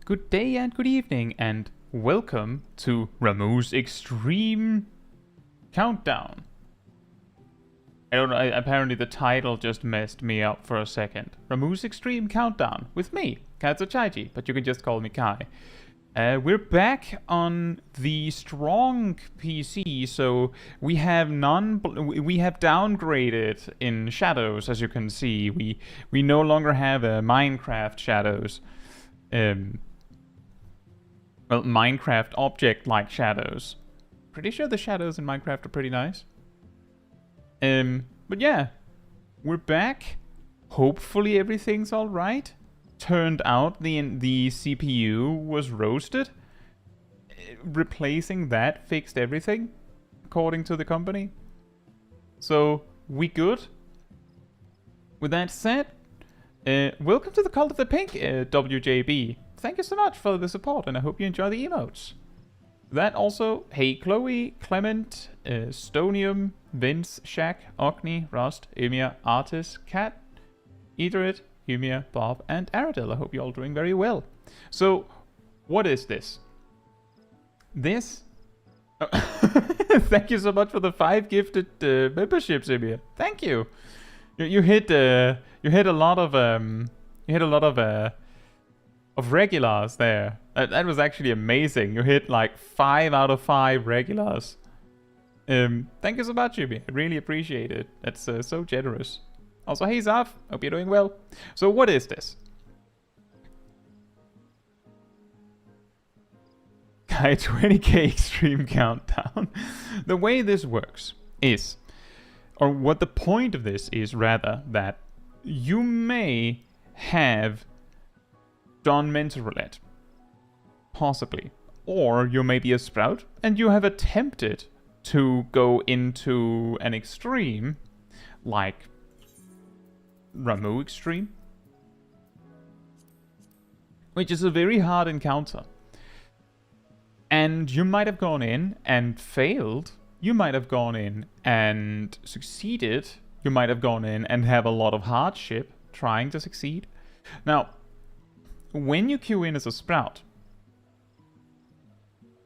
Good day and good evening, and welcome to Ramuh's Extreme Countdown. I don't know, apparently the title just messed me up for a second. Ramuh's Extreme Countdown with me, Caetsu Chaiji, but you can just call me Kai. We're back on the strong PC, so we have downgraded in shadows, as you can see. We no longer have Minecraft shadows. Well, Minecraft object-like shadows. Pretty sure the shadows in Minecraft are pretty nice. But yeah, we're back. Hopefully everything's alright. Turned out the CPU was roasted. Replacing that fixed everything, according to the company. So, we good. With that said, welcome to the Cult of the Pink, WJB. Thank you so much for the support, and I hope you enjoy the emotes. That also, hey Chloe, Clement, Stonium, Vince, Shaq, Ogni, Rust, Emia, Artis, Cat, Eaterit, Emia, Bob, and Aradil. I hope you're all doing very well. So, what is this? This... Thank you so much for the 5 gifted memberships, Emia. Thank you. You hit a lot of regulars there. That was actually amazing. You hit like 5 out of 5 regulars. Thank you so much, Jimmy. I really appreciate it. That's so generous. Also, hey Zaf, hope you're doing well. So what is this? Guy 20k Extreme Countdown. The way this works is, or what the point of this is rather, that you may have done mental roulette. Possibly. Or you may be a sprout and you have attempted to go into an extreme like Ramuh Extreme, which is a very hard encounter. And you might have gone in and failed. You might have gone in and succeeded. You might have gone in and have a lot of hardship trying to succeed. Now, when you queue in as a sprout,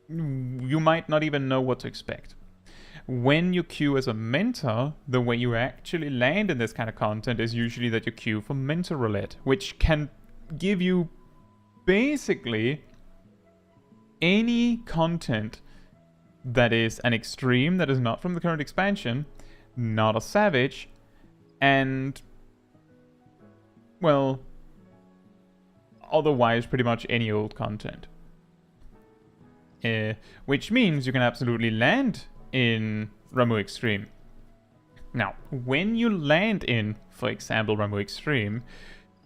you might not even know what to expect. When you queue as a mentor, the way you actually land in this kind of content is usually that you queue for mentor roulette, which can give you basically any content that is an extreme that is not from the current expansion, not a savage, and, well, otherwise pretty much any old content. Which means you can absolutely land in Ramuh Extreme. Now, when you land in, for example, Ramuh Extreme,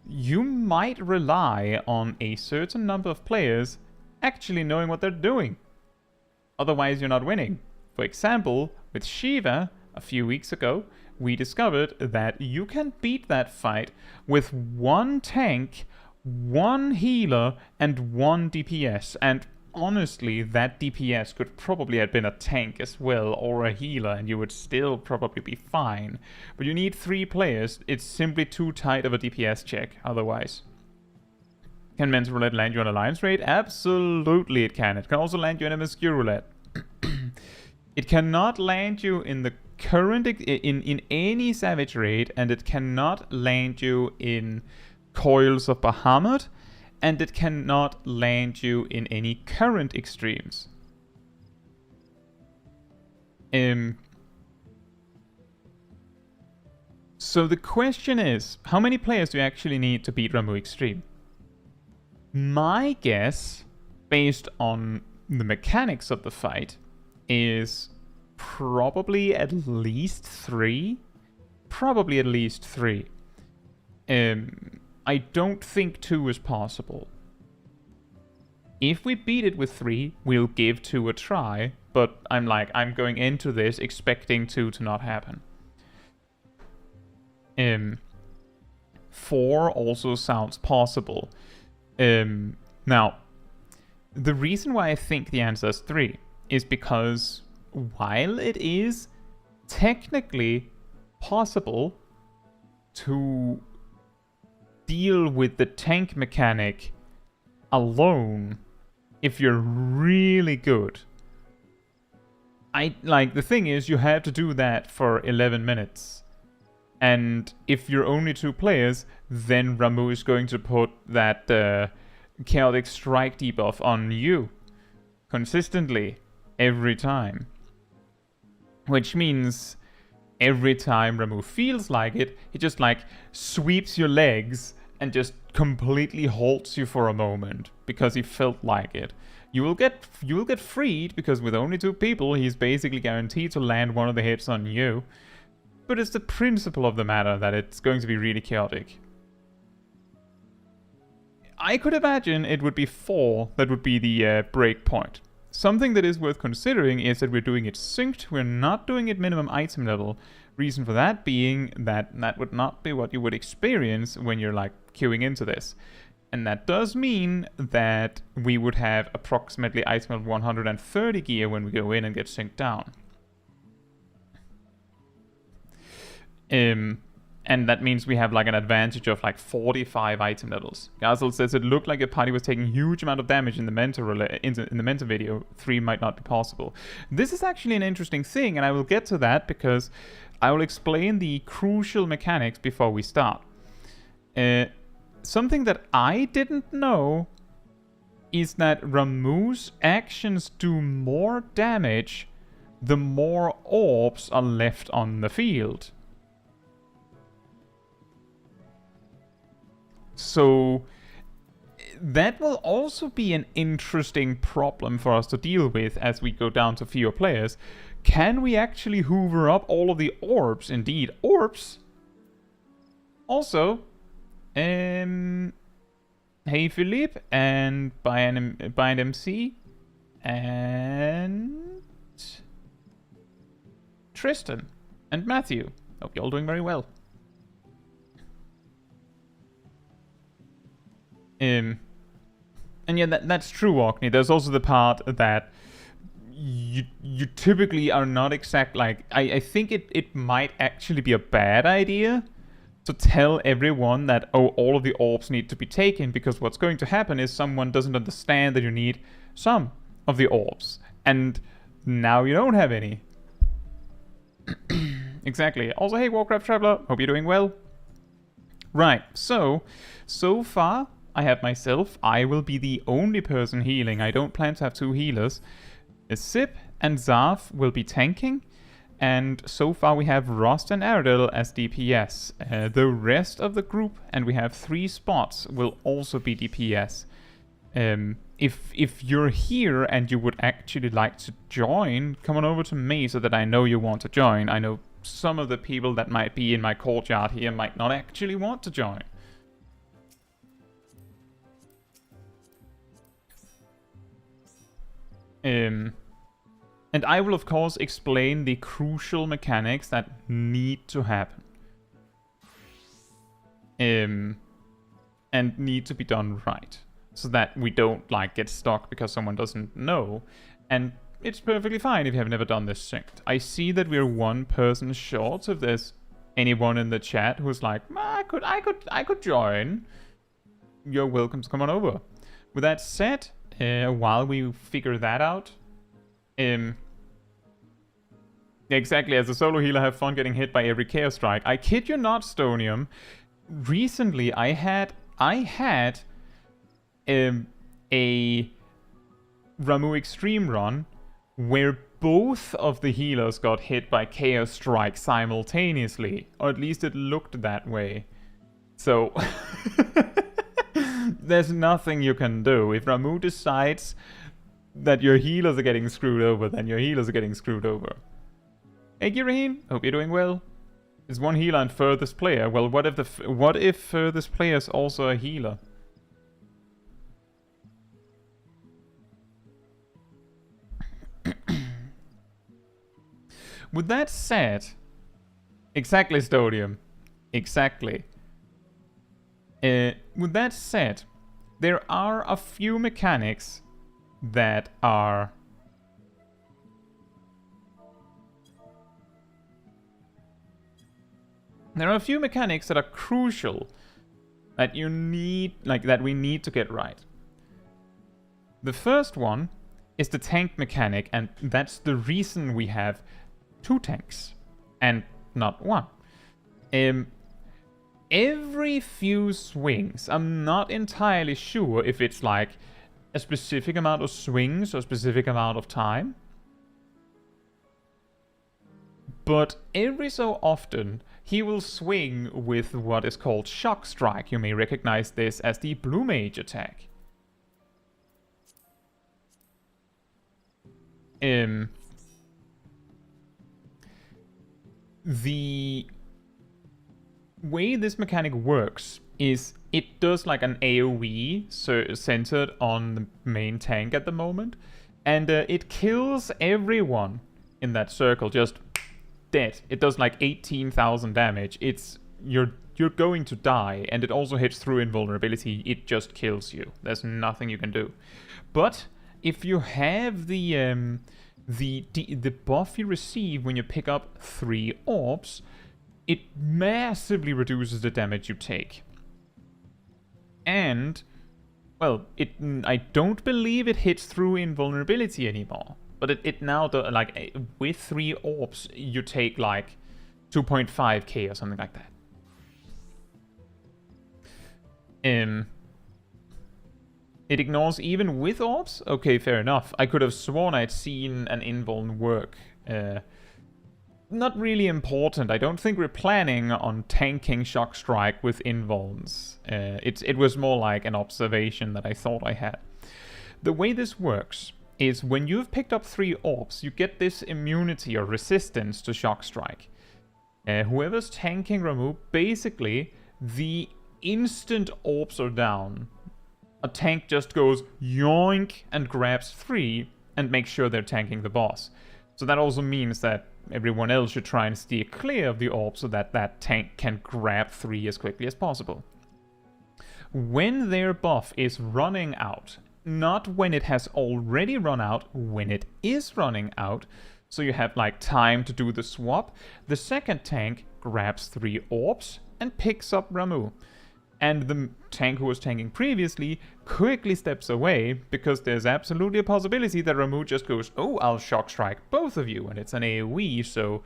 you might rely on a certain number of players actually knowing what they're doing. Otherwise, you're not winning. For example, with Shiva, a few weeks ago, we discovered that you can beat that fight with 1 tank, 1 healer, and 1 DPS. And honestly, that DPS could probably have been a tank as well, or a healer, and you would still probably be fine. But you need 3 players. It's simply too tight of a DPS check otherwise. Can mental roulette land you on alliance raid? Absolutely it can. It can also land you in MSQ roulette. It cannot land you in the current in any savage raid, and it cannot land you in Coils of Bahamut, and it cannot land you in any current extremes. So the question is, how many players do you actually need to beat Ramuh Extreme? My guess, based on the mechanics of the fight, is probably at least 3. Probably at least 3. I don't think 2 is possible. If we beat it with 3, we'll give 2 a try, but I'm going into this expecting 2 to not happen. 4 also sounds possible. Now, the reason why I think the answer is 3 is because while it is technically possible to deal with the tank mechanic alone, if you're really good, the thing is, you have to do that for 11 minutes. And if you're only 2 players, then Ramu is going to put that chaotic strike debuff on you consistently every time. Which means every time Ramu feels like it, he just like sweeps your legs and just completely halts you for a moment because he felt like it. You will get freed because with only 2 people, he's basically guaranteed to land one of the hits on you. But it's the principle of the matter that it's going to be really chaotic. I could imagine it would be 4 that would be the break point. Something that is worth considering is that we're doing it synced, we're not doing it minimum item level. Reason for that being that that would not be what you would experience when you're like queuing into this. And that does mean that we would have approximately item level 130 gear when we go in and get synced down. And that means we have like an advantage of like 45 item levels. Gazel says it looked like a party was taking huge amount of damage in the mentor video. 3 might not be possible. This is actually an interesting thing, and I will get to that because I will explain the crucial mechanics before we start. Something that I didn't know is that Ramu's actions do more damage the more orbs are left on the field. So that will also be an interesting problem for us to deal with as we go down to fewer players. Can we actually hoover up all of the orbs? Indeed, orbs. Also, hey Philippe and Bind MC and Tristan and Matthew. Hope you're all doing very well. And yeah, that's true, Orkney. There's also the part that you typically are not exact. Like, I think it might actually be a bad idea to tell everyone that, oh, all of the orbs need to be taken, because what's going to happen is someone doesn't understand that you need some of the orbs. And now you don't have any. Exactly. Also, hey, Warcraft Traveler. Hope you're doing well. Right, so far, I have myself. I will be the only person healing. I don't plan to have 2 healers. Sip and Zarf will be tanking. And so far we have Rost and Aradil as DPS. The rest of the group, and we have 3 spots, will also be DPS. If you're here and you would actually like to join, come on over to me so that I know you want to join. I know some of the people that might be in my courtyard here might not actually want to join. And I will of course explain the crucial mechanics that need to happen. And need to be done right. So that we don't like get stuck because someone doesn't know. And it's perfectly fine if you have never done this synced. I see that we're 1 person short. So if there's anyone in the chat who's like, I could join, you're welcome to come on over. With that said, while we figure that out, exactly, as a solo healer, have fun getting hit by every Chaos Strike. I kid you not, Stonium. Recently, I had a Ramuh Extreme run where both of the healers got hit by Chaos Strike simultaneously, or at least it looked that way. So there's nothing you can do. If Ramuh decides that your healers are getting screwed over, then your healers are getting screwed over. Hey Giraheen, hope you're doing well. Is 1 healer and furthest player? Well, what if furthest player is also a healer? With that said, exactly, Stodium. Exactly. With that said, there are a few mechanics that are crucial that you need, that we need to get right. The first one is the tank mechanic, and that's the reason we have 2 tanks and not 1. Every few swings, I'm not entirely sure if it's like a specific amount of swings or a specific amount of time, but every so often he will swing with what is called Shock Strike. You may recognize this as the Blue Mage attack. The way this mechanic works is it does like an AoE centered on the main tank at the moment, and it kills everyone in that circle just dead. It does like 18,000 damage. You're going to die, and it also hits through invulnerability. It just kills you. There's nothing you can do. But if you have the buff you receive when you pick up 3 orbs, it massively reduces the damage you take. And, well, I don't believe it hits through invulnerability anymore. But it now, like, with 3 orbs, you take, like, 2.5k or something like that. It ignores even with orbs? Okay, fair enough. I could have sworn I'd seen an invuln work. Not really important. I don't think we're planning on tanking Shock Strike with invulns. It was more like an observation that I thought I had. The way this works is when you've picked up 3 orbs, you get this immunity or resistance to Shock Strike. Whoever's tanking Ramu, basically, the instant orbs are down, a tank just goes yoink and grabs 3 and makes sure they're tanking the boss. So that also means that everyone else should try and steer clear of the orb so that that tank can grab 3 as quickly as possible. When their buff is running out, not when it has already run out, when it is running out, so you have like time to do the swap, the second tank grabs 3 orbs and picks up Ramu. And the tank who was tanking previously quickly steps away, because there's absolutely a possibility that Ramu just goes, oh, I'll Shock Strike both of you, and it's an AoE, so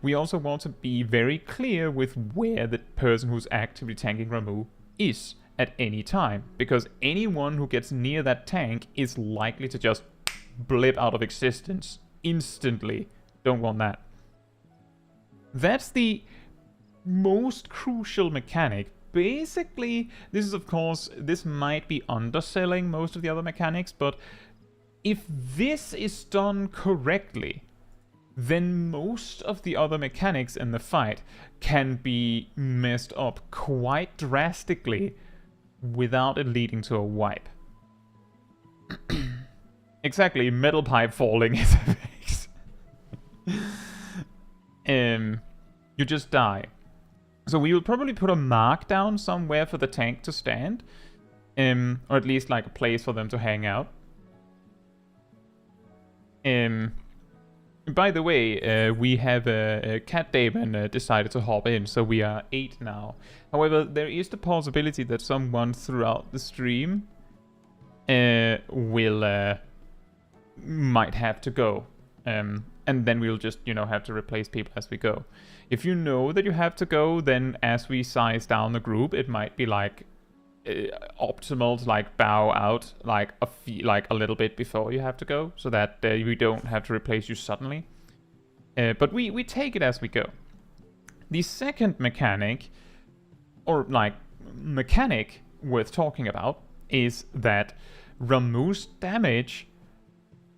we also want to be very clear with where the person who's actively tanking Ramu is at any time, because anyone who gets near that tank is likely to just blip out of existence instantly. Don't want that. That's the most crucial mechanic. Basically, this might be underselling most of the other mechanics, but if this is done correctly, then most of the other mechanics in the fight can be messed up quite drastically without it leading to a wipe. Exactly, metal pipe falling is you just die. So we will probably put a mark down somewhere for the tank to stand. Or at least like a place for them to hang out. By the way, we have Cat Damon decided to hop in, so we are 8 now. However, there is the possibility that someone throughout the stream might have to go. And then we'll just, have to replace people as we go. If you know that you have to go, then as we size down the group, it might be like optimal to like bow out like a little bit before you have to go, so that we don't have to replace you suddenly. But we take it as we go. The second mechanic, or like mechanic worth talking about, is that Ramu's damage,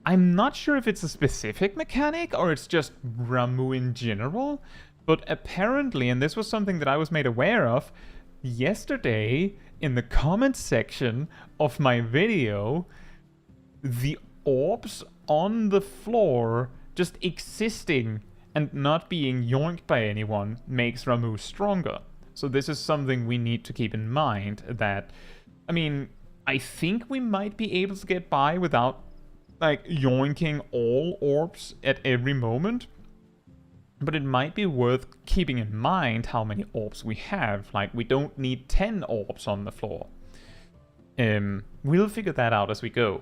I'm not sure if it's a specific mechanic or it's just Ramu in general, but apparently, and this was something that I was made aware of yesterday in the comments section of my video, the orbs on the floor just existing and not being yoinked by anyone makes Ramu stronger. So this is something we need to keep in mind, that, I mean, I think we might be able to get by without like yoinking all orbs at every moment, but it might be worth keeping in mind how many orbs we have. Like, we don't need 10 orbs on the floor. We'll figure that out as we go.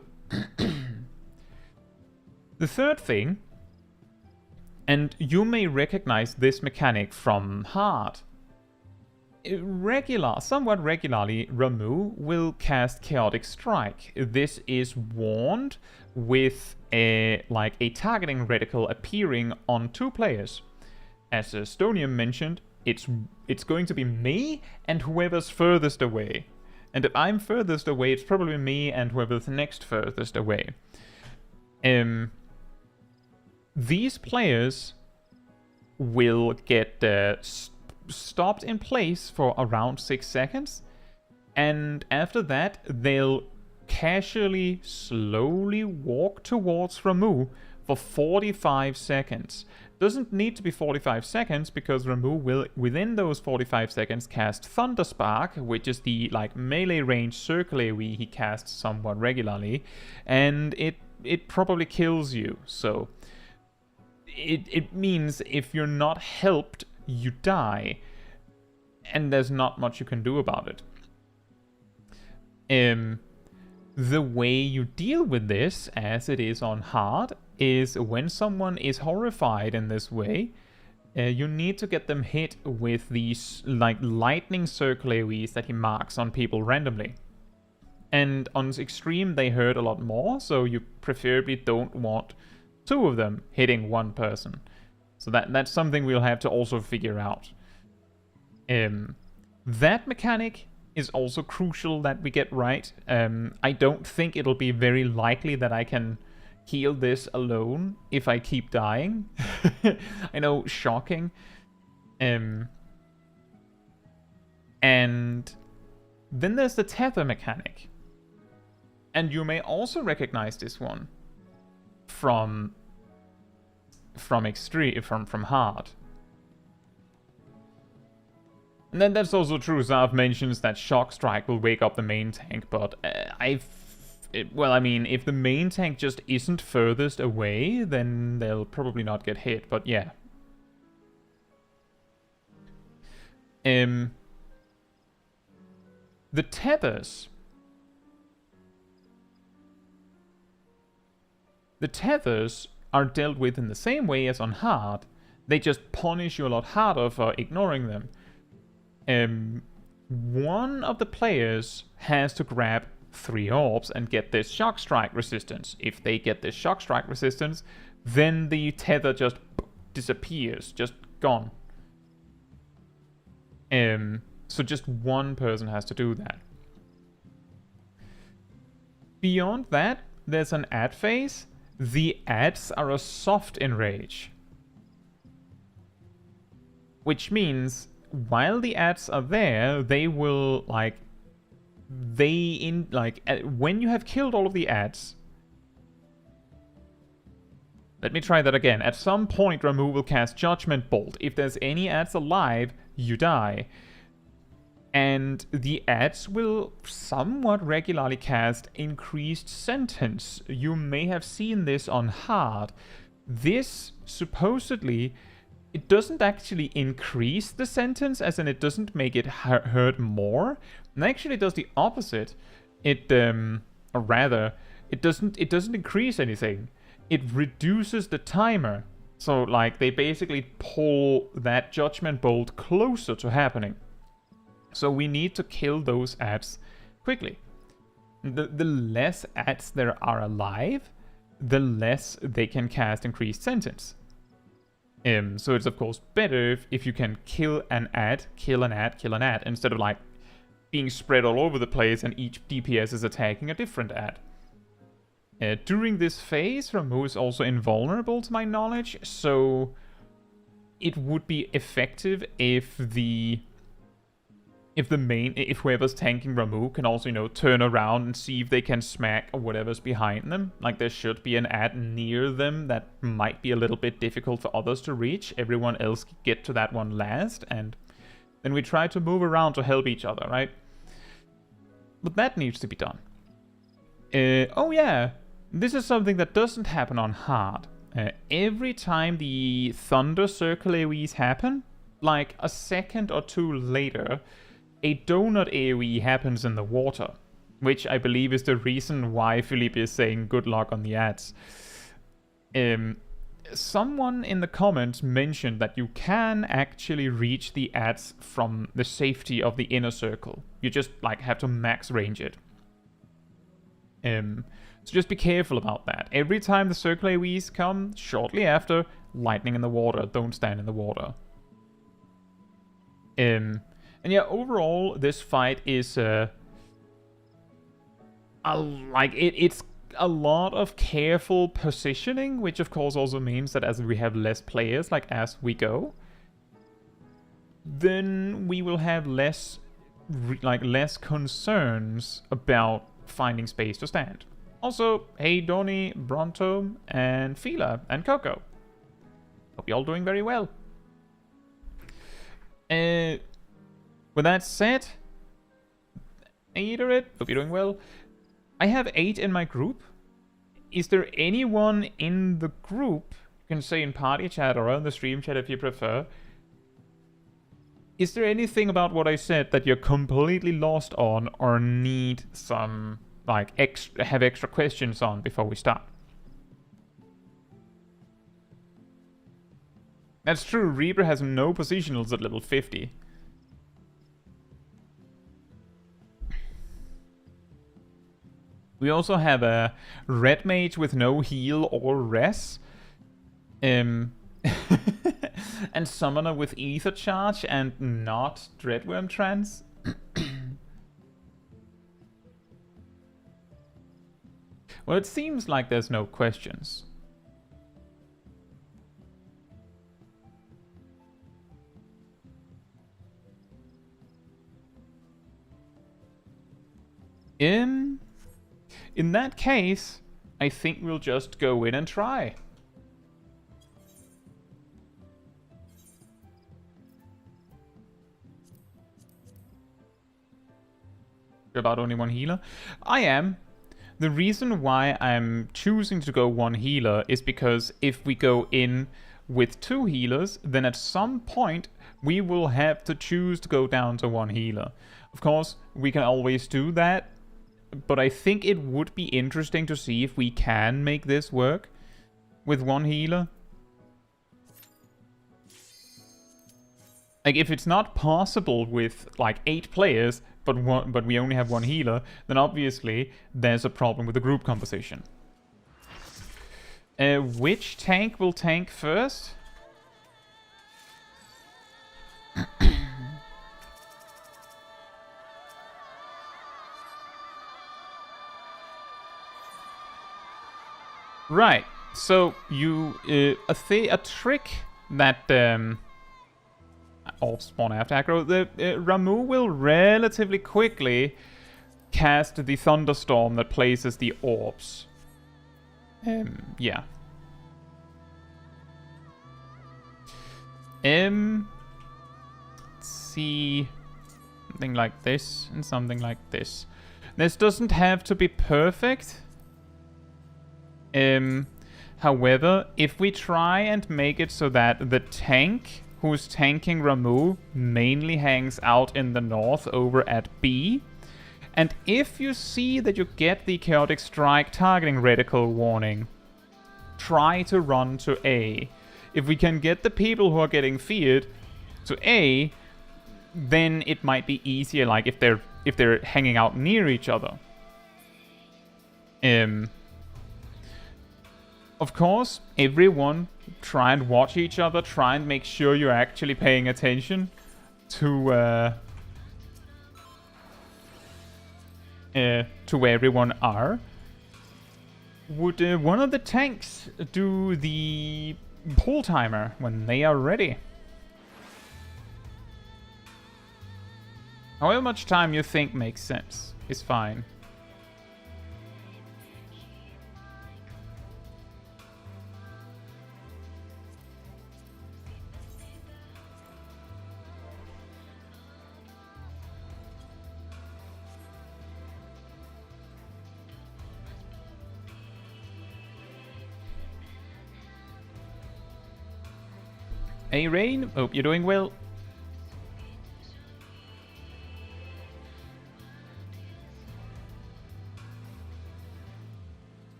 The third thing, and you may recognize this mechanic from hard. Somewhat regularly, Ramu will cast Chaotic Strike. This is warned with a targeting reticle appearing on 2 players. As Stonium mentioned, it's going to be me and whoever's furthest away. And if I'm furthest away, it's probably me and whoever's next furthest away. These players will get stopped in place for around 6 seconds, and after that they'll casually, slowly walk towards Ramu for 45 seconds. Doesn't need to be 45 seconds, because Ramu will, within those 45 seconds, cast Thunder Spark, which is the melee range circle AoE he casts somewhat regularly, and it probably kills you. So it means if you're not helped, you die, and there's not much you can do about it. The way you deal with this, as it is on hard, is when someone is horrified in this way, you need to get them hit with these lightning circle AoEs that he marks on people randomly. And on extreme they hurt a lot more, so you preferably don't want 2 of them hitting 1 person. So that's something we'll have to also figure out. That mechanic is also crucial that we get right. I don't think it'll be very likely that I can heal this alone if I keep dying. I know, shocking. And then there's the tether mechanic. And you may also recognize this one from extreme, from hard. And then that's also true. Zarv mentions that Shock Strike will wake up the main tank, but well, I mean, if the main tank just isn't furthest away, then they'll probably not get hit, but yeah. The tethers. The tethers are dealt with in the same way as on hard. They just punish you a lot harder for ignoring them. One of the players has to grab 3 orbs and get this Shock Strike resistance. If they get this Shock Strike resistance, then the tether just disappears, just gone. So just one person has to do that. Beyond that, there's an add phase. The adds are a soft enrage, which means while the adds are there, they will when you have killed all of the adds. Let me try that again. At some point, Ramu will cast Judgment Bolt. If there's any adds alive, you die. And the adds will somewhat regularly cast Increased Sentence. You may have seen this on hard. This, supposedly, it doesn't actually increase the sentence, as in it doesn't make it hurt more. It actually does the opposite. Or rather, it doesn't increase anything. It reduces the timer. So, they basically pull that Judgment Bolt closer to happening. So we need to kill those adds quickly. The less adds there are alive, the less they can cast Increased Sentence. So it's of course better if you can kill an add, instead of being spread all over the place and each DPS is attacking a different add. During this phase, Ramu is also invulnerable to my knowledge, so it would be effective if whoever's tanking Ramu can also, turn around and see if they can smack or whatever's behind them. There should be an add near them that might be a little bit difficult for others to reach. Everyone else get to that one last, and then we try to move around to help each other, right? But that needs to be done. Oh yeah, this is something that doesn't happen on hard. Every time the Thunder Circle AoEs happen, a second or 2 later, a donut AoE happens in the water. which I believe is the reason why Philippe is saying good luck on the ads. Someone in the comments mentioned that you can actually reach the ads from the safety of the inner circle. You just like have to max range it. So just be careful about that. Every time the circle AoEs come, shortly after, lightning in the water. Don't stand in the water. And yeah, overall, this fight is it's a lot of careful positioning, which of course also means that as we have less players, like as we go, then we will have less concerns about finding space to stand. Also, hey Donnie, Bronto, and Fila, and Coco. Hope you're all doing very well. With that said, Aetherit, hope you're doing well. I have 8 in my group. Is there anyone in the group, you can say in party chat or on the stream chat if you prefer, is there anything about what I said that you're completely lost on or need some, like, have extra questions on before we start? That's true, Reaper has no positionals at level 50. We also have a red mage with no heal or res. And summoner with ether charge and not dreadworm trance. Well, it seems like there's no questions. In that case, I think we'll just go in and try. You're about only one healer? I am. The reason why I'm choosing to go one healer is because if we go in with 2 healers, then at some point we will have to choose to go down to one healer. Of course, we can always do that, but I think it would be interesting to see if we can make this work with one healer. Like, if it's not possible with, like, 8 players, but we only have one healer, then obviously there's a problem with the group composition. Which tank will tank first? Right, so you a trick that all spawn after aggro. The Ramu will relatively quickly cast the thunderstorm that places the orbs. Yeah. Let's see, something like this and something like this. This doesn't have to be perfect. However, if we try and make it so that the tank who's tanking Ramu mainly hangs out in the north over at B, and if you see that you get the Chaotic Strike targeting reticle warning, try to run to A. If we can get the people who are getting feared to A, then it might be easier, like if they're hanging out near each other. Of course, everyone try and watch each other, try and make sure you're actually paying attention to where everyone are. Would one of the tanks do the pull timer when they are ready? However much time you think makes sense is fine. Hey Rain, hope you're doing well.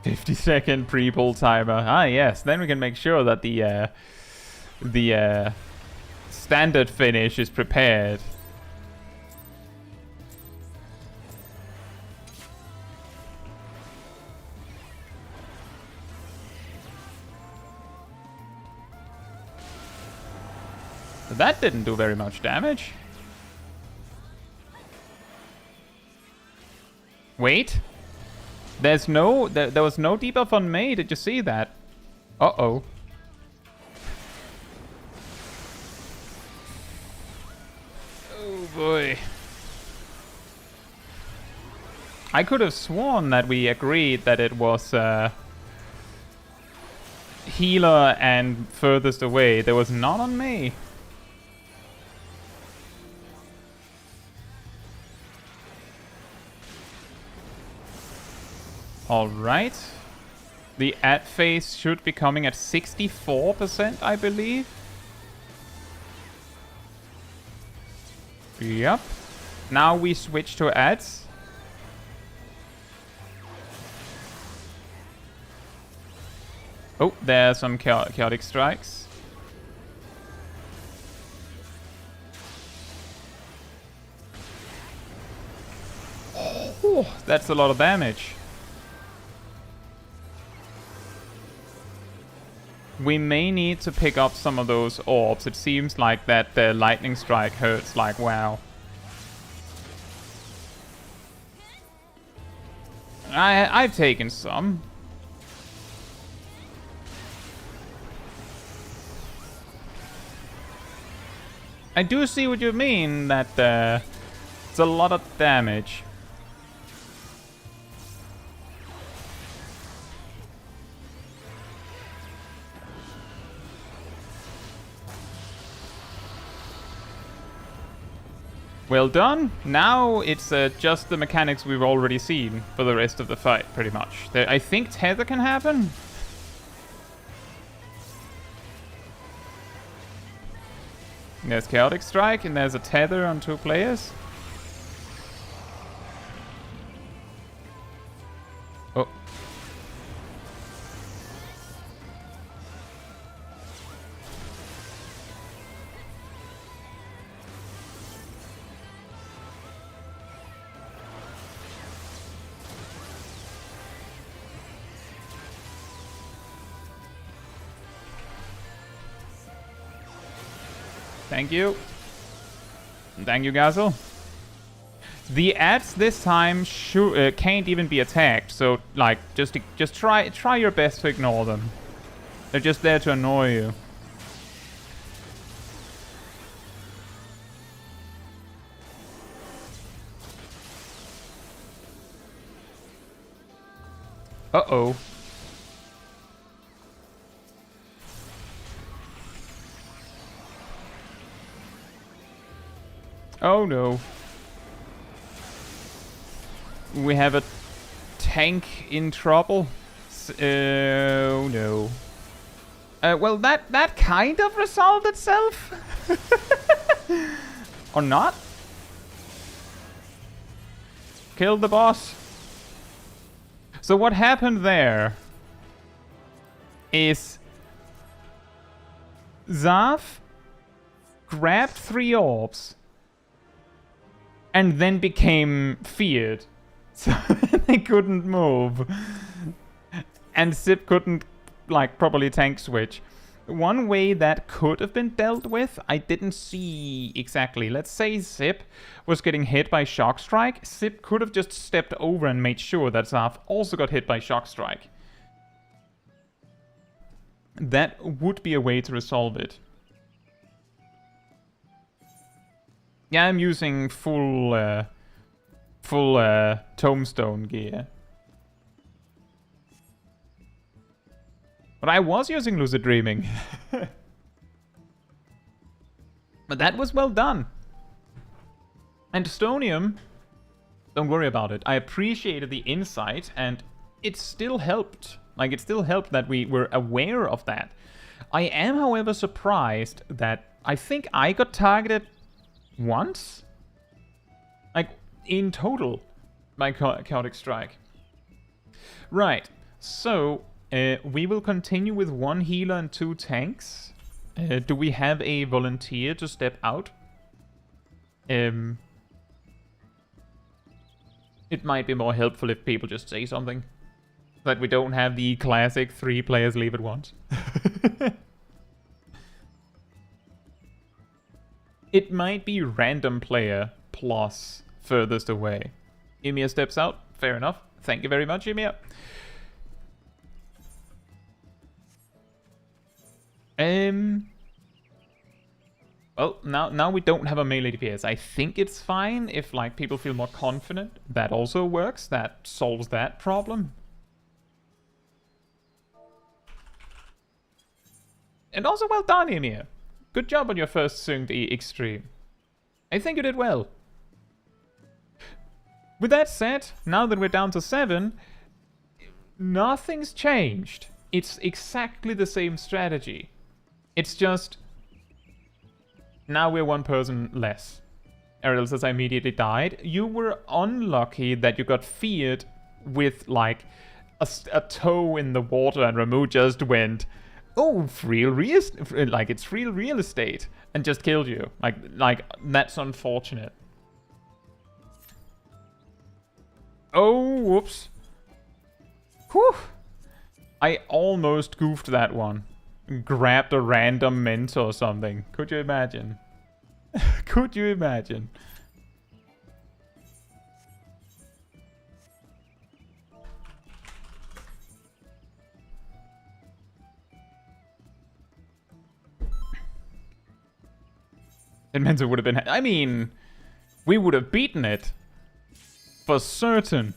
50-second pre-pull timer. Ah, yes. Then we can make sure that the standard finish is prepared. That didn't do very much damage. Wait. There was no debuff on Mei. Did you see that? Uh-oh. Oh boy. I could have sworn that we agreed that it was healer and furthest away. There was none on Mei. Alright. The ad phase should be coming at 64%, I believe. Yep. Now we switch to ads. Oh, there's some chaotic strikes. Oh, that's a lot of damage. We may need to pick up some of those orbs. It seems like that the lightning strike hurts like wow. I've taken some. I do see what you mean, that it's a lot of damage. Well done. Now it's just the mechanics we've already seen for the rest of the fight, pretty much. I think tether can happen. There's Chaotic Strike and there's a tether on 2 players. Oh. Thank you. Thank you, Gazel. The ads this time can't even be attacked, so like just try your best to ignore them. They're just there to annoy you. Uh-oh. Oh no. We have a tank in trouble. Oh no. Well, that kind of resolved itself. Or not? Killed the boss. So what happened there is Zaf grabbed 3 orbs and then became feared. So they couldn't move. And Zip couldn't, like, properly tank switch. One way that could have been dealt with, I didn't see exactly. Let's say Zip was getting hit by Shock Strike. Zip could have just stepped over and made sure that Zaf also got hit by Shock Strike. That would be a way to resolve it. Yeah, I'm using full tombstone gear. But I was using lucid dreaming. But that was well done. And Stonium, don't worry about it. I appreciated the insight and it still helped. Like, it still helped that we were aware of that. I am, however, surprised that I think I got targeted once? Like, in total, by Chaotic Strike. Right. So, we will continue with 1 healer and 2 tanks. Do we have a volunteer to step out? It might be more helpful if people just say something. That we don't have the classic 3 players leave at once. It might be random player plus furthest away. Emir steps out. Fair enough. Thank you very much, Emir. Well, now we don't have a melee DPS. I think it's fine if like people feel more confident. That also works. That solves that problem. And also well done, Emir. Good job on your first Synced Extreme. I think you did well. With that said, now that we're down to 7, nothing's changed. It's exactly the same strategy. It's just... now we're 1 person less. Ariel says I immediately died. You were unlucky that you got feared with like a toe in the water and Ramu just went... oh, it's real real estate, and just killed you. Like that's unfortunate. Oh, whoops. Whew. I almost goofed that one. Grabbed a random mint or something. Could you imagine? Could you imagine? It meant it would have been... I mean, we would have beaten it. For certain.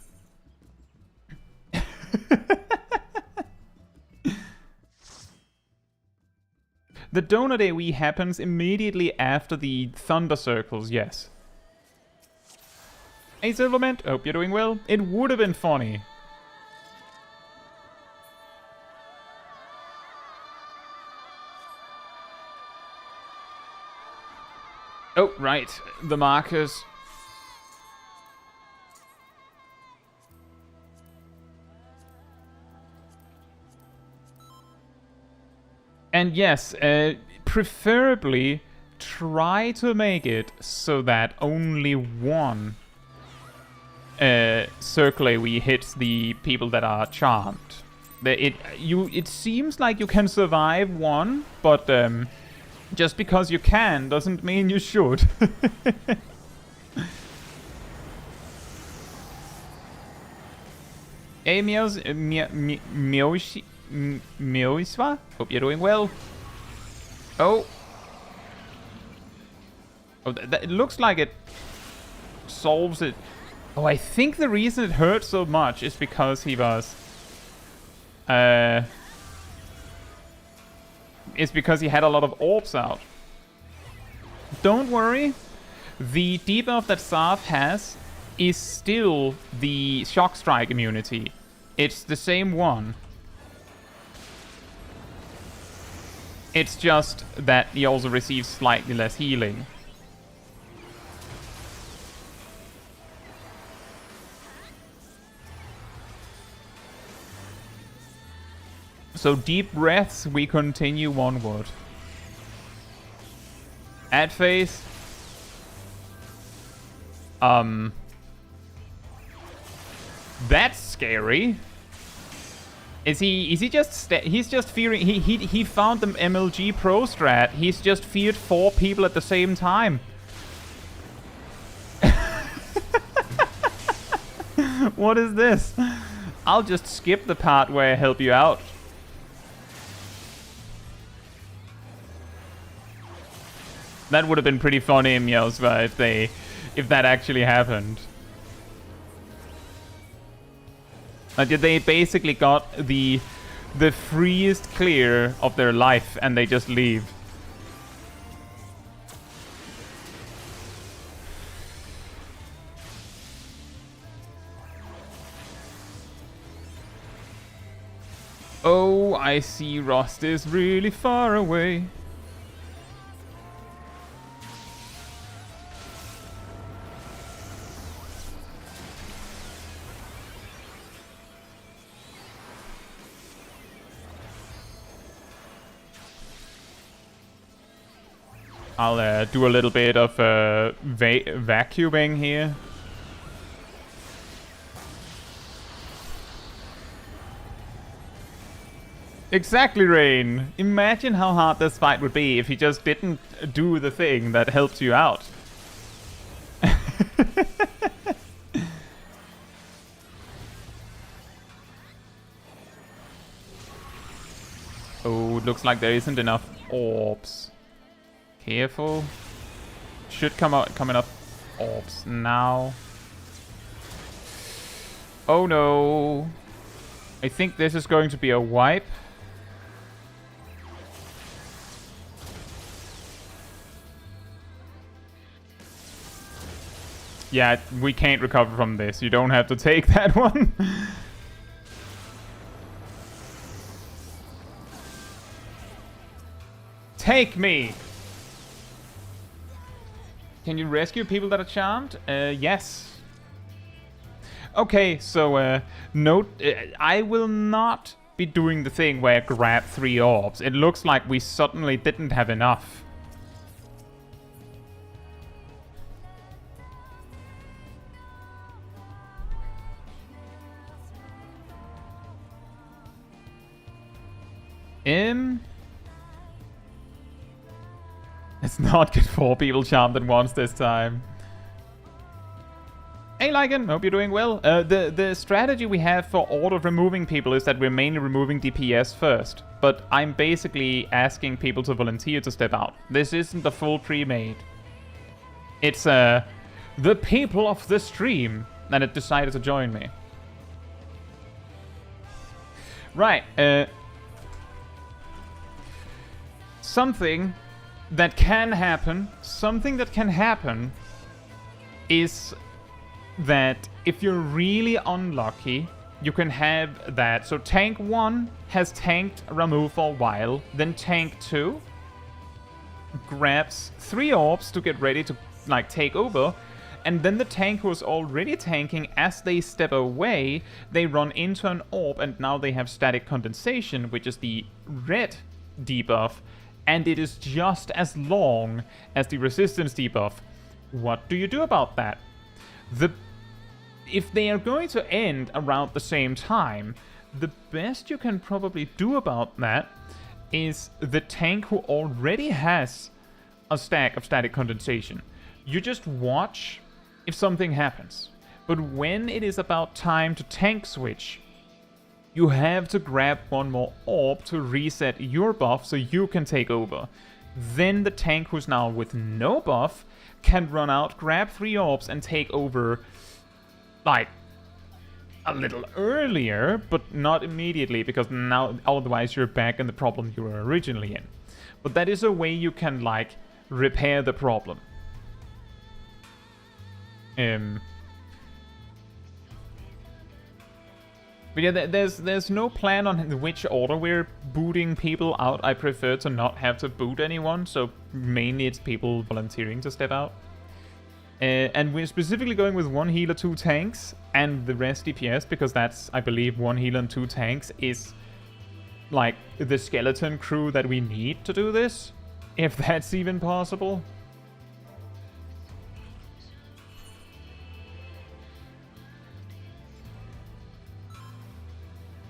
The donut AoE happens immediately after the thunder circles, yes. Hey Silvermint, hope you're doing well. It would have been funny. Oh, right. The markers. And yes, preferably try to make it so that only 1 circle AoE hits the people that are charmed. It seems like you can survive 1, but just because you can doesn't mean you should. Hey Mioiswa? Hope you're doing well. Oh. Oh, it looks like it solves it. Oh, I think the reason it hurt so much is because he was... is because he had a lot of orbs out. Don't worry. The debuff that Sarf has is still the Shock Strike immunity. It's the same one. It's just that he also receives slightly less healing. So deep breaths, we continue onward. Ad phase. That's scary. Is he just he's just fearing he found the MLG Pro strat. He's just feared 4 people at the same time. What is this? I'll just skip the part where I help you out. That would have been pretty funny in Miosva if that actually happened. They basically got the freest clear of their life and they just leave. Oh, I see Rost is really far away. I'll do a little bit of vacuuming here. Exactly, Rain. Imagine how hard this fight would be if he just didn't do the thing that helps you out. Oh, it looks like there isn't enough orbs. Careful. Should come enough orbs now. Oh no. I think this is going to be a wipe. Yeah, we can't recover from this. You don't have to take that one. Take me! Can you rescue people that are charmed? Yes. Okay, so note, I will not be doing the thing where I grab 3 orbs. It looks like we suddenly didn't have enough. Let's not get 4 people charmed at once this time. Hey Lycan, hope you're doing well. The strategy we have for order of removing people is that we're mainly removing DPS first. But I'm basically asking people to volunteer to step out. This isn't the full pre-made. It's the people of the stream that have decided to join me. Right, something that can happen is that if you're really unlucky, you can have that. So tank 1 has tanked Ramu for a while, then tank 2 grabs 3 orbs to get ready to like take over, and then the tank who's already tanking, as they step away, they run into an orb, and now they have static condensation, which is the red debuff, and it is just as long as the resistance debuff. What do you do about that? If they are going to end around the same time, the best you can probably do about that is the tank who already has a stack of static condensation. You just watch if something happens. But when it is about time to tank switch, you have to grab 1 more orb to reset your buff so you can take over. Then the tank who's now with no buff can run out, grab 3 orbs, and take over like a little earlier, but not immediately, because now otherwise you're back in the problem you were originally in. But that is a way you can like repair the problem. But yeah, there's no plan on which order we're booting people out. I prefer to not have to boot anyone, so mainly it's people volunteering to step out. And we're specifically going with 1 healer, 2 tanks, and the rest DPS, because that's, I believe, 1 healer and 2 tanks is like the skeleton crew that we need to do this, if that's even possible.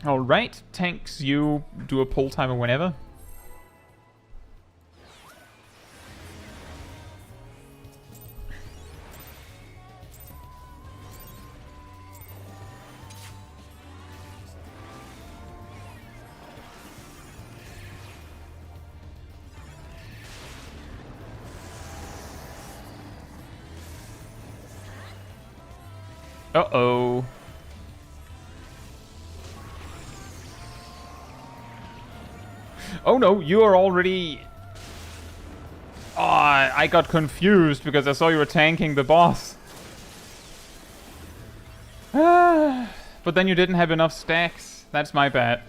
Alright, tanks, you do a pull timer whenever. Uh-oh. Oh no, you are already... Oh, I got confused because I saw you were tanking the boss. But then you didn't have enough stacks. That's my bad.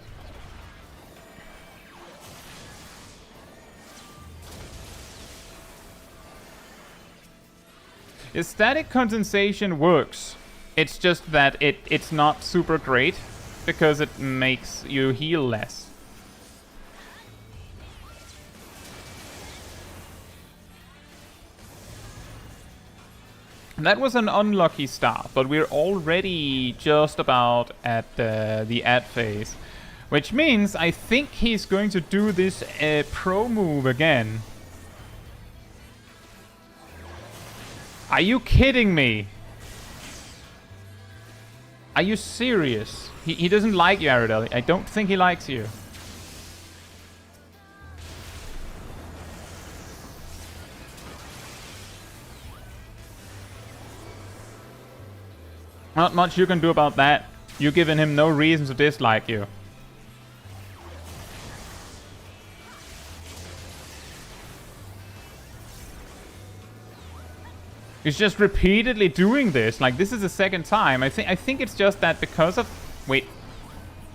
Your static condensation works. It's just that it's not super great because it makes you heal less. That was an unlucky start, but we're already just about at the ad phase. Which means I think he's going to do this pro move again. Are you kidding me? Are you serious? He doesn't like you, Aradel. I don't think he likes you. Not much you can do about that. You've given him no reason to dislike you. He's just repeatedly doing this. Like, this is the second time. I think it's just that because of... Wait.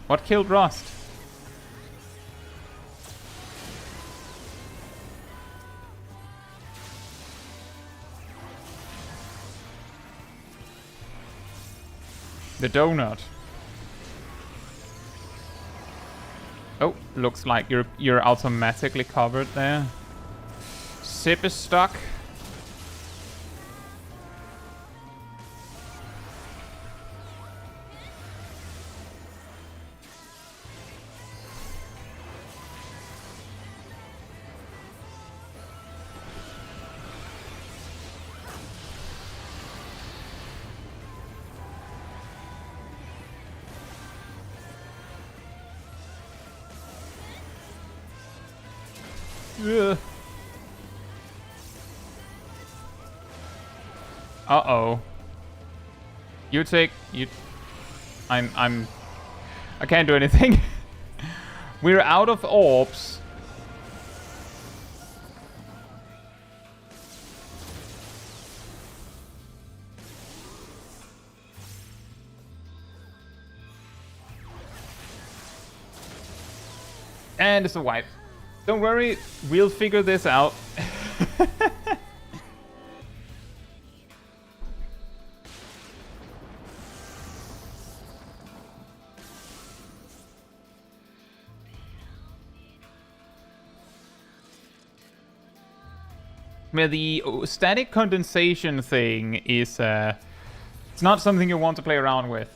What killed Rust? The donut. Oh, looks like you're automatically covered there. Sip is stuck. Ugh. Uh-oh. You take... You... I can't do anything. We're out of orbs. And it's a wipe. Don't worry, we'll figure this out. Where the static condensation thing is, it's not something you want to play around with.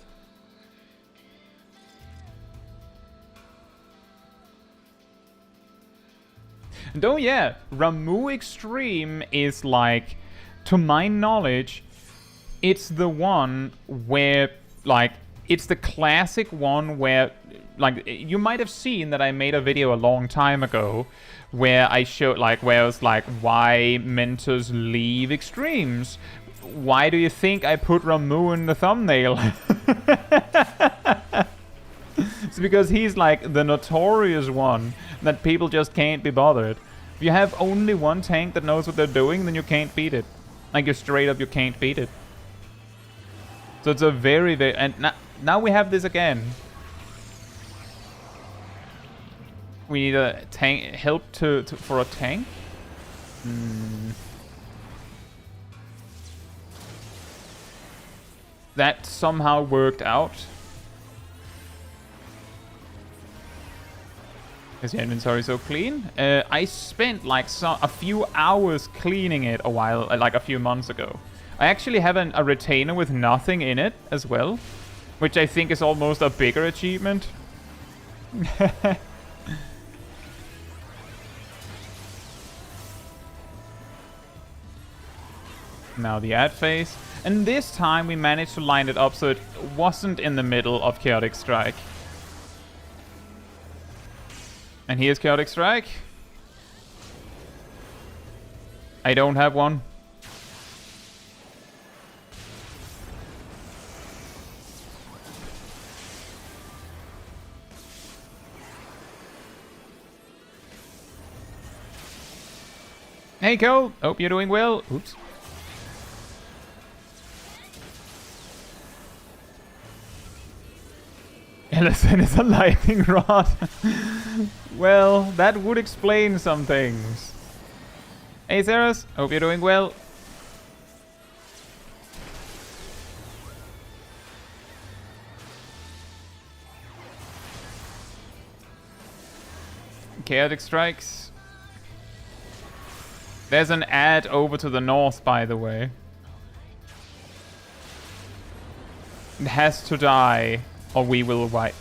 And oh yeah, Ramuh Extreme is like, to my knowledge, it's the one where, like, it's the classic one where, like, you might have seen that I made a video a long time ago where I showed, like, where I was like, why mentors leave extremes? Why do you think I put Ramu in the thumbnail? It's because he's like the notorious one that people just can't be bothered. If you have only one tank that knows what they're doing, then you can't beat it. Like, you straight up, you can't beat it. So it's a very, very... And now we have this again. We need a tank... Help for a tank? That somehow worked out. Is your inventory so clean? I spent like a few hours cleaning it like a few months ago. I actually have a retainer with nothing in it as well, which I think is almost a bigger achievement. Now the ad phase. And this time we managed to line it up so it wasn't in the middle of Chaotic Strike. And here's Chaotic Strike. I don't have one. Hey Cole, hope you're doing well. Oops. Ellison is a lightning rod. Well, that would explain some things. Hey Zeros, hope you're doing well. Chaotic Strikes. There's an ad over to the north, by the way. It has to die, or we will wipe.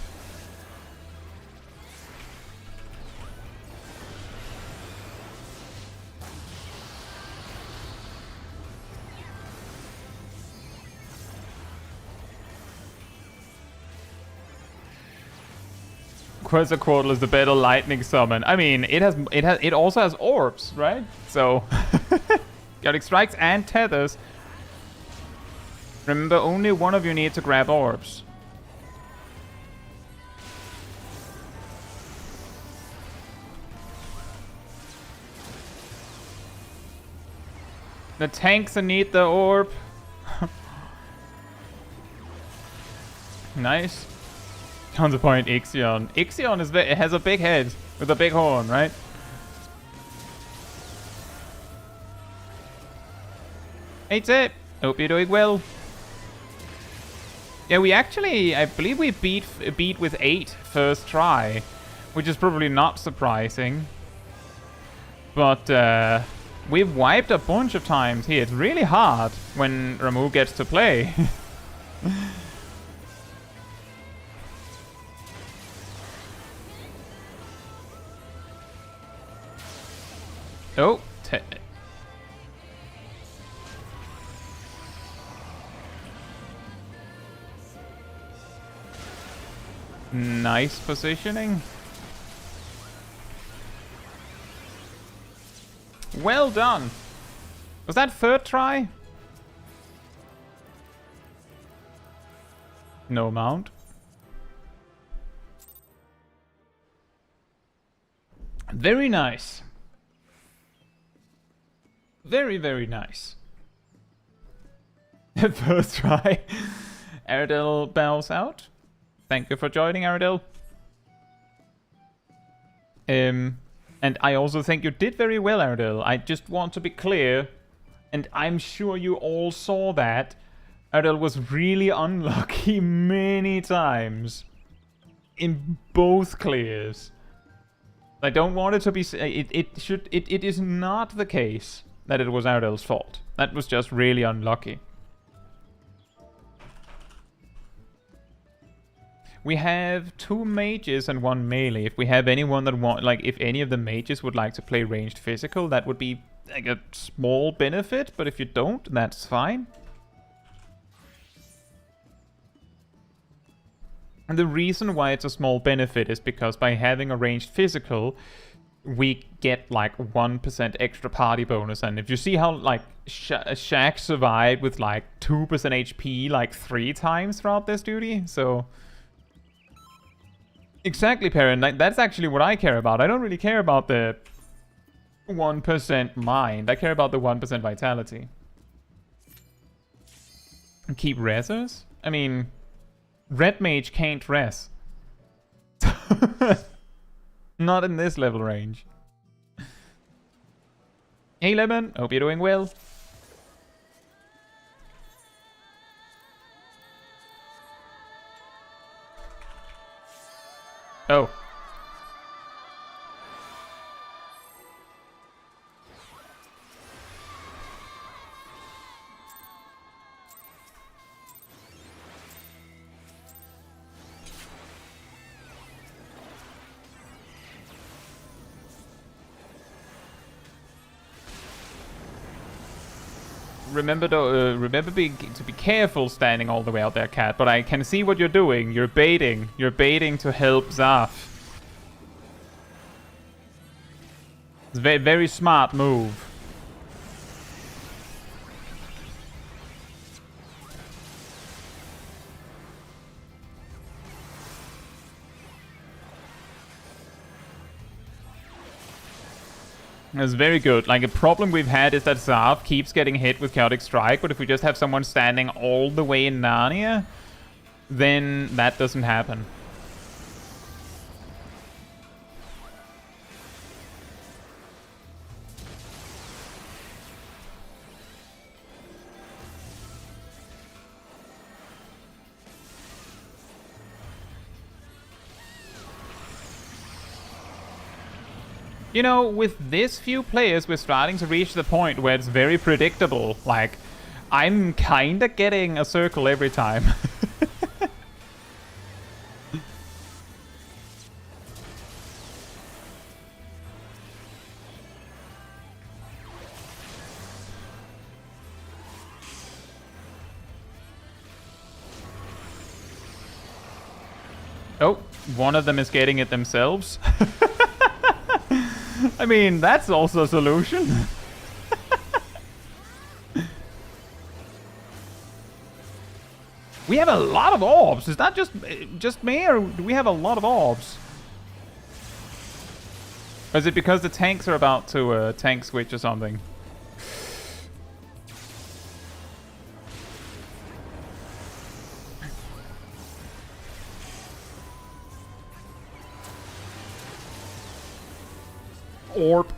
Quetzalcoatl is the better lightning summon. I mean, it also has orbs, right? So chaotic strikes and tethers. Remember, only one of you need to grab orbs. The tanks need the orb. Nice. Counterpoint Ixion. Ixion is it has a big head with a big horn, right? Hey Tip, hope you're doing well. Yeah, we actually, I believe we beat with 8 first try, which is probably not surprising. But we've wiped a bunch of times here. It's really hard when Ramu gets to play. Oh, nice positioning. Well done. Was that third try? No mount. Very nice. Very, very nice. First try. Aradel bows out. Thank you for joining, Aradel. And I also think you did very well, Aradel. I just want to be clear, and I'm sure you all saw that Aradel was really unlucky many times in both clears. I don't want it to be. It is not the case that it was Aradel's fault. That was just really unlucky. We have 2 mages and 1 melee. If we have anyone that if any of the mages would like to play ranged physical, that would be like a small benefit. But if you don't, that's fine. And the reason why it's a small benefit is because by having a ranged physical, we get like 1% extra party bonus. And if you see how like Shaq survived with like 2% HP like 3 times throughout this duty, so exactly, Perrin. Like, that's actually what I care about. I don't really care about the 1% mind. I care about the 1% vitality. Keep resers? I mean, red mage can't res. Not in this level range. Hey Lemon, hope you're doing well. Oh. Remember though, remember to be careful standing all the way out there, Cat. But I can see what you're doing. You're baiting. You're baiting to help Zaf. It's a very, very smart move. That's very good. Like, a problem we've had is that Zaf keeps getting hit with Chaotic Strike, but if we just have someone standing all the way in Narnia, then that doesn't happen. You know, with this few players, we're starting to reach the point where it's very predictable. Like, I'm kinda getting a circle every time. one of them is getting it themselves. I mean, that's also a solution. We have a lot of orbs. Is that just me, or do we have a lot of orbs? Or is it because the tanks are about to tank switch or something? Orb.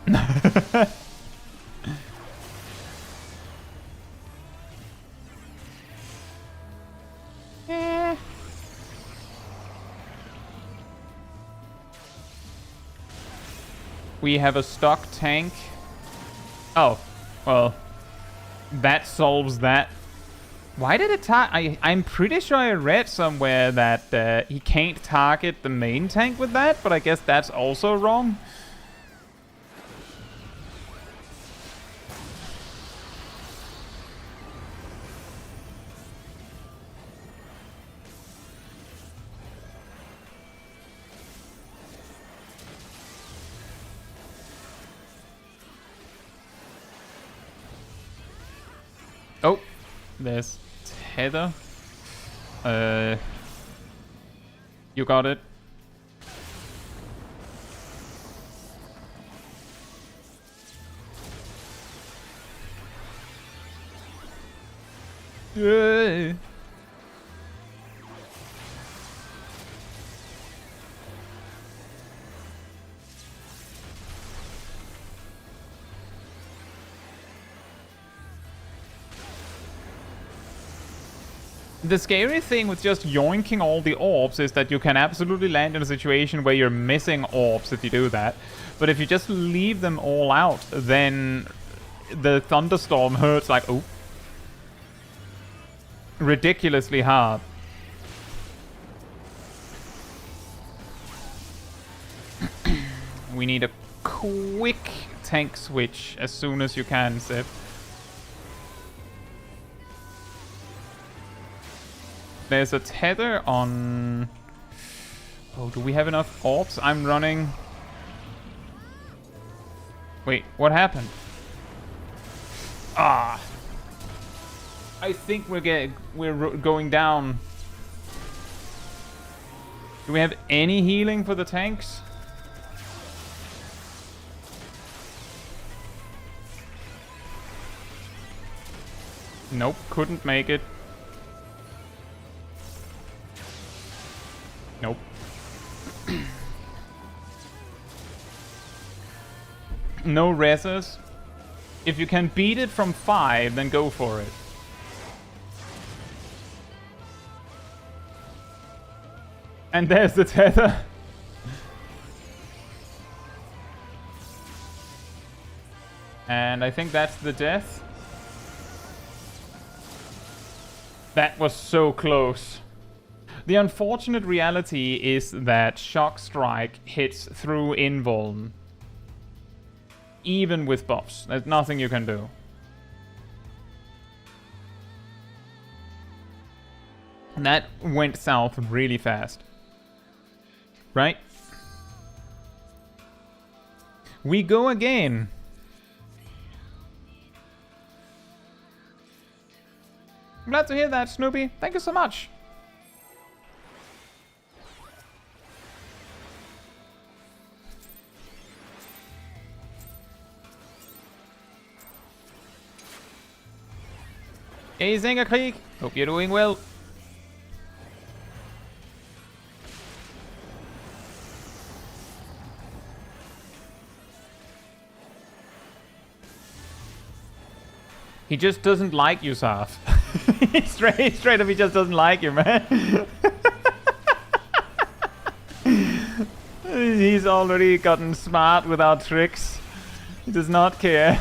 We have a stock tank. Oh, well, that solves that. Why did it I'm pretty sure I read somewhere that he can't target the main tank with that, but I guess that's also wrong. Oh, there's tether. You got it. Yeah. The scary thing with just yoinking all the orbs is that you can absolutely land in a situation where you're missing orbs if you do that. But if you just leave them all out, then the thunderstorm hurts like, oh, ridiculously hard. We need a quick tank switch as soon as you can, Sif. There's a tether on... Oh, do we have enough orbs? I'm running... Wait, what happened? Ah! I think we're going down. Do we have any healing for the tanks? Nope, couldn't make it. Nope. No reses. If you can beat it from 5, then go for it. And there's the tether. And I think that's the death. That was so close. The unfortunate reality is that Shock Strike hits through invuln. Even with buffs. There's nothing you can do. And that went south really fast. Right? We go again. I'm glad to hear that, Snoopy. Thank you so much. Hey, Zengerkrieg. Hope you're doing well. He just doesn't like you, Saf. straight up, he just doesn't like you, man. He's already gotten smart with our tricks. He does not care.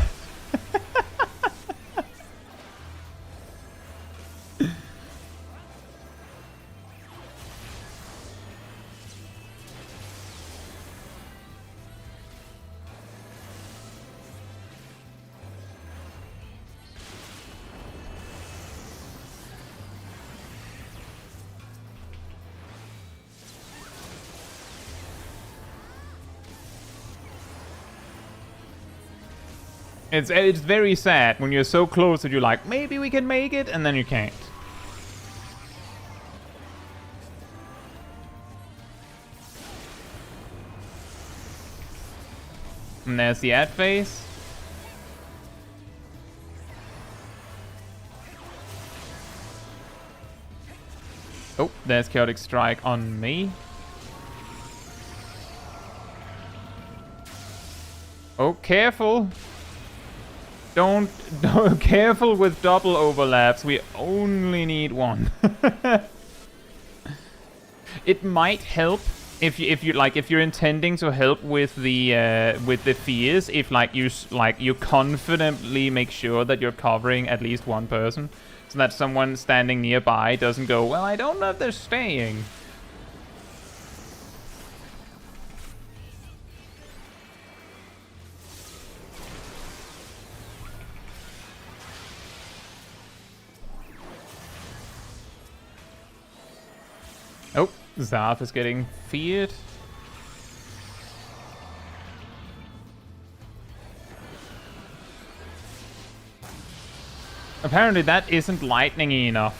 It's very sad when you're so close that you're like, maybe we can make it, and then you can't. And there's the ad phase. Oh, there's Chaotic Strike on me. Oh, careful. Don't careful with double overlaps. We only need one. It might help if you're intending to help with the fears. If you confidently make sure that you're covering at least one person, so that someone standing nearby doesn't go, well, I don't know if they're staying. Oh, Zarf is getting feared. Apparently that isn't lightning-y enough.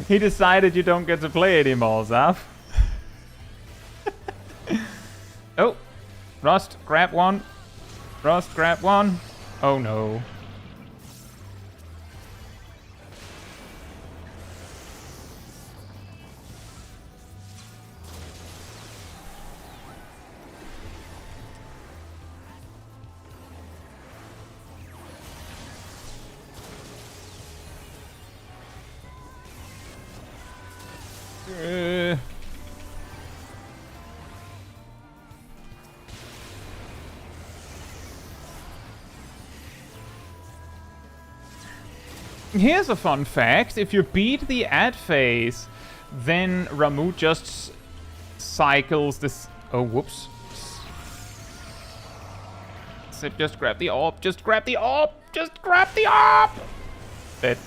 He decided you don't get to play anymore, Zarf. Oh, Rust, grab one. Rust, grab one. Oh no. Here's a fun fact. If you beat the ad phase, then Ramu just cycles this... Oh, whoops. So just grab the orb. Just grab the orb. Just grab the orb. Dead.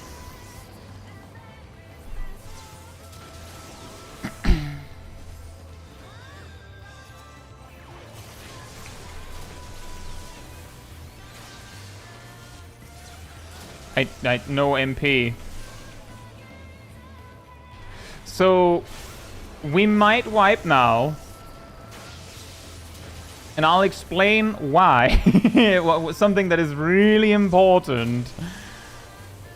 I no MP. So we might wipe now, and I'll explain why. Something that is really important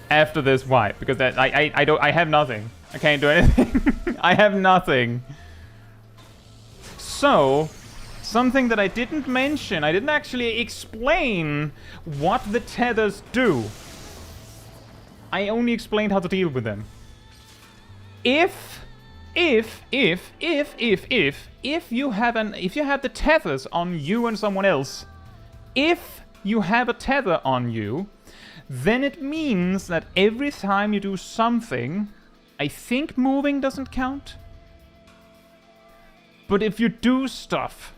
after this wipe, because I have nothing. I can't do anything. I have nothing. So something that I didn't mention, I didn't actually explain what the tethers do. I only explained how to deal with them. If you have the tethers on you and someone else, if you have a tether on you, then it means that every time you do something, I think moving doesn't count. But if you do stuff,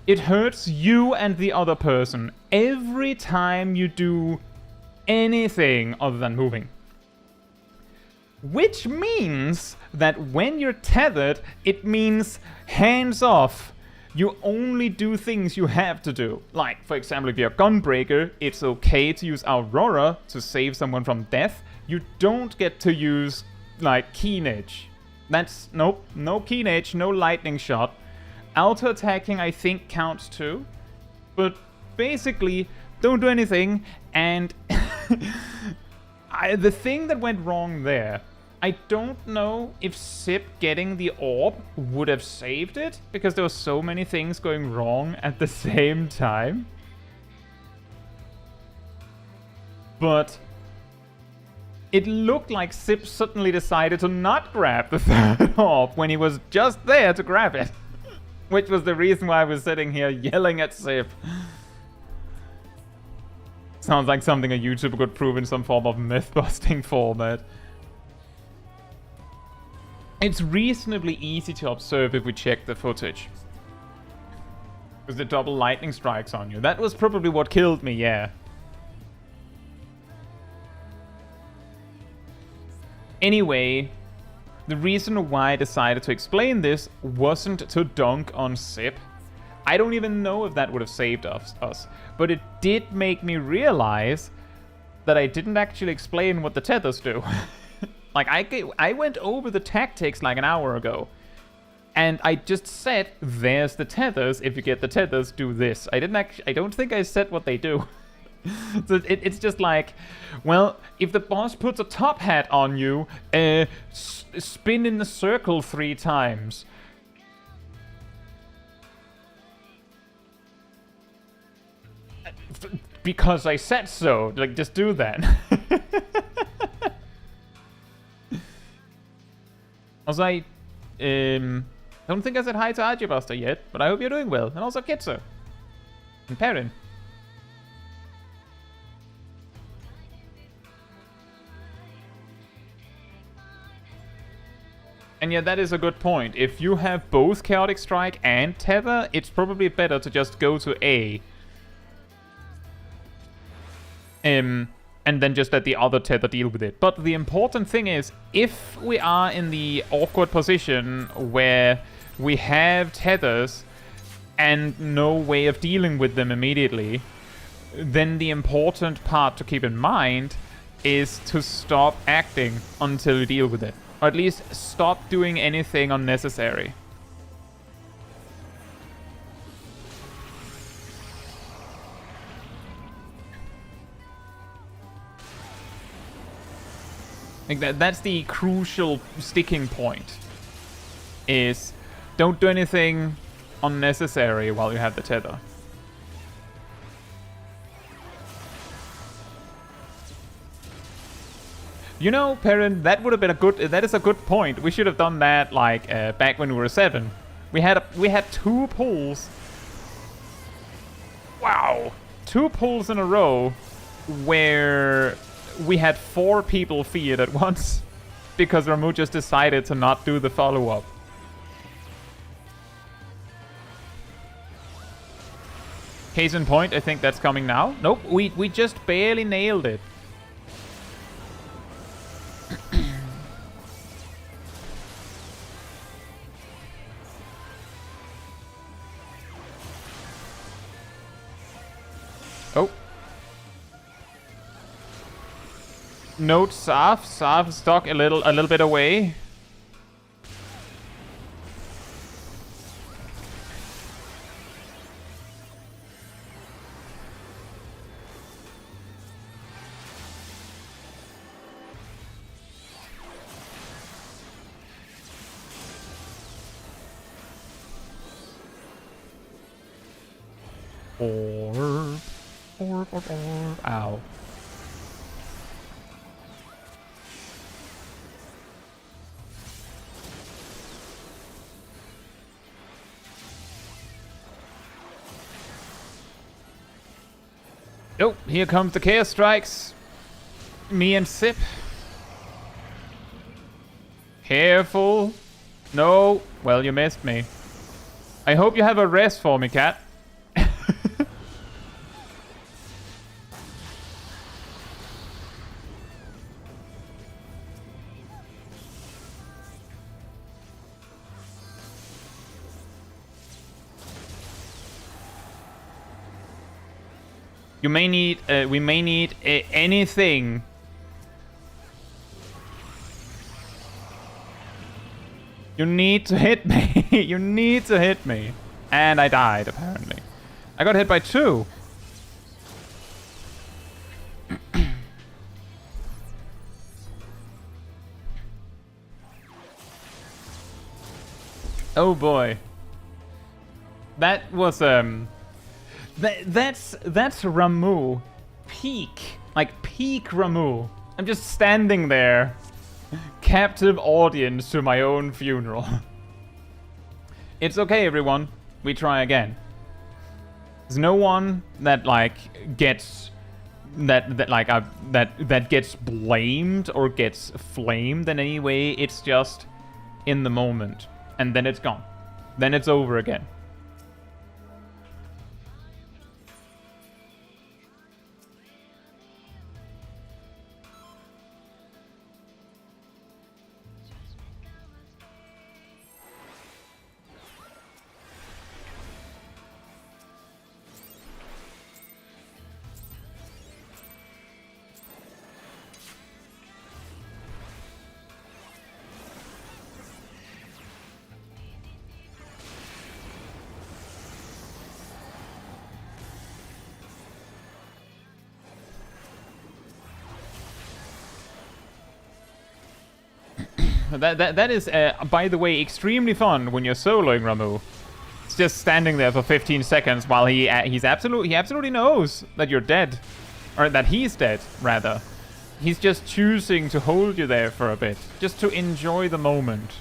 it hurts you and the other person every time you do anything other than moving. Which means that when you're tethered, it means hands off. You only do things you have to do. Like, for example, if you're a gunbreaker, it's okay to use Aurora to save someone from death. You don't get to use, like, Keen Edge. That's, nope, no Keen Edge, no lightning shot. Auto-attacking, I think, counts too. But basically, don't do anything, and... the thing that went wrong there, I don't know if Sip getting the orb would have saved it, because there were so many things going wrong at the same time. But it looked like Sip suddenly decided to not grab the third orb when he was just there to grab it. Which was the reason why I was sitting here yelling at Sip. Sounds like something a YouTuber could prove in some form of myth-busting format. It's reasonably easy to observe if we check the footage. Because the double lightning strikes on you. That was probably what killed me, yeah. Anyway, The reason why I decided to explain this wasn't to dunk on Sip. I don't even know if that would have saved us, but it did make me realize that I didn't actually explain what the tethers do. Like, I went over the tactics like an hour ago, and I just said, there's the tethers, if you get the tethers, do this. I don't think I said what they do. So it's just like, well, if the boss puts a top hat on you, spin in the circle 3 times. Because I said so. Like, just do that. Also, I don't think I said hi to Archibasta yet, but I hope you're doing well. And also Caetsu. And Perrin. And yeah, that is a good point. If you have both Chaotic Strike and Tether, it's probably better to just go to A. And then just let the other tether deal with it. But the important thing is, if we are in the awkward position where we have tethers and no way of dealing with them immediately, then the important part to keep in mind is to stop acting until you deal with it. Or at least stop doing anything unnecessary. Like that's the crucial sticking point. Is don't do anything unnecessary while you have the tether. You know, Perrin, that would have been that is a good point. We should have done that like back when we were 7. We had 2 pulls. Wow, 2 pulls in a row where we had 4 people feared at once because Ramu just decided to not do the follow-up. Case in point, I think that's coming now. Nope, we just barely nailed it. Oh. Note Saf. Saf stuck a little bit away. Orb. Ow. Oh, here comes the Chaos Strikes. Me and Sip. Careful. No. Well, you missed me. I hope you have a rest for me, cat. You may need, we may need anything. You need to hit me. You need to hit me. And I died, apparently. I got hit by 2. Oh boy. That was, That's Ramu. Peak. Like, peak Ramu. I'm just standing there. Captive audience to my own funeral. It's okay, everyone. We try again. There's no one that, like, gets... That gets blamed or gets flamed in any way. It's just in the moment. And then it's gone. Then it's over again. That is, by the way, extremely fun when you're soloing Ramu. It's just standing there for 15 seconds while he absolutely knows that you're dead. Or that he's dead, rather. He's just choosing to hold you there for a bit, just to enjoy the moment.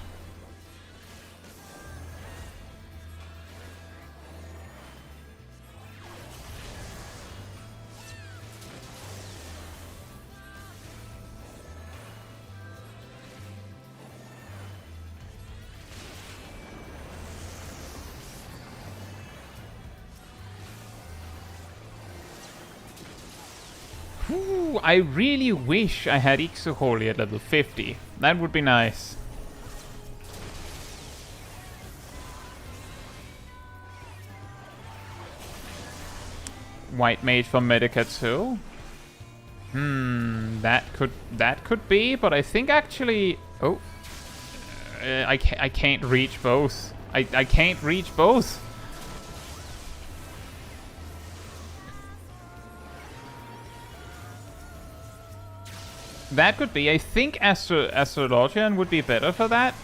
Ooh, I really wish I had Ixoholi at level 50. That would be nice. White Mage for Caetsu. That could be, but I think actually... Oh. I can't reach both. I can't reach both. That could be. I think Astrologian would be better for that.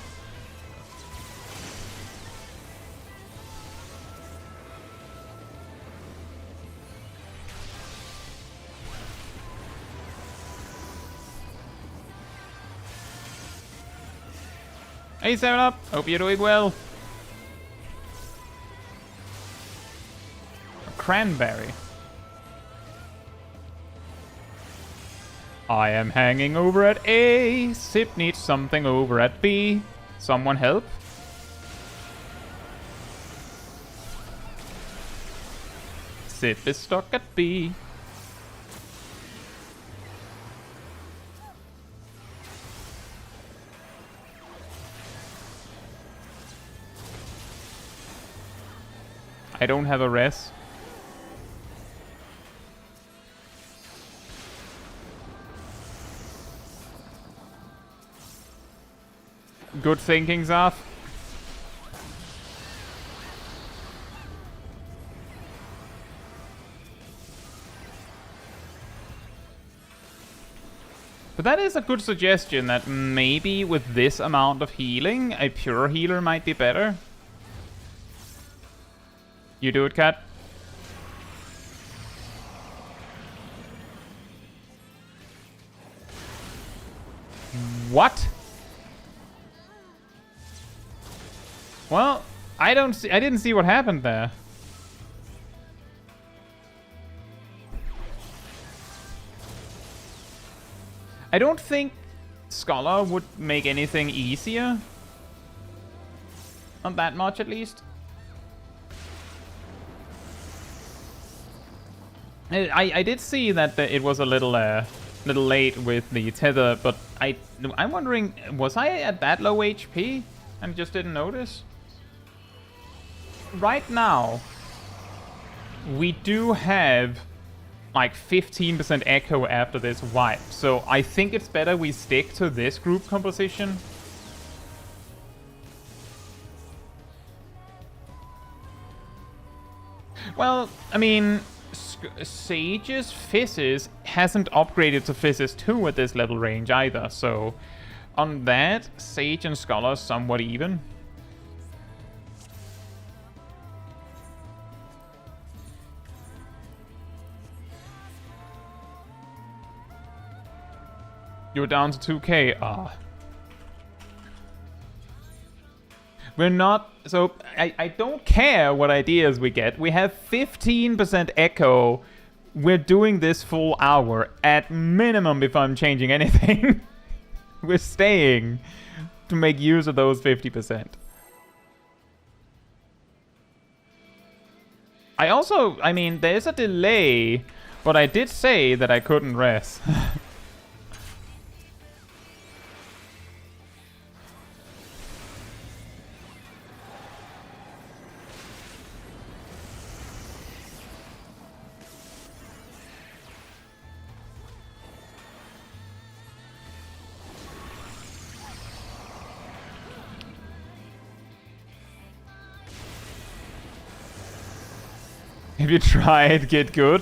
Hey, 7-Up. Hope you're doing well. A cranberry. I am hanging over at A. Sip needs something over at B. Someone help. Sip is stuck at B. I don't have a res. Good thinking, Zaf. But that is a good suggestion that maybe with this amount of healing, a pure healer might be better. You do it, Cat. What? Well, I didn't see what happened there. I don't think Scholar would make anything easier. Not that much, at least. I did see that it was a little late with the tether, but I'm wondering, was I at that low HP and just didn't notice? Right now, we do have like 15% echo after this wipe, so I think it's better we stick to this group composition. Well, I mean, Sage's Fizzes hasn't upgraded to Fizzes 2 at this level range either, so on that, Sage and Scholar are somewhat even. You're down to 2k. Ah. We're not... So, I don't care what ideas we get. We have 15% echo. We're doing this full hour. At minimum, if I'm changing anything. We're staying to make use of those 50%. I mean, there's a delay. But I did say that I couldn't rest. Have you tried Get Good?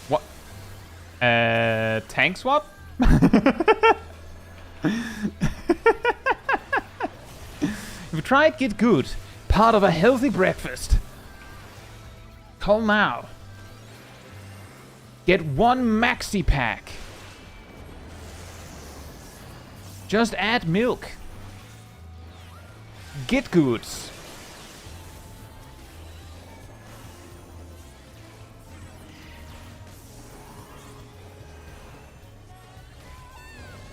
What? Tank swap? You've tried Get Good, part of a healthy breakfast. Call now. Get 1 maxi pack. Just add milk. Get Goods.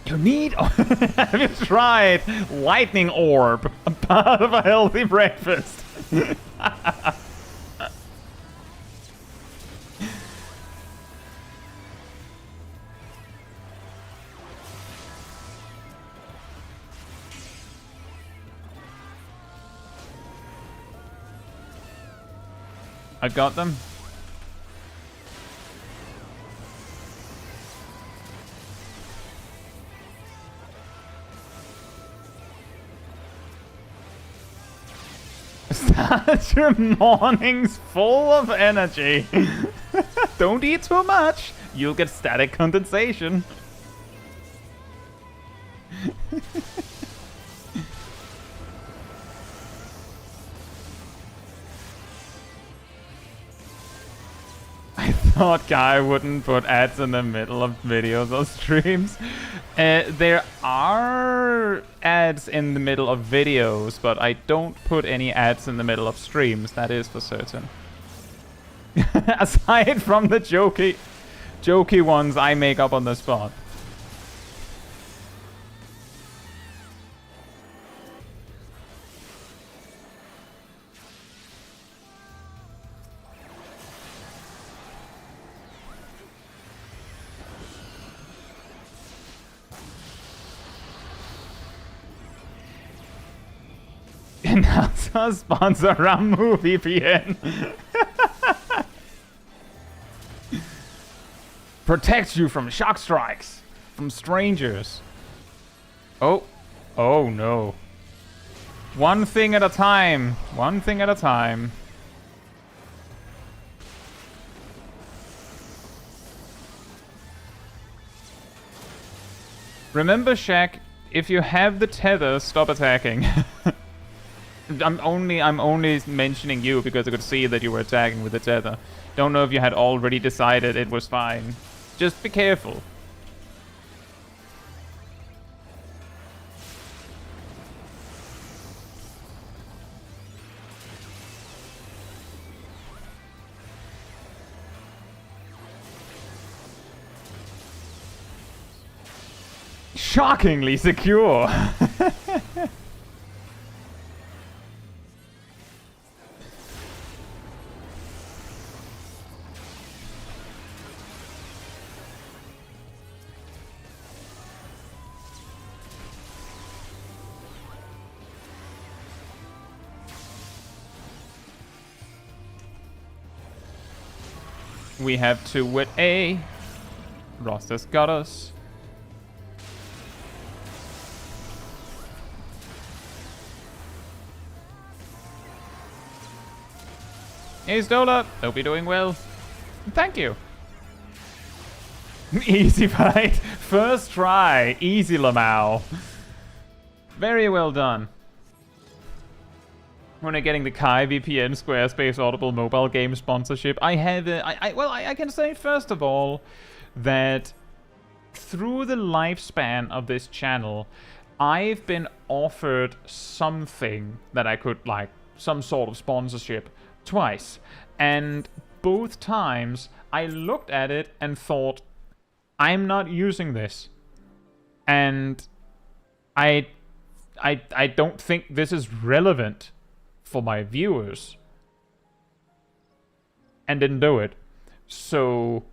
You need... Have you tried Lightning Orb? A part of a healthy breakfast. I got them. Start your mornings full of energy. Don't eat too much. You'll get static condensation. I thought Guy wouldn't put ads in the middle of videos or streams. There are ads in the middle of videos, but I don't put any ads in the middle of streams, that is for certain. Aside from the jokey ones I make up on the spot. Announcer sponsor Ramu VPN. Protects you from shock strikes from strangers. Oh no. One thing at a time. One thing at a time. Remember, Shaq, if you have the tether, stop attacking. I'm only mentioning you because I could see that you were attacking with the tether. Don't know if you had already decided it was fine. Just be careful. Shockingly secure. We have 2 with A. Ross has got us. Hey Stola, hope you're doing well. Thank you. Easy fight. First try. Easy Ramuh. Very well done. When I'm getting the Kai VPN Squarespace Audible mobile game sponsorship, I have I can say first of all that through the lifespan of this channel, I've been offered something that I could like some sort of sponsorship twice, and both times I looked at it and thought, I'm not using this, and I don't think this is relevant for my viewers, and didn't do it. So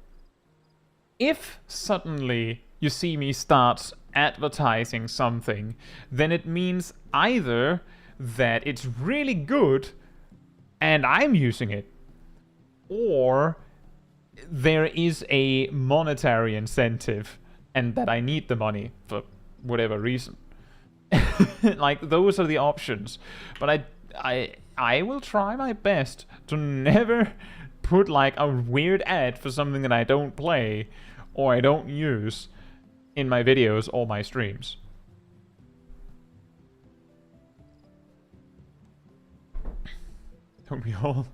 if suddenly you see me start advertising something, then it means either that it's really good and I'm using it, or there is a monetary incentive and that I need the money for whatever reason. Like, those are the options. But I will try my best to never put like a weird ad for something that I don't play or I don't use in my videos or my streams. Don't we all?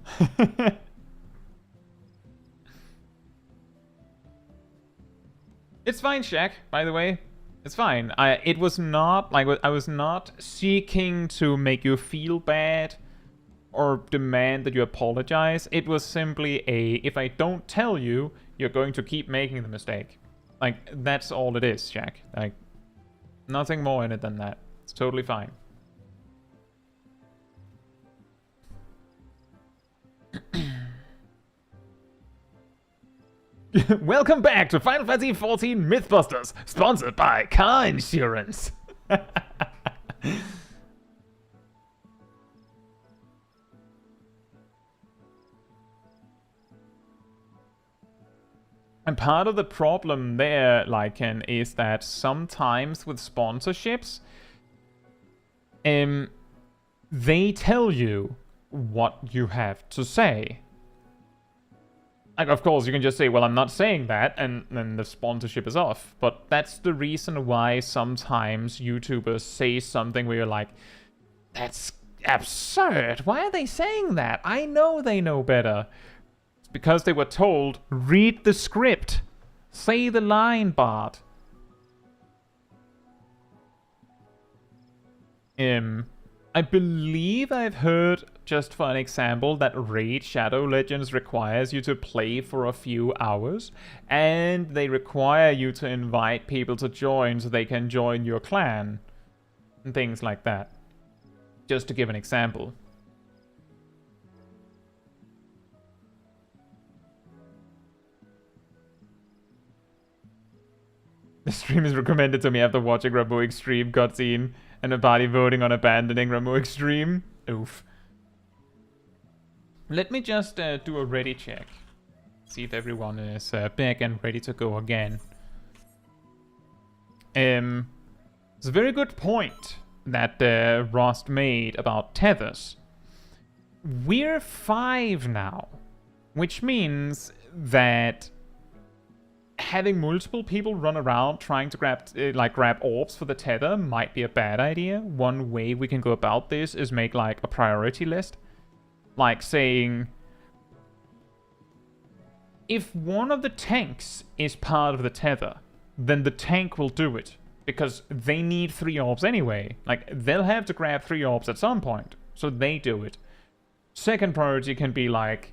It's fine, Shaq, by the way. It's fine. It was not, like, I was not seeking to make you feel bad or demand that you apologize. It was simply if I don't tell you, you're going to keep making the mistake. Like, that's all it is, Shaq. Like, nothing more in it than that. It's totally fine. Welcome back to Final Fantasy XIV Mythbusters, sponsored by Car Insurance. And part of the problem there, Lycan, is that sometimes with sponsorships, they tell you what you have to say. Like, of course, you can just say, well, I'm not saying that, and then the sponsorship is off. But that's the reason why sometimes YouTubers say something where you're like, that's absurd. Why are they saying that? I know they know better. It's because they were told, read the script. Say the line, Bart. I believe I've heard, just for an example, that Raid Shadow Legends requires you to play for a few hours, and they require you to invite people to join so they can join your clan, and things like that. Just to give an example. The stream is recommended to me after watching Ramuh Extreme cutscene and a party voting on abandoning Ramuh Extreme. Oof. Let me just do a ready check. See if everyone is back and ready to go again. It's a very good point that Rost made about tethers. We're 5 now, which means that having multiple people run around trying to grab orbs for the tether might be a bad idea. One way we can go about this is make like a priority list. Like saying, if one of the tanks is part of the tether, then the tank will do it. Because they need 3 orbs anyway. Like, they'll have to grab 3 orbs at some point. So they do it. Second priority can be like,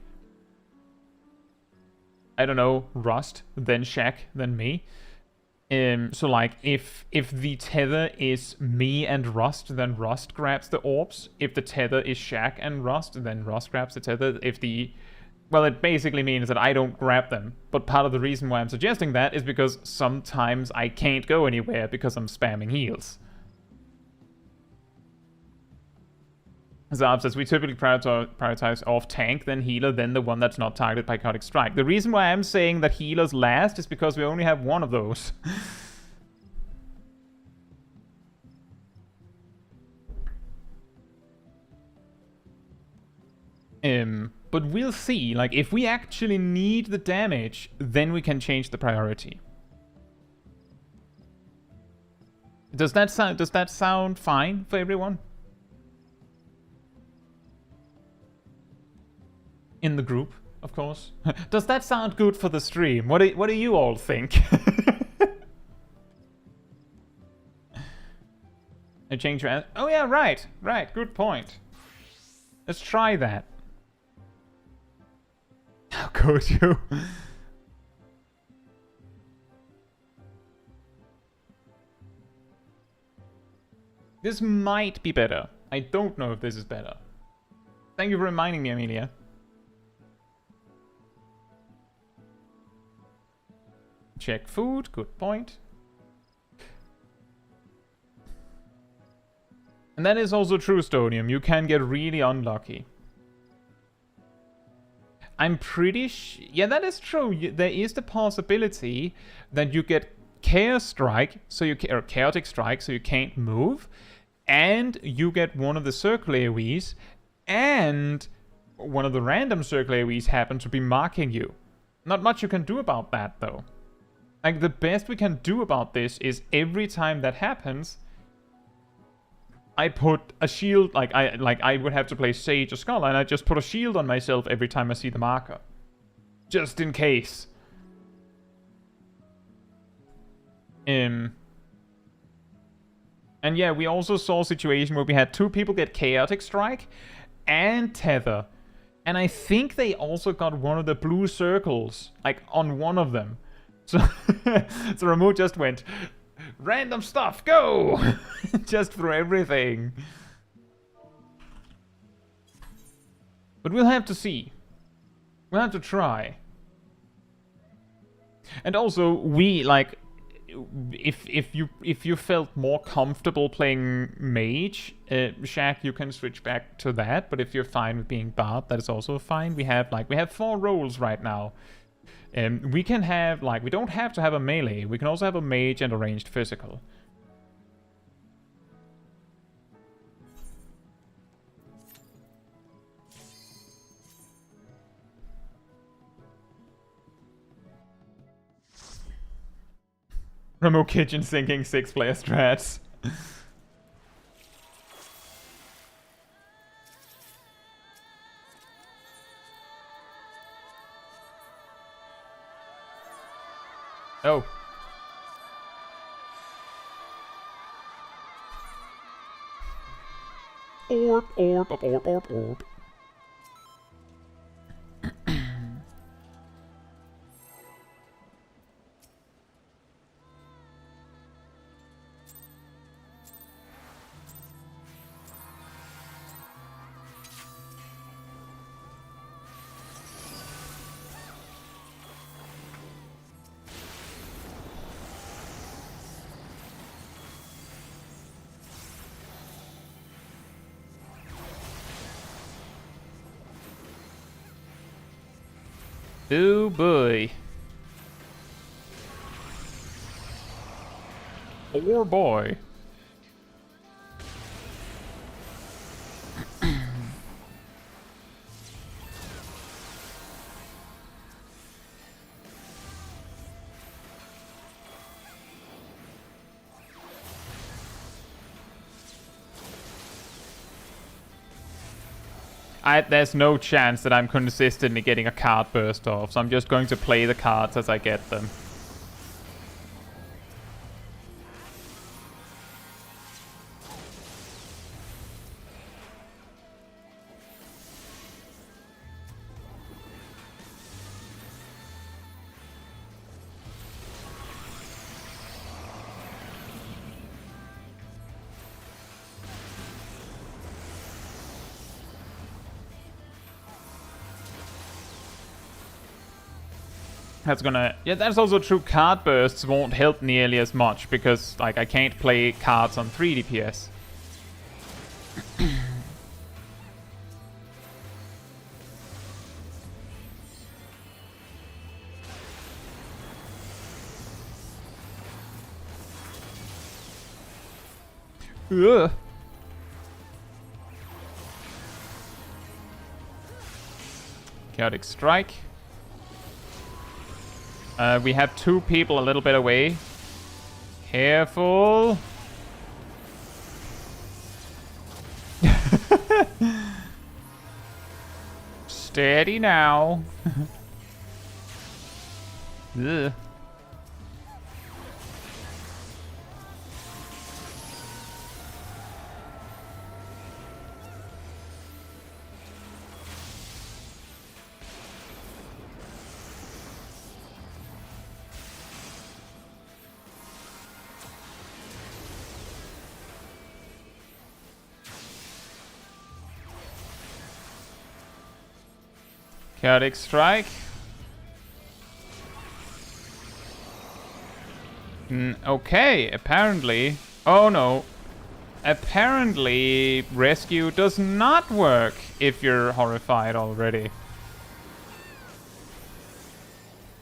I don't know, Rust, then Shaq, then me. So like, if the tether is me and Rust, then Rust grabs the orbs. If the tether is Shaq and Rust, then Rust grabs the tether. Well, it basically means that I don't grab them. But part of the reason why I'm suggesting that is because sometimes I can't go anywhere because I'm spamming heals. Zab says, we typically prioritize off tank, then healer, then the one that's not targeted by Chaotic Strike. The reason why I'm saying that healers last is because we only have one of those. But we'll see. Like, if we actually need the damage, then we can change the priority. Does that sound fine for everyone? In the group, of course. Does that sound good for the stream? What do you all think? I change your answer. Oh yeah, right. Good point. Let's try that. How could you? This might be better. I don't know if this is better. Thank you for reminding me, Amelia. Check food, good point. And that is also true, Stonium. You can get really unlucky. I'm pretty yeah, that is true. There is the possibility that you get Chaos Strike, or Chaotic Strike, so you can't move, and you get one of the circle AoEs, and one of the random circle AoEs happen to be marking you. Not much you can do about that, though. Like, the best we can do about this is every time that happens, I put a shield, I would have to play Sage or Scholar, and I just put a shield on myself every time I see the marker. Just in case. And yeah, we also saw a situation where we had 2 people get Chaotic Strike and Tether. And I think they also got one of the blue circles, like, on one of them. So, so Ramu just went, random stuff, go! Just through everything. But we'll have to see. We'll have to try. And also, we, like, if you felt more comfortable playing Mage, Shaq, you can switch back to that. But if you're fine with being Bard, that is also fine. We have 4 roles right now. We can have, we don't have to have a melee. We can also have a Mage and a ranged physical. Ramu kitchen sinking 6-player strats. Oh. Orb, orb, orb, orb, orb, orb. Oh boy. Oh boy. There's no chance that I'm consistently getting a card burst off, so I'm just going to play the cards as I get them. That's gonna... Yeah, that's also true. Card bursts won't help nearly as much because, I can't play cards on 3 DPS. Ugh. Chaotic Strike. We have 2 people a little bit away. Careful. Steady now. Ugh. Chaotic Strike. Okay, apparently... Oh no. Apparently, rescue does not work if you're horrified already.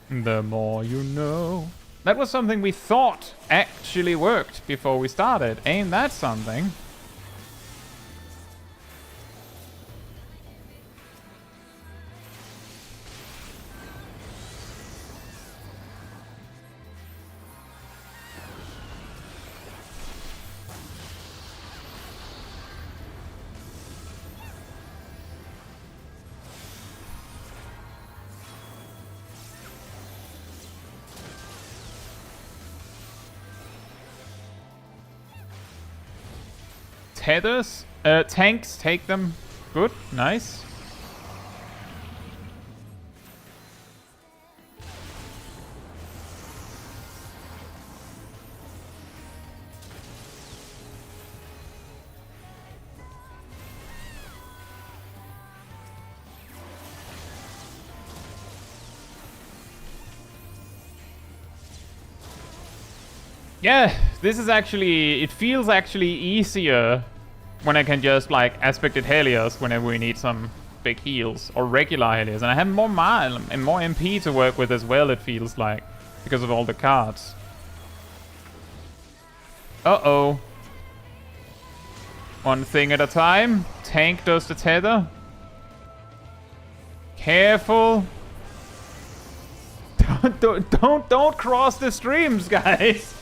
The more you know. That was something we thought actually worked before we started. Ain't that something? tethers. Tanks, take them. Good, nice. Yeah, this is actually, it feels actually easier when I can just like aspected Helios whenever we need some big heals, or regular Helios. And I have more mana and more MP to work with as well, it feels like, because of all the cards. Uh-oh. One thing at a time. Tank does the tether. Careful. Don't cross the streams, guys.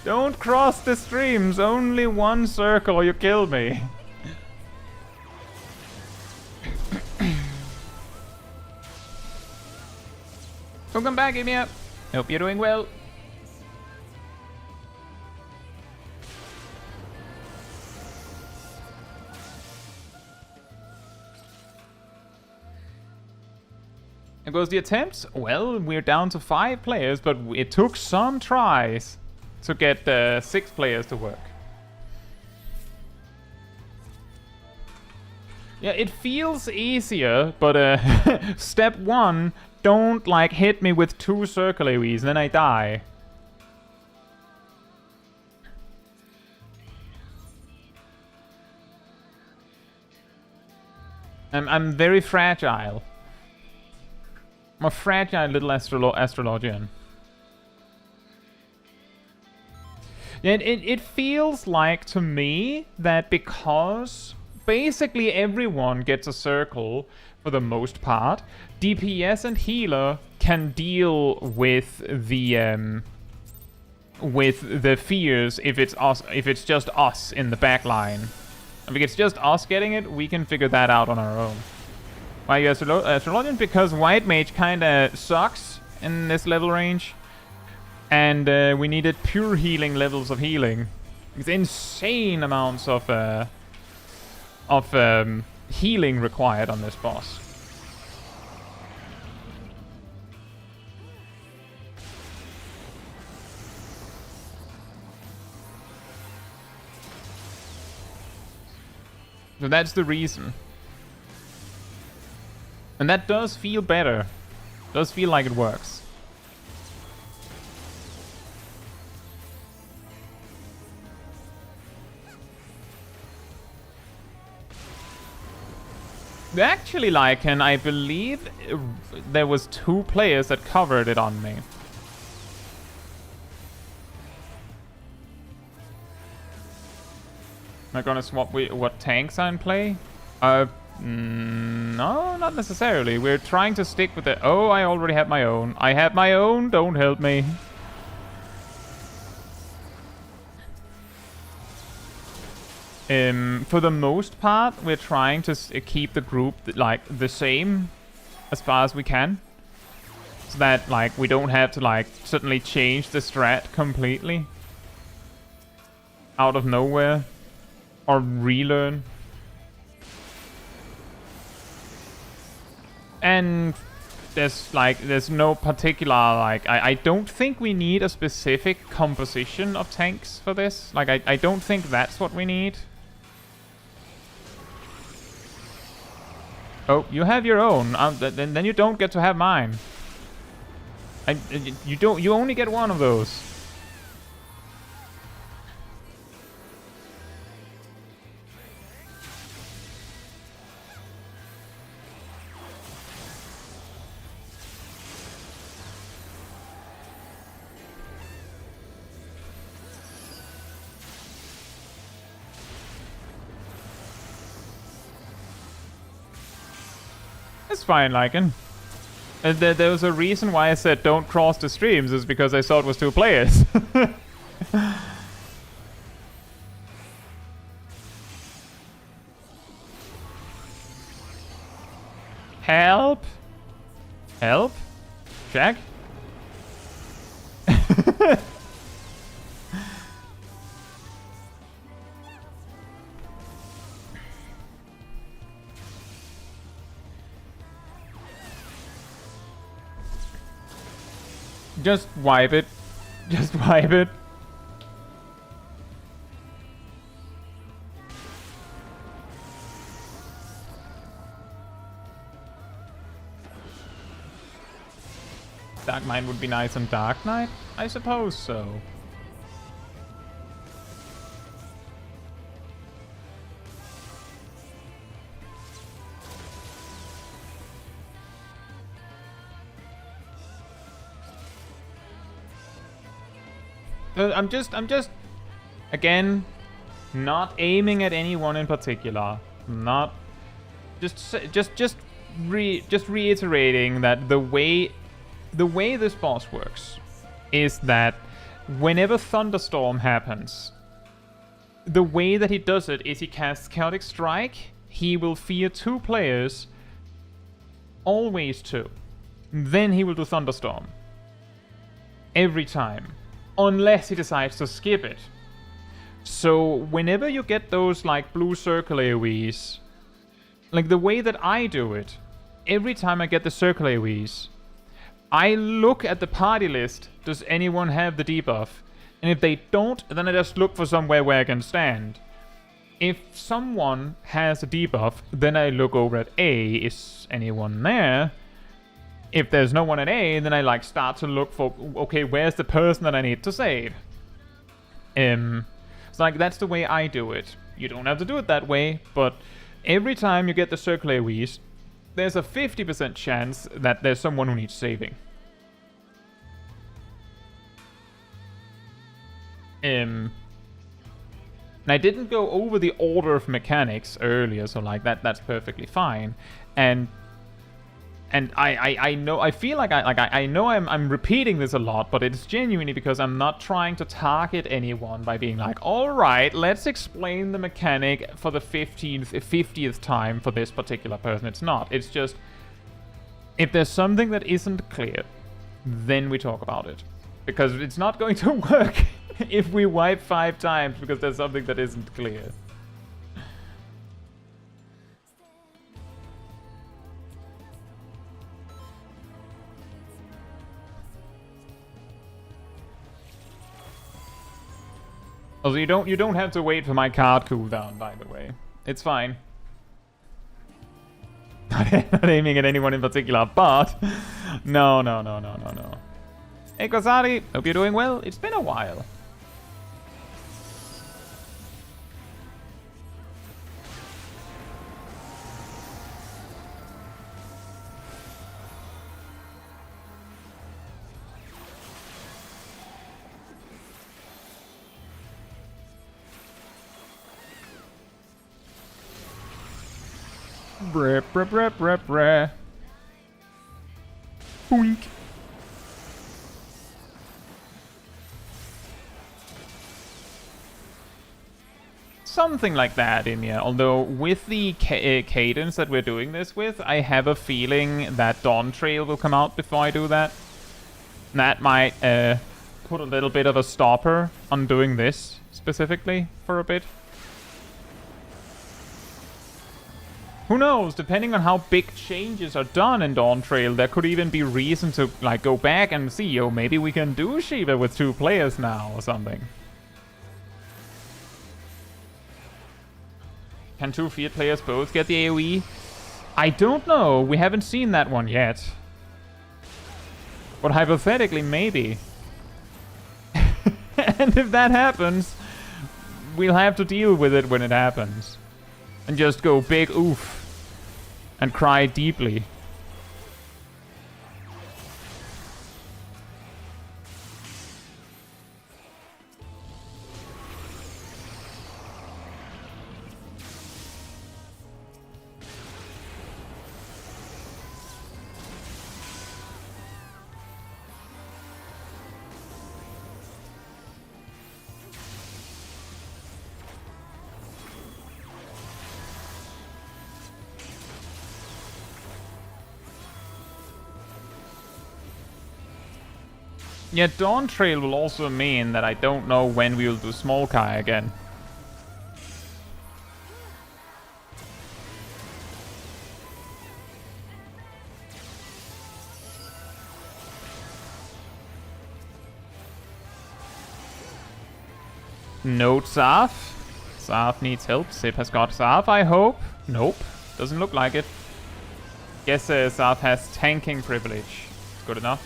Don't cross the streams. Only one circle or you kill me. Welcome back, Emia. Hope you're doing well. It goes the attempts. Well, we're down to 5 players, but it took some tries to get 6 players to work. Yeah, it feels easier, but step 1, don't like hit me with 2 circle AoEs, then I die. I'm very fragile. I'm a fragile little astrologian. It feels like to me that because basically everyone gets a circle for the most part, DPS and healer can deal with the fears if it's just us in the back line. If it's just us getting it, we can figure that out on our own. Why are you astrologian? Because white mage kinda sucks in this level range. And we needed pure healing levels of healing. It's insane amounts of healing required on this boss. So that's the reason. And that does feel better. Does feel like it works. Actually, Lycan, I believe there was 2 players that covered it on me. Am I gonna swap what tanks are in play? No, not necessarily. We're trying to stick with the... Oh, I already have my own. I have my own, don't help me. For the most part, we're trying to keep the group like the same as far as we can, so that like we don't have to like suddenly change the strat completely out of nowhere or relearn. And there's no particular like I don't think we need a specific composition of tanks for this. Like I don't think that's what we need. Oh, you have your own. Then you don't get to have mine. You don't. You only get one of those. It's fine, Lycan. There was a reason why I said don't cross the streams, is because I saw it was 2 players. Help! Help? Jack? Just wipe it. Just wipe it. Dark Mind would be nice on Dark Knight? I suppose so. I'm just, again, not aiming at anyone in particular. Not, just reiterating that the way this boss works is that whenever Thunderstorm happens, the way that he does it is he casts Chaotic Strike. He will fear 2 players, always 2. Then he will do Thunderstorm. Every time. Unless he decides to skip it. So whenever you get those like blue circle AoEs, like the way that I do it, every time I get the circle AoEs, I look at the party list, does anyone have the debuff? And if they don't, then I just look for somewhere where I can stand. If someone has a debuff, then I look over at A, is anyone there? If there's no one at A, then I like start to look for, okay, where's the person that I need to save? So like that's the way I do it. You don't have to do it that way, but every time you get the circle AoEs, there's a 50% chance that there's someone who needs saving. And I didn't go over the order of mechanics earlier, so like that's perfectly fine. And I know, I feel like I know I'm repeating this a lot, but it's genuinely because I'm not trying to target anyone by being like, alright, let's explain the mechanic for the 50th time for this particular person. It's not. It's just, if there's something that isn't clear, then we talk about it. Because it's not going to work if we wipe 5 times because there's something that isn't clear. Also, you don't have to wait for my card cooldown, by the way. It's fine. Not aiming at anyone in particular, but no. Hey Kosari, hope you're doing well. It's been a while. Breh. Boink. Something like that, Imia. Although with the cadence that we're doing this with, I have a feeling that Dawn Trail will come out before I do that. That might put a little bit of a stopper on doing this specifically for a bit. Who knows? Depending on how big changes are done in Dawn Trail, there could even be reason to like go back and see, oh, maybe we can do Shiva with 2 players now or something. Can 2 Fiat players both get the AoE? I don't know. We haven't seen that one yet. But hypothetically, maybe. And if that happens, we'll have to deal with it when it happens. And just go big oof. And cry deeply. Yeah, Dawn Trail will also mean that I don't know when we will do Small Kai again. Note Zarf. Zarf needs help. Sip has got Zarf, I hope. Nope. Doesn't look like it. Guess Zarf has tanking privilege. Good enough.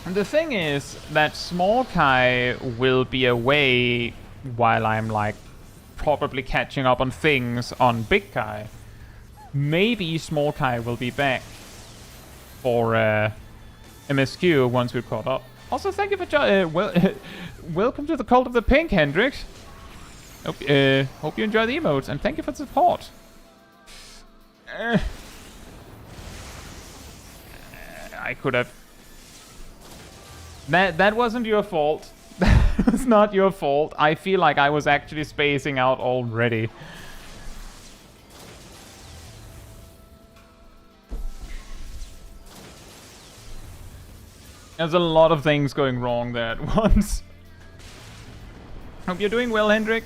And the thing is that Small Kai will be away while I'm like probably catching up on things on Big Kai. Maybe Small Kai will be back for MSQ once we're caught up. Also, thank you for welcome to the Cult of the Pink, Hendrix. Hope you enjoy the emotes, and thank you for the support. I could have. That wasn't your fault. That was not your fault. I feel like I was actually spacing out already. There's a lot of things going wrong there at once. Hope you're doing well, Hendrik.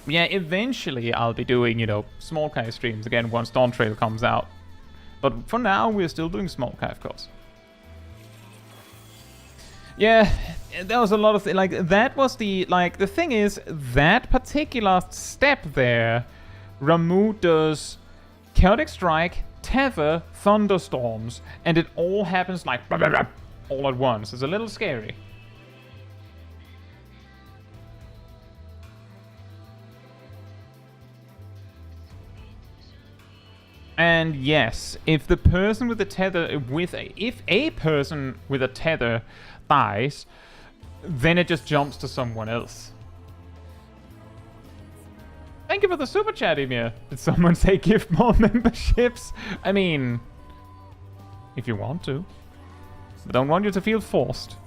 Yeah, eventually I'll be doing, Small Kai streams again once Dawn Trail comes out. But for now, we're still doing Small Kai, of course. Yeah, there was a lot of things. Like, that was the thing is, that particular step there, Ramu does Chaotic Strike, Tether, Thunderstorms, and it all happens like blah, blah, blah, all at once. It's a little scary. And yes, if the person with the tether if a person with a tether dies, then it just jumps to someone else. Thank you for the super chat, Emir. Did someone say give more memberships? I mean, if you want to. I don't want you to feel forced.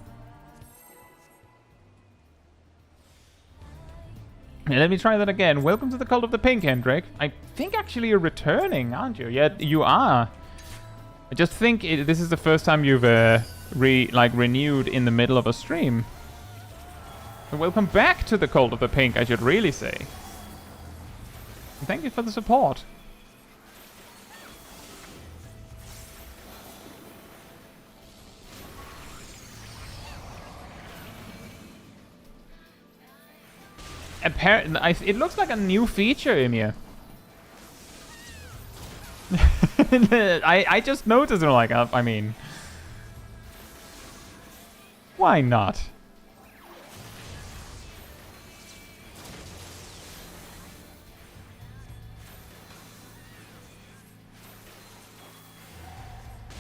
Let me try that again. Welcome to the Cult of the Pink, Hendrik. I think actually you're returning, aren't you? Yeah, you are. I just think this is the first time you've renewed in the middle of a stream. So welcome back to the Cult of the Pink, I should really say. And thank you for the support. Apparently, it looks like a new feature, Emir. I just noticed, like, I mean, why not?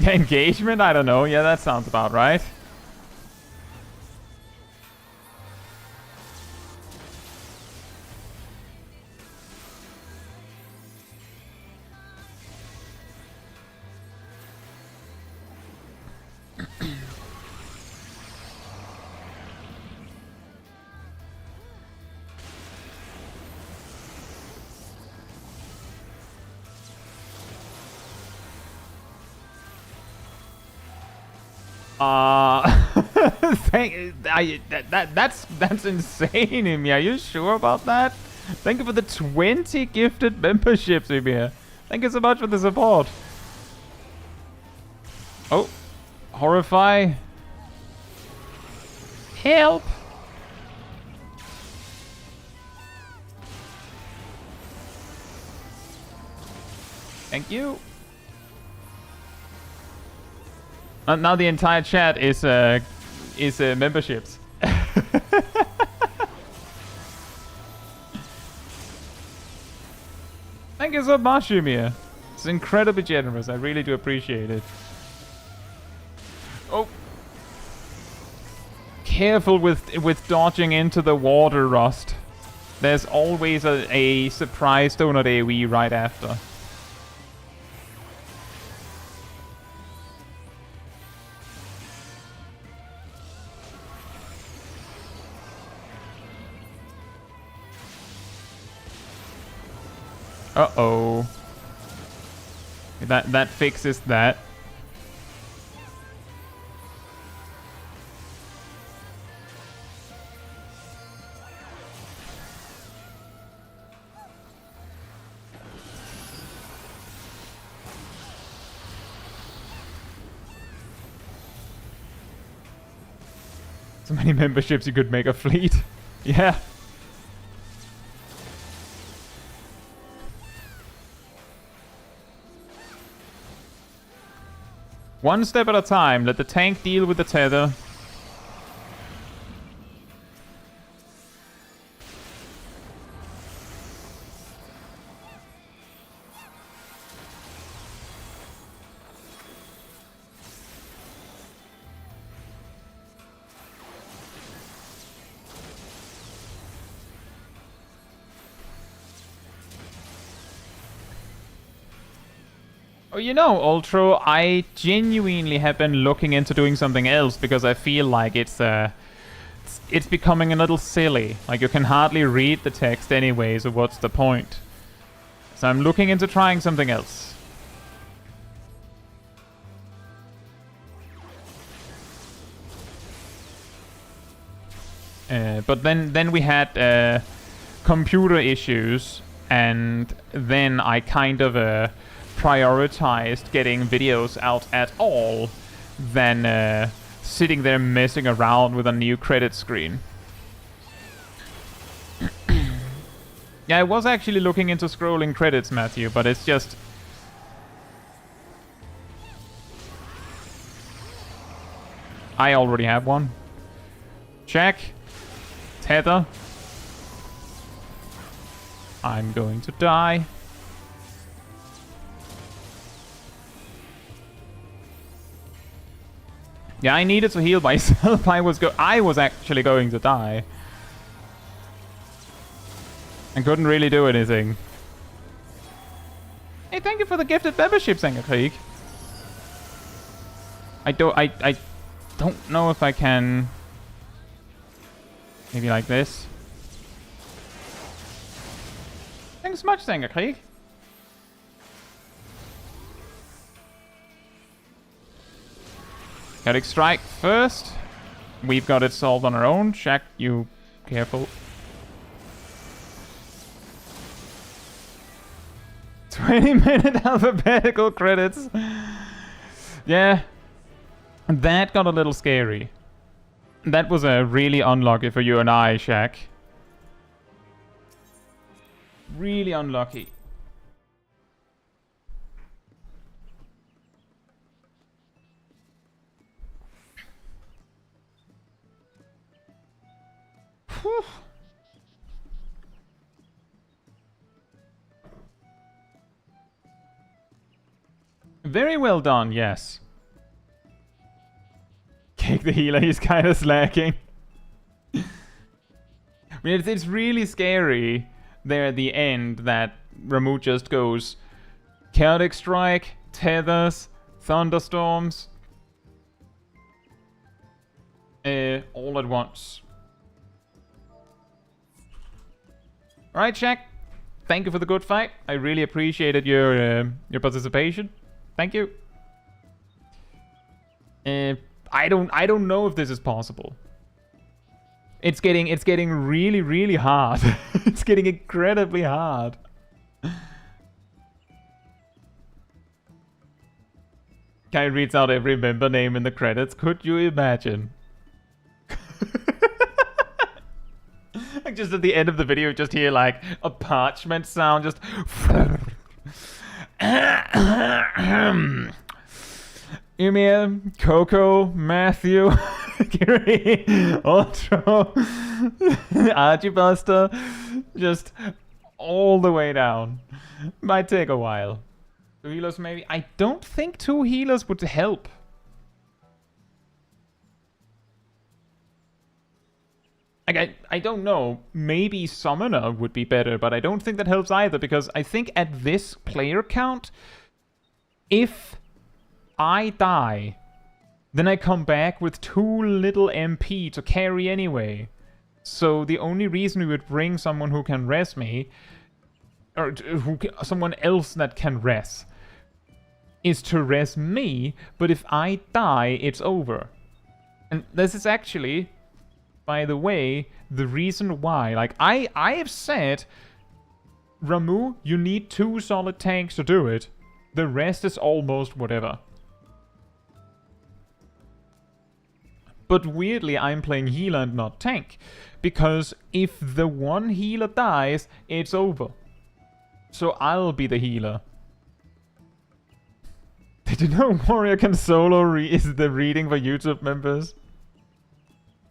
Engagement? I don't know. Yeah, that sounds about right. That's insane, Imi. Are you sure about that? Thank you for the 20 gifted memberships, Imi. Thank you so much for the support. Oh, horrify. Help. Thank you. Now the entire chat is memberships. Thank you so much, Ymir. It's incredibly generous. I really do appreciate it. Oh, careful with dodging into the water rust. There's always a surprise donut AoE right after. Uh-oh. That fixes that. So many memberships you could make a fleet. Yeah. One step at a time. Let the tank deal with the tether. Oh, you know, Ultro, I genuinely have been looking into doing something else because I feel like it's becoming a little silly. Like, you can hardly read the text anyway, so what's the point? So I'm looking into trying something else. But then we had computer issues, and then I kind of prioritized getting videos out at all than sitting there messing around with a new credit screen. Yeah, I was actually looking into scrolling credits, Matthew, but it's just... I already have one. Check. Tether. I'm going to die. Yeah, I needed to heal myself. I was actually going to die. I couldn't really do anything. Hey, thank you for the gifted membership, Sengerkrieg. I don't know if I can... Maybe like this. Thanks so much, Sengerkrieg. Chaotic Strike first. We've got it solved on our own. Shaq, you careful. 20-minute alphabetical credits. Yeah. That got a little scary. That was really unlucky for you and I, Shaq. Really unlucky. Whew. Very well done, yes. Kick the healer, he's kind of slacking. I mean, it's really scary there at the end that Ramu just goes Chaotic Strike, Tethers, Thunderstorms, all at once. Alright, Shaq. Thank you for the good fight. I really appreciated your participation. Thank you. I don't know if this is possible. It's getting really, really hard. It's getting incredibly hard. Kai reads out every member name in the credits. Could you imagine? Like just at the end of the video, just hear like a parchment sound, just. Ymir, Coco, Matthew, Kiri, Ultro, Archiebuster, just all the way down. Might take a while. 2 healers maybe? I don't think 2 healers would help. Like, I don't know. Maybe Summoner would be better, but I don't think that helps either, because I think at this player count, if I die, then I come back with too little MP to carry anyway. So the only reason we would bring someone who can res me, or someone else that can res, is to res me, but if I die, it's over. And this is actually, by the way, the reason why. Like, I have said, Ramu, you need 2 solid tanks to do it. The rest is almost whatever. But weirdly, I'm playing healer and not tank. Because if the one healer dies, it's over. So I'll be the healer. Did you know Warrior can solo is the reading for YouTube members?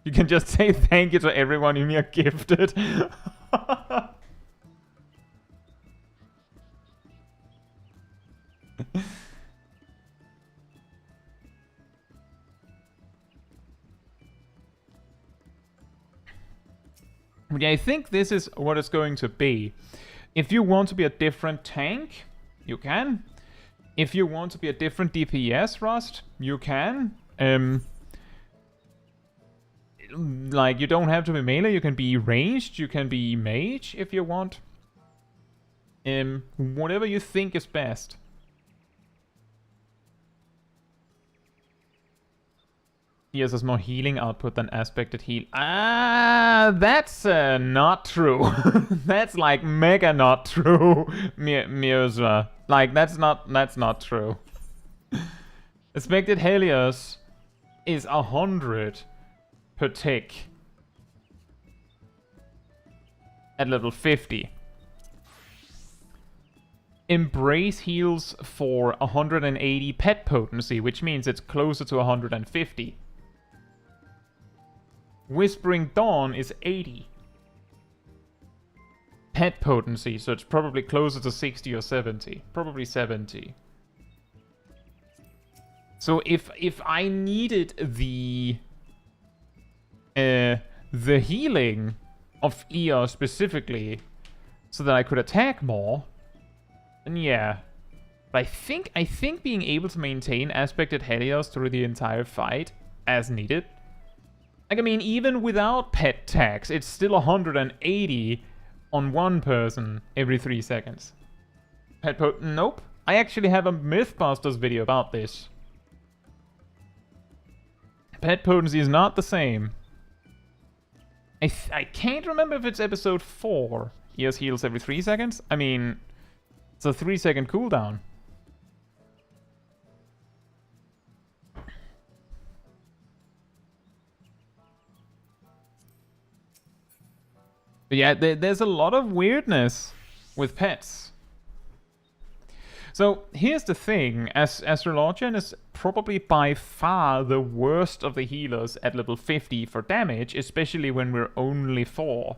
You can just say thank you to everyone whom you're gifted. Yeah, I think this is what it's going to be. If you want to be a different tank, you can. If you want to be a different DPS, Rust, you can. Like, you don't have to be melee, you can be ranged, you can be mage if you want. Whatever you think is best. He has more healing output than aspected heal. That's not true. That's like mega not true, Mirza. Like, that's not true. Aspected Helios is 100 per tick at level 50. Embrace heals for 180 pet potency, which means it's closer to 150. Whispering Dawn is 80 pet potency, so it's probably closer to 60 or 70. Probably 70. So if I needed the healing of ER specifically so that I could attack more, then yeah. But I think being able to maintain aspected Helios through the entire fight as needed. Like, I mean, even without pet tags, it's still 180 on one person every 3 seconds. Nope. I actually have a Mythbusters video about this. Pet potency is not the same. I can't remember if it's episode 4. EOS heals every 3 seconds? I mean, it's a 3-second cooldown. But yeah, there's a lot of weirdness with pets. So here's the thing, Astrologian is probably by far the worst of the healers at level 50 for damage, especially when we're only 4.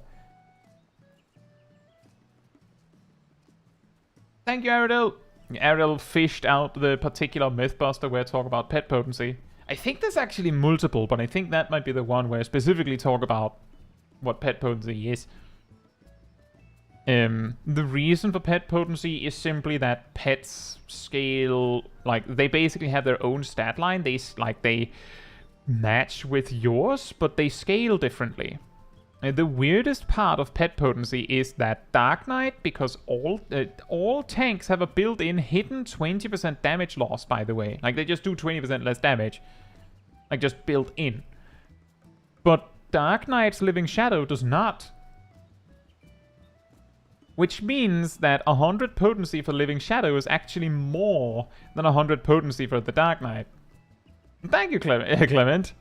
Thank you, Aridel. Aridel fished out the particular Mythbuster where I talk about pet potency. I think there's actually multiple, but I think that might be the one where I specifically talk about what pet potency is. The reason for pet potency is simply that pets scale, like, they basically have their own stat line. They match with yours, but they scale differently. And the weirdest part of pet potency is that Dark Knight, because all tanks have a built-in hidden 20% damage loss, by the way. Like, they just do 20% less damage. Like, just built in. But Dark Knight's Living Shadow does not. Which means that 100 potency for Living Shadow is actually more than 100 potency for the Dark Knight. Thank you, Clement.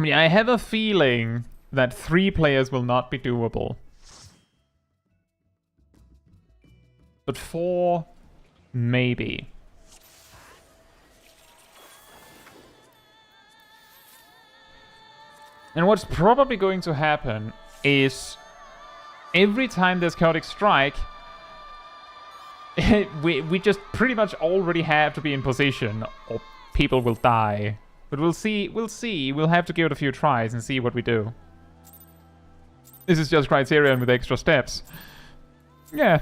Yeah, I have a feeling that 3 players will not be doable. But 4, maybe. And what's probably going to happen is every time there's Chaotic Strike, we just pretty much already have to be in position or people will die. But we'll see. We'll have to give it a few tries and see what we do. This is just Criterion with extra steps. Yeah.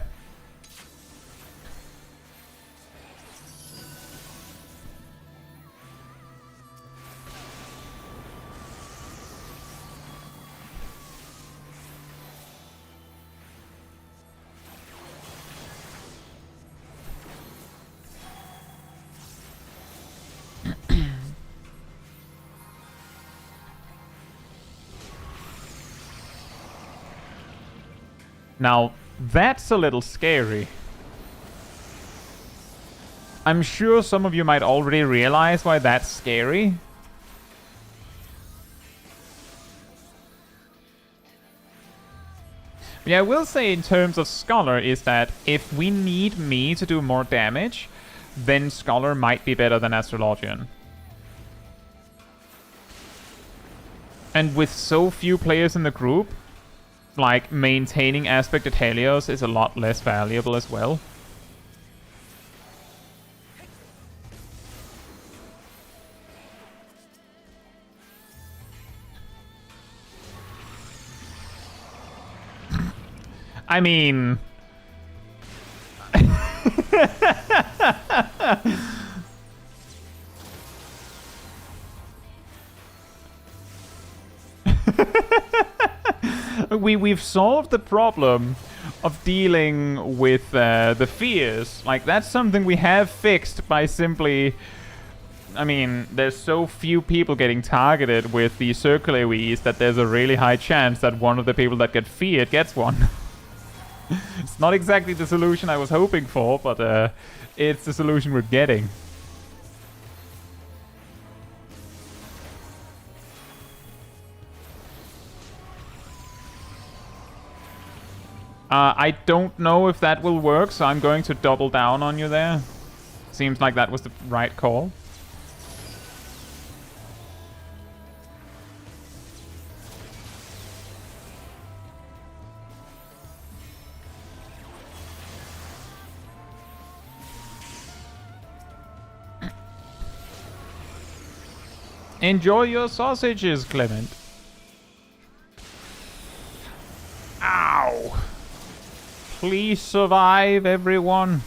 Now, that's a little scary. I'm sure some of you might already realize why that's scary. Yeah, I will say in terms of Scholar is that if we need me to do more damage, then Scholar might be better than Astrologian. And with so few players in the group, like, maintaining Aspect at Helios is a lot less valuable as well. I mean... We've solved the problem of dealing with the fears. Like, that's something we have fixed by simply... I mean, there's so few people getting targeted with the circle AoEs that there's a really high chance that one of the people that get feared gets one. It's not exactly the solution I was hoping for, but it's the solution we're getting. I don't know if that will work, so I'm going to double down on you there. Seems like that was the right call. Enjoy your sausages, Clement. Ow! Please survive, everyone.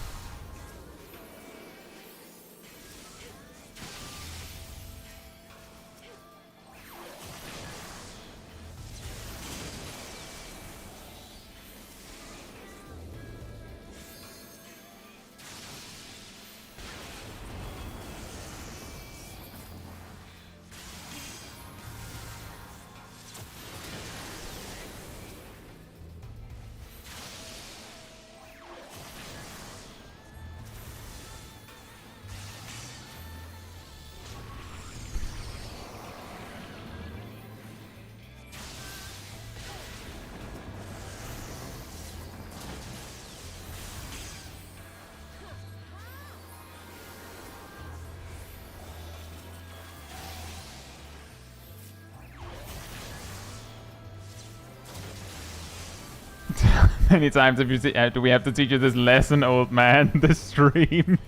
Many times have you do we have to teach you this lesson, old man? This stream.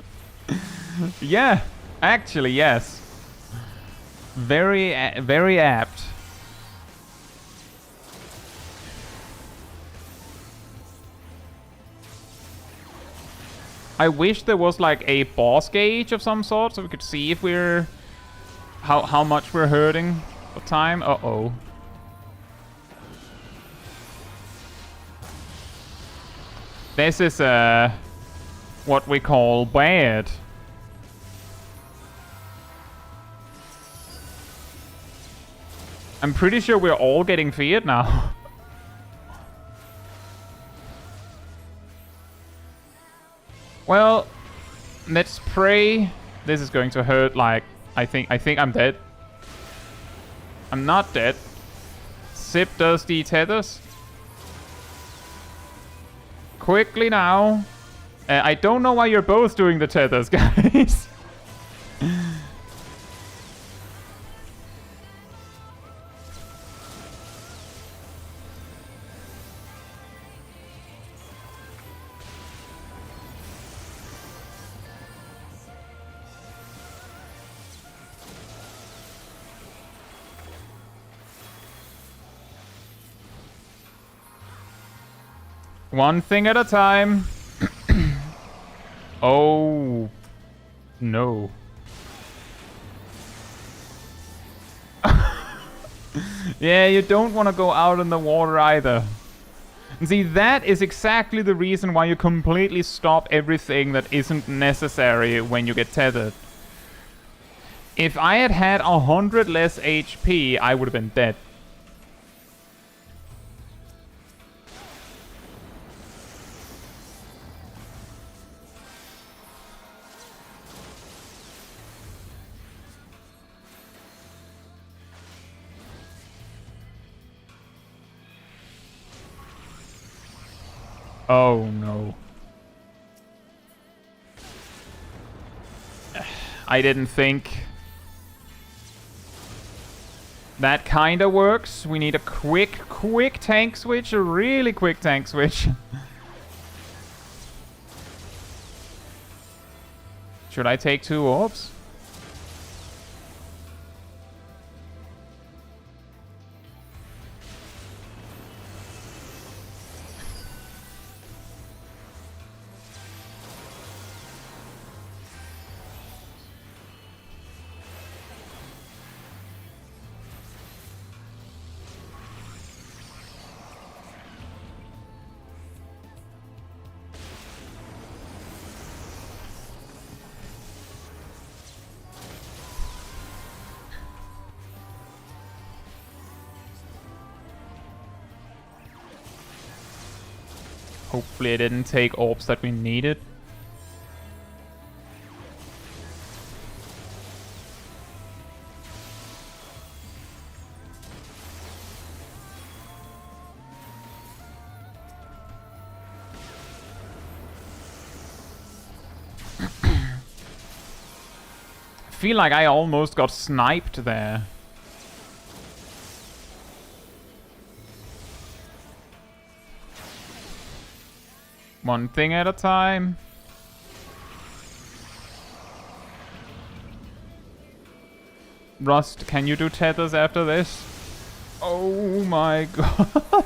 Yeah, actually, yes. Very apt. I wish there was like a boss gauge of some sort so we could see if we're how much we're hurting for time. Uh-oh. This is what we call bad. I'm pretty sure we're all getting feared now. Well, let's pray. This is going to hurt. Like, I think I'm dead. I'm not dead. Sip does the tethers. Quickly now. I don't know why you're both doing the tethers, guys. One thing at a time. Oh, no. Yeah, you don't want to go out in the water either. And see, that is exactly the reason why you completely stop everything that isn't necessary when you get tethered. If I had had 100 less HP, I would have been dead. Oh no. I didn't think that kinda works. We need a quick tank switch, a really quick tank switch. Should I take 2 orbs? Hopefully I didn't take orbs that we needed. I feel like I almost got sniped there. One thing at a time. Rust, can you do tethers after this? Oh my god.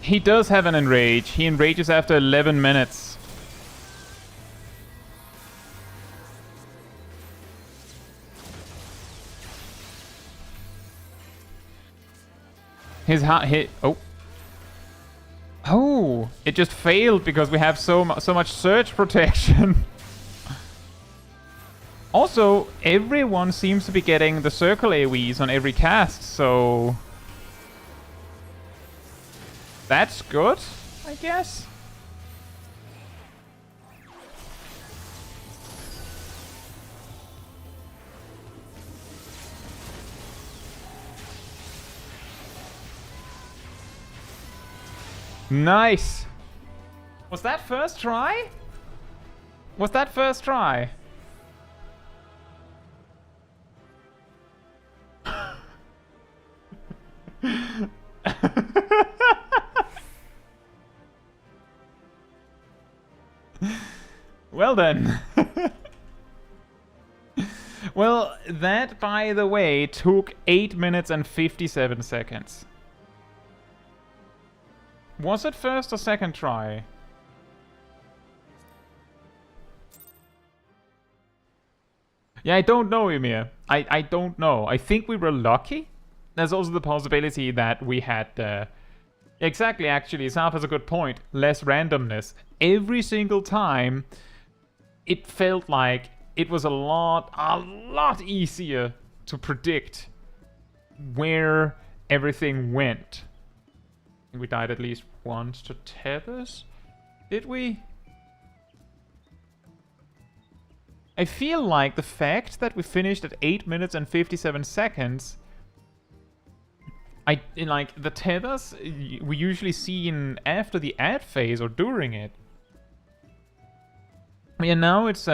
He does have an enrage. He enrages after 11 minutes. His heart hit. Oh. Oh, it just failed because we have so much surge protection. Also, everyone seems to be getting the circle AoEs on every cast, so that's good, I guess. Nice. Was that first try? Was that first try? Well then. Well, that, by the way, took 8 minutes and 57 seconds. Was it first or second try? Yeah, I don't know, Ymir. I don't know. I think we were lucky. There's also the possibility that we had... Exactly, actually. South has a good point. Less randomness. Every single time, it felt like it was a lot easier to predict where everything went. We died at least once to tethers? Did we? I feel like the fact that we finished at 8 minutes and 57 seconds... in like the tethers we usually see in after the ad phase or during it. Yeah, now it's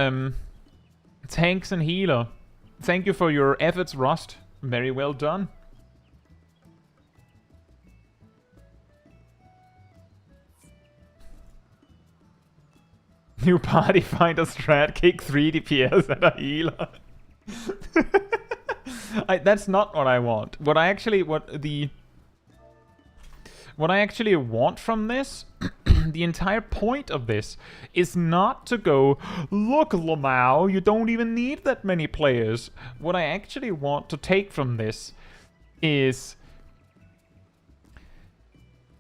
tanks and healer. Thank you for your efforts, Rust. Very well done. New party finder strat, kick 3 DPS at a healer. That's not what I want. What I actually want from this, the entire point of this, is not to go, look, Ramuh, you don't even need that many players. What I actually want to take from this is,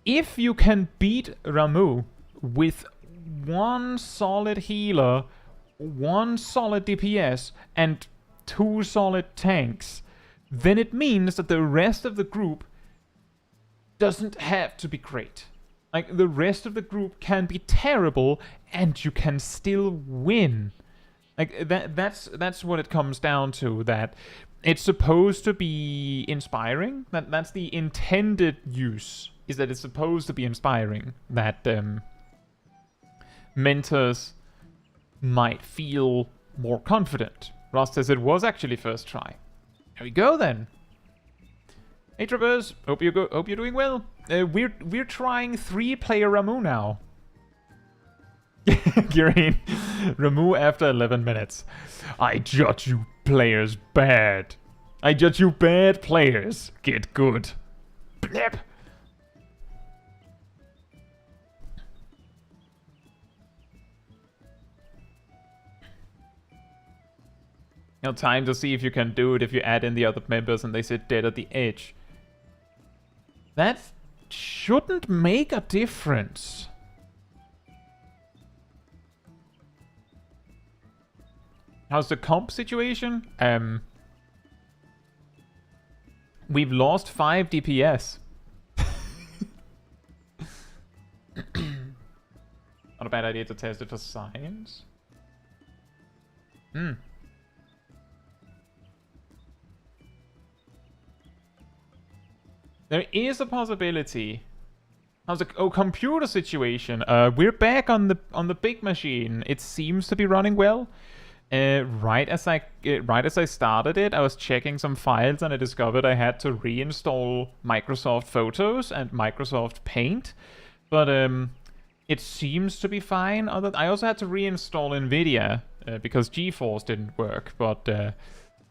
if you can beat Ramuh with one solid healer, one solid DPS, and 2 solid tanks, then it means that the rest of the group doesn't have to be great. Like, the rest of the group can be terrible, and you can still win. Like, that's what it comes down to, that it's supposed to be inspiring. That's the intended use, is that it's supposed to be inspiring. That mentors might feel more confident. Ross says it was actually first try. There we go then. Hey Traverse, hope you're doing well. We're trying 3-player Ramu now. Kirin, Ramu after 11 minutes. I judge you players bad. I judge you bad players. Get good. Blep. Now time to see if you can do it if you add in the other members and they sit dead at the edge. That shouldn't make a difference. How's the comp situation? We've lost 5 DPS. Not a bad idea to test it for science. There is a possibility. How's the computer situation? We're back on the big machine. It seems to be running well. Right as I started it, I was checking some files and I discovered I had to reinstall Microsoft Photos and Microsoft Paint, but it seems to be fine. I also had to reinstall NVIDIA because GeForce didn't work, but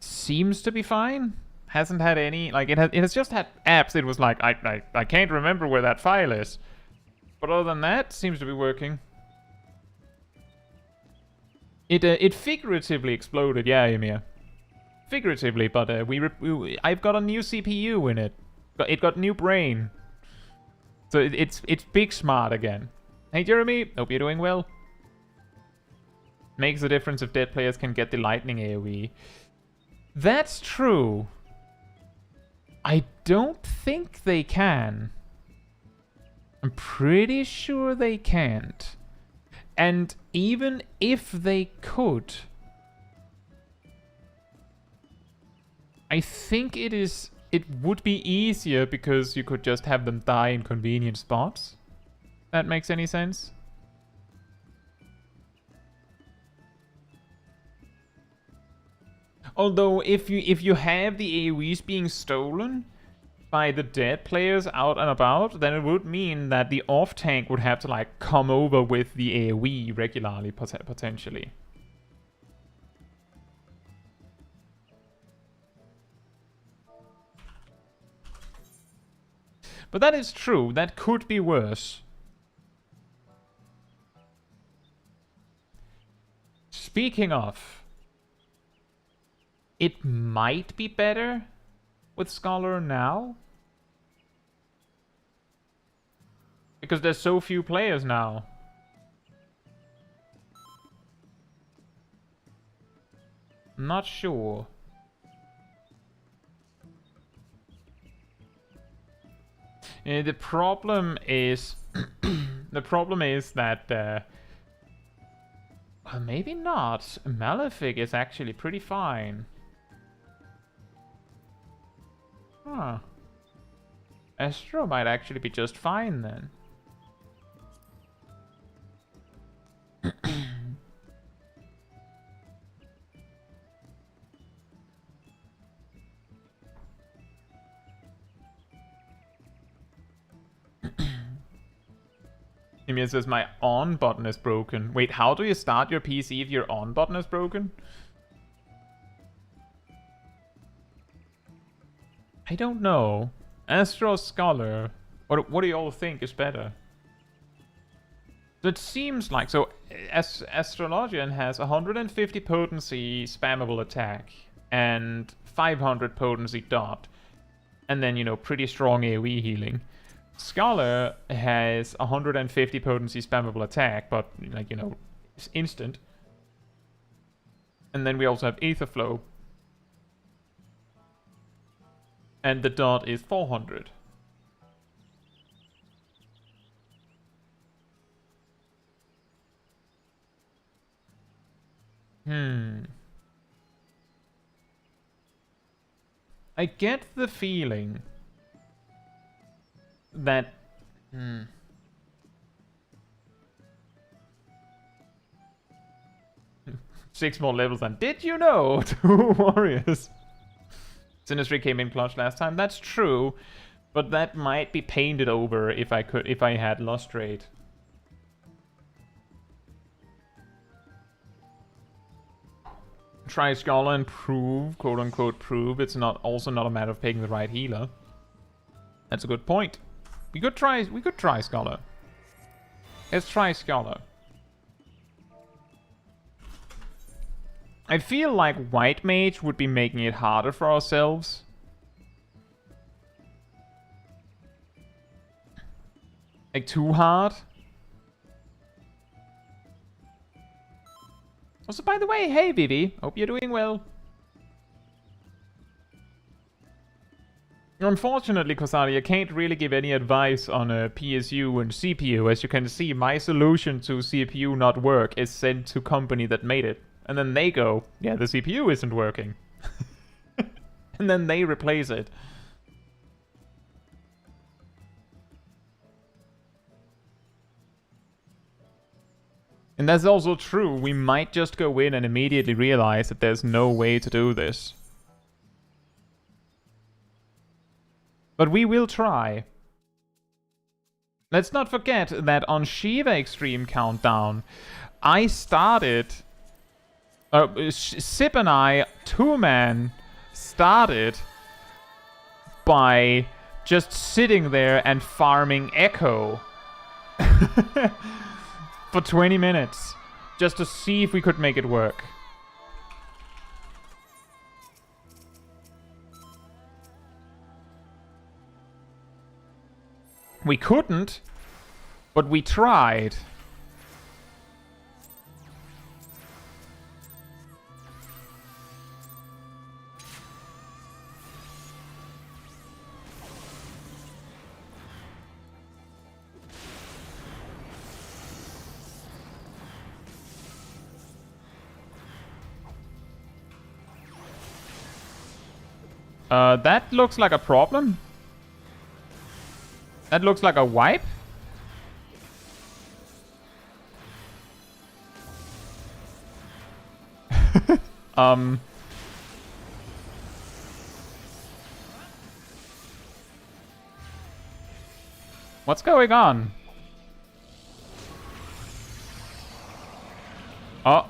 seems to be fine. Hasn't had any, like, it has just had apps. It was like, I can't remember where that file is. But other than that, seems to be working. It figuratively exploded, yeah, Ymir. Figuratively, but I've got a new CPU in it. It got new brain. So it's big smart again. Hey Jeremy, hope you're doing well. Makes a difference if dead players can get the lightning AoE. That's true. I don't think they can. I'm pretty sure they can't. And even if they could, I think it would be easier because you could just have them die in convenient spots. That makes any sense? Although if you have the AoEs being stolen by the dead players out and about, then it would mean that the off tank would have to like come over with the AoE regularly, potentially. But that is true. That could be worse. Speaking of, it might be better with Scholar now. Because there's so few players now. I'm not sure. The problem is the problem is that well, maybe not. Malefic is actually pretty fine. Huh. Astro might actually be just fine then. Emil says my on button is broken. Wait, how do you start your PC if your on button is broken? I don't know. Astro Scholar. What do you all think is better? So it seems like... So, Astrologian has 150 potency spammable attack. And 500 potency dot. And then, you know, pretty strong AoE healing. Scholar has 150 potency spammable attack, but, like, you know, it's instant. And then we also have Ether Flow. And the dot is 400. I get the feeling that... 6 more levels than... Did you know? 2 warriors. Sinistry came in clutch last time. That's true. But that might be painted over if I had lost rate. Try Scholar and prove, quote unquote prove, it's also not a matter of picking the right healer. That's a good point. We could try Scholar. Let's try Scholar. I feel like White Mage would be making it harder for ourselves. Like too hard. Also, by the way, hey Vivi, hope you're doing well. Unfortunately, Kosari, I can't really give any advice on PSU and CPU. As you can see, my solution to CPU not work is sent to company that made it. And then they go, yeah, the CPU isn't working. And then they replace it. And that's also true. We might just go in and immediately realize that there's no way to do this. But we will try. Let's not forget that on Shiva Extreme Countdown, I started... Sip and I, 2-man, started by just sitting there and farming Echo. For 20 minutes. Just to see if we could make it work. We couldn't, but we tried. That looks like a problem. That looks like a wipe. What's going on? Oh.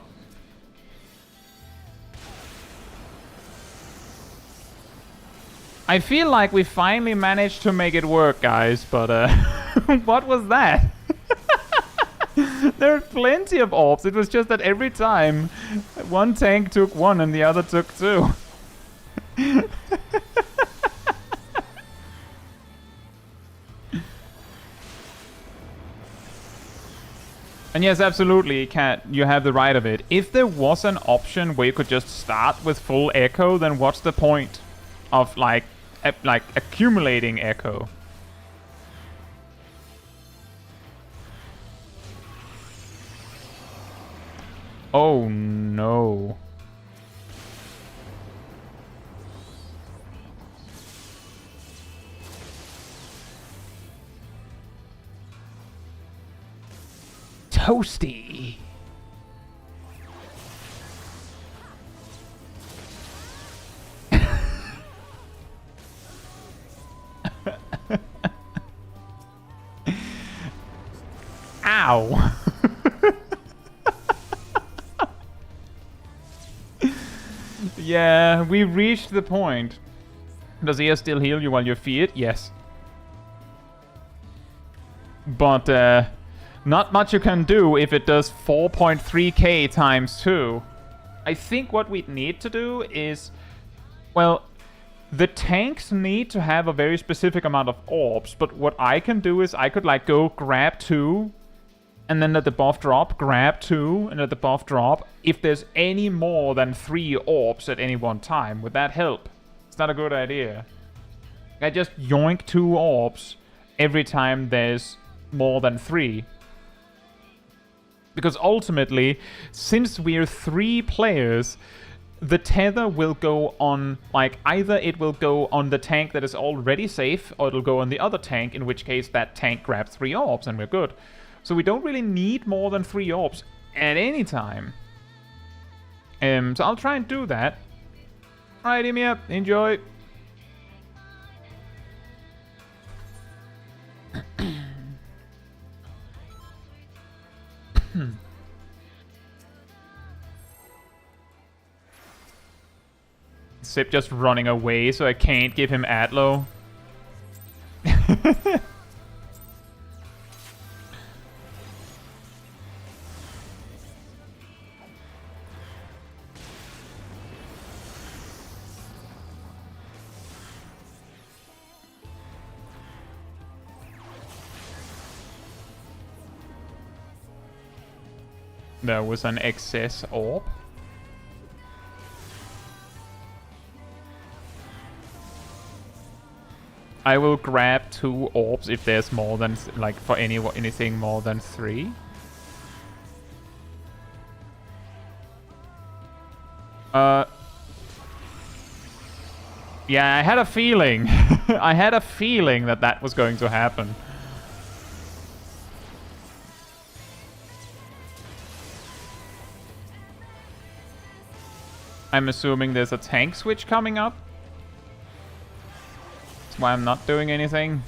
I feel like we finally managed to make it work, guys, but what was that? There are plenty of orbs. It was just that every time one tank took one and the other took two. And yes, absolutely, Cat, you have the right of it. If there was an option where you could just start with full echo, then what's the point of like accumulating echo? Oh no. Toasty. Ow. Yeah, we reached the point. Does ES still heal you while you're feared? Yes. But, not much you can do if it does 4.3k times 2. I think what we'd need to do is... Well, the tanks need to have a very specific amount of orbs, but what I can do is I could, like, go grab 2, and then let the buff drop, grab 2, and let the buff drop. If there's any more than 3 orbs at any one time, would that help? It's not a good idea. I just yoink 2 orbs every time there's more than 3. Because ultimately, since we're 3 players, the tether will go on, like, either it will go on the tank that is already safe, or it'll go on the other tank, in which case that tank grabs 3 orbs and we're good. So we don't really need more than 3 orbs at any time. So I'll try and do that. Alright, Emia, enjoy. Sip just running away, so I can't give him Atlo. There was an excess orb. I will grab 2 orbs if there's more than, like, for anything more than 3. Yeah, I had a feeling. I had a feeling that that was going to happen. I'm assuming there's a tank switch coming up. That's why I'm not doing anything.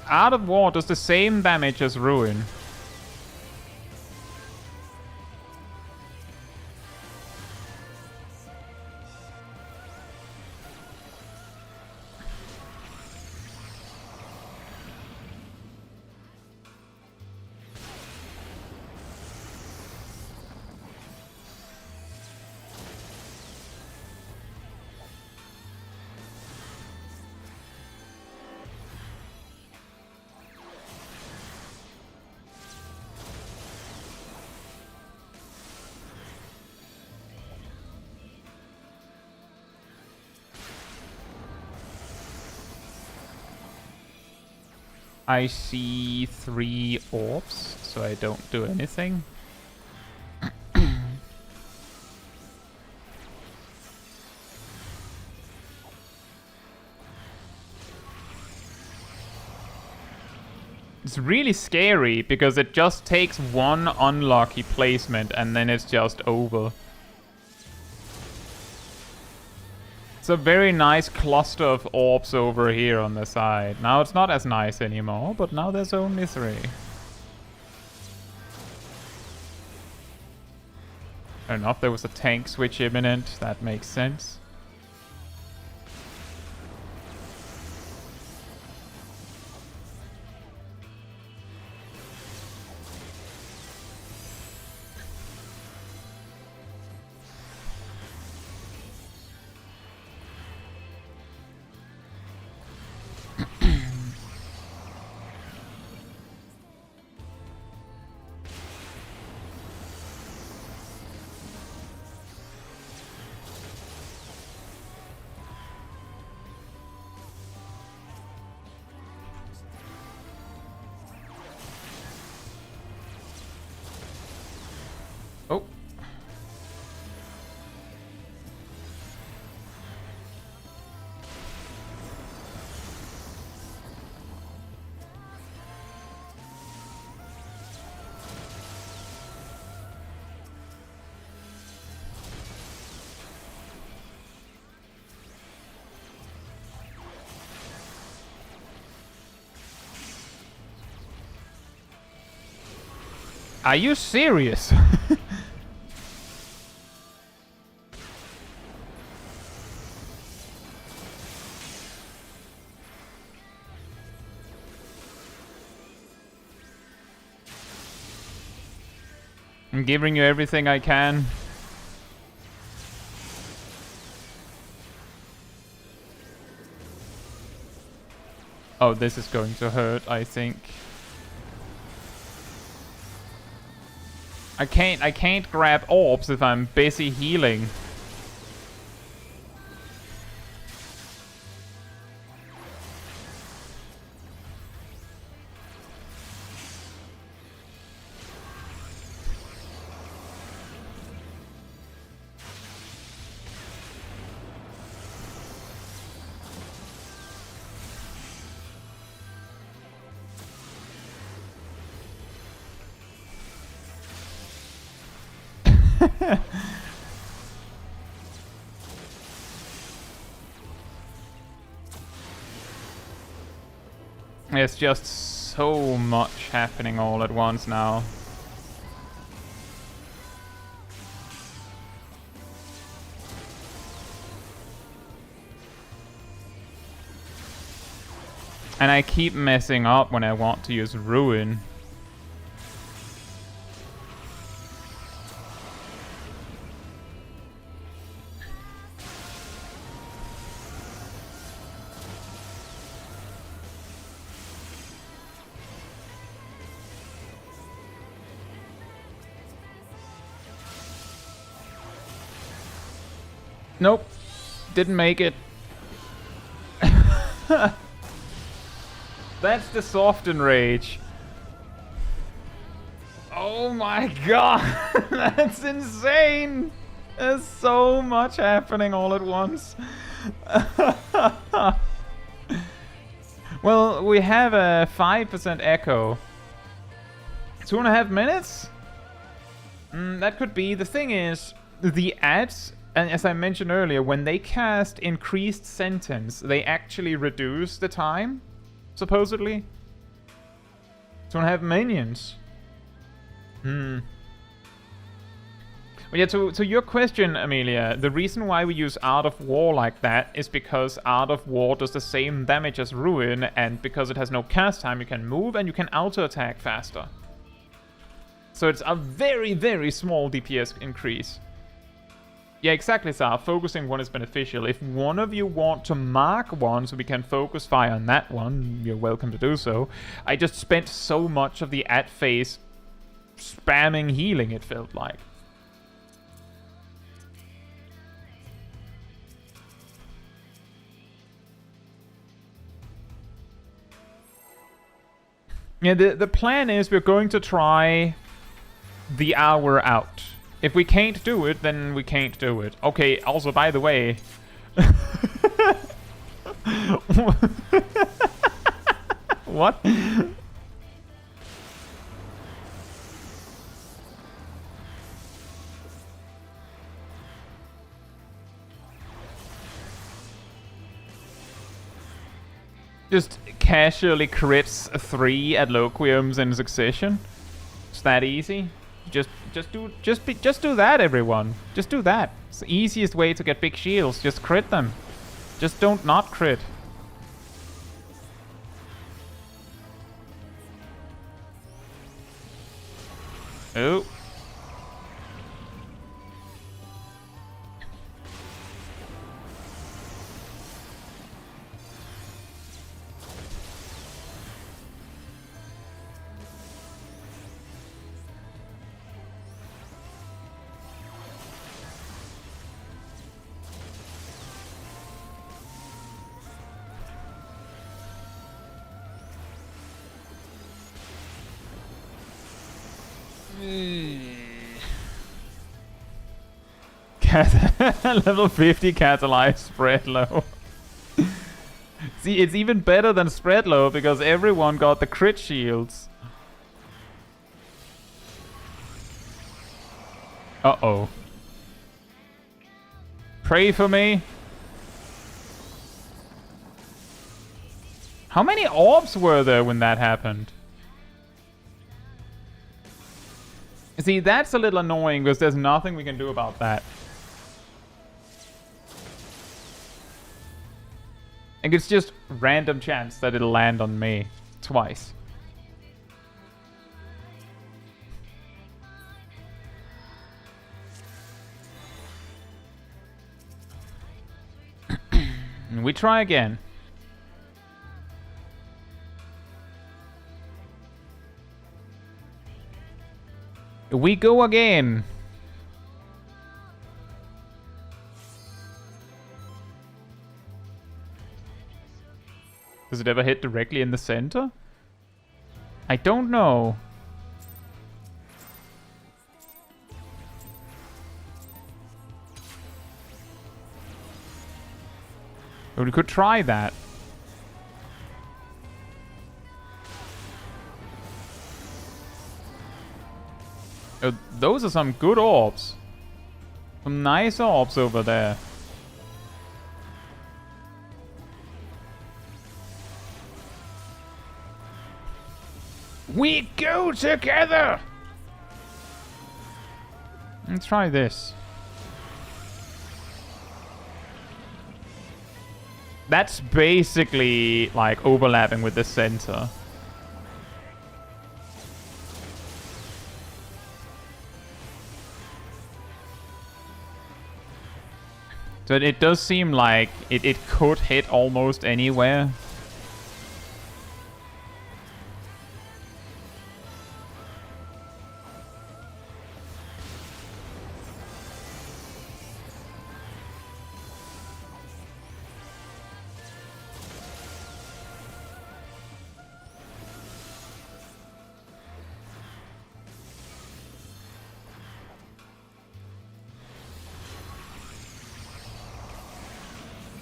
Art of War does the same damage as Ruin. I see 3 orbs, so I don't do anything. It's really scary because it just takes 1 unlucky placement and then it's just over. It's a very nice cluster of orbs over here on the side. Now it's not as nice anymore, but now there's only 3. Fair enough, there was a tank switch imminent. That makes sense. Oh. Are you serious? I'm giving you everything I can. Oh, this is going to hurt, I think. I can't grab orbs if I'm busy healing. There's just so much happening all at once now. And I keep messing up when I want to use Ruin. Nope. Didn't make it. That's the soften rage. Oh my god. That's insane. There's so much happening all at once. Well, we have a 5% echo. 2.5 minutes? That could be. The thing is, the ads, and as I mentioned earlier, when they cast increased sentence, they actually reduce the time, supposedly. 2.5 minions. But yeah, to your question, Amelia, the reason why we use Art of War like that is because Art of War does the same damage as Ruin, and because it has no cast time, you can move and you can auto-attack faster. So it's a very, very small DPS increase. Yeah, exactly, Sar. Focusing one is beneficial. If one of you want to mark one so we can focus fire on that one, you're welcome to do so. I just spent so much of the ad phase spamming healing, it felt like. Yeah, the plan is we're going to try the hour out. If we can't do it, then we can't do it. Okay, also, by the way... What? Just casually crits 3 Adloquiums in succession. It's that easy. Just do that, everyone. Just do that. It's the easiest way to get big shields. Just crit them. Just don't not crit. Oh. Level 50 catalyze spread low. See, it's even better than spread low because everyone got the crit shields. Uh-oh. Pray for me. How many orbs were there when that happened? See, that's a little annoying because there's nothing we can do about that. And it's just random chance that it'll land on me twice. And we try again. We go again. Does it ever hit directly in the center? I don't know. But we could try that. Oh, those are some good orbs. Some nice orbs over there. We go together! Let's try this. That's basically like overlapping with the center. So it does seem like it could hit almost anywhere.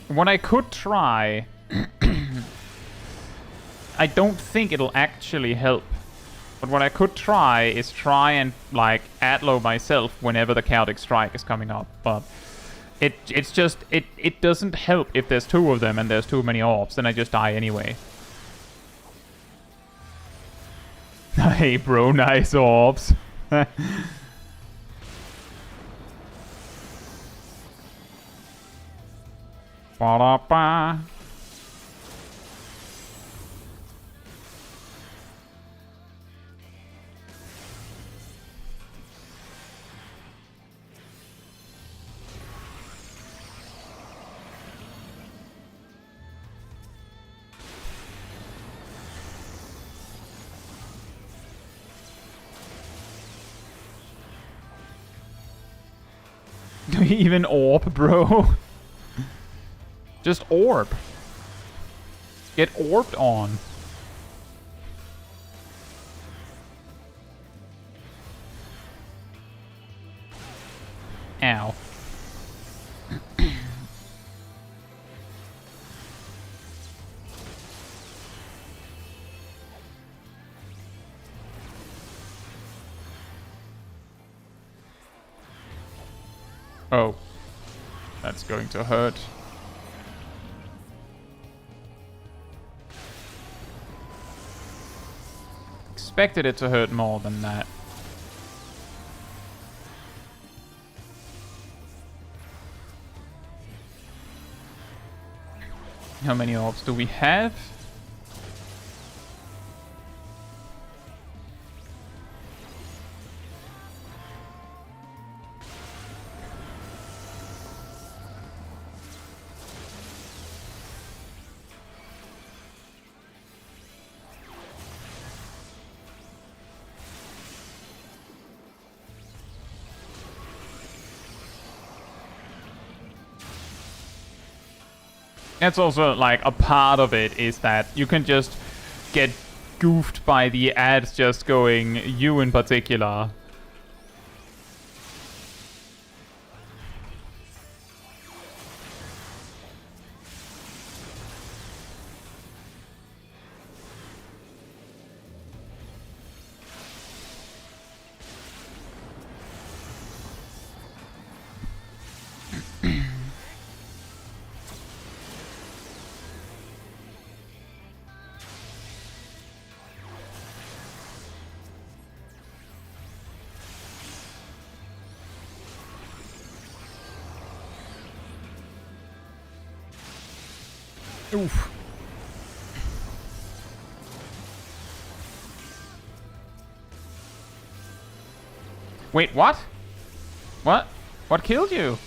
What I could try... I don't think it'll actually help. But what I could try is try and, like, ad-low myself whenever the chaotic strike is coming up. But it's just... It doesn't help if there's two of them and there's too many orbs. Then I just die anyway. Hey, bro, nice orbs. Ba-da-ba. Even orb, bro. Just orb. Get orbed on. Ow. Oh. That's going to hurt. Expected it to hurt more than that. How many orbs do we have? That's also, like, a part of it is that you can just get goofed by the ads just going, you in particular. Oof. Wait, what? What? What killed you?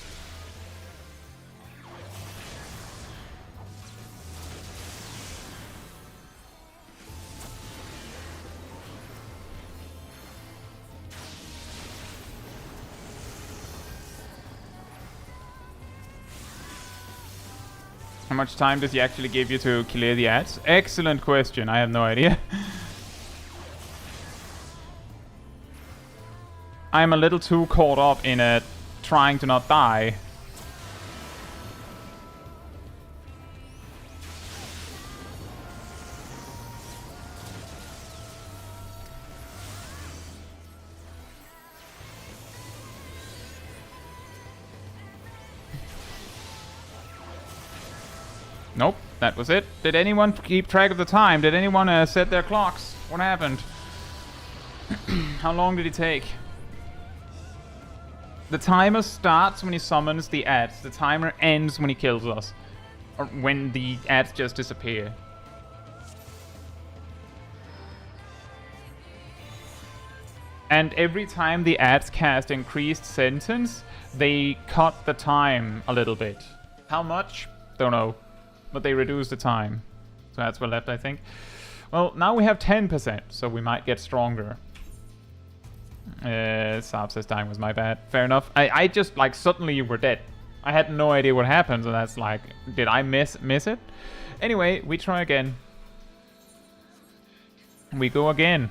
How much time does he actually give you to clear the ads? Excellent question. I have no idea. I'm a little too caught up in trying to not die. Nope, that was it. Did anyone keep track of the time? Did anyone set their clocks? What happened? How long did it take? The timer starts when he summons the ads. The timer ends when he kills us. Or when the ads just disappear. And every time the ads cast increased sentence, they cut the time a little bit. How much? Don't know. But they reduce the time. So that's what's left, I think. Well, now we have 10%, so we might get stronger. Saab says dying was my bad. Fair enough. I just, like, suddenly you were dead. I had no idea what happened, so that's like, did I miss it? Anyway, we try again. We go again.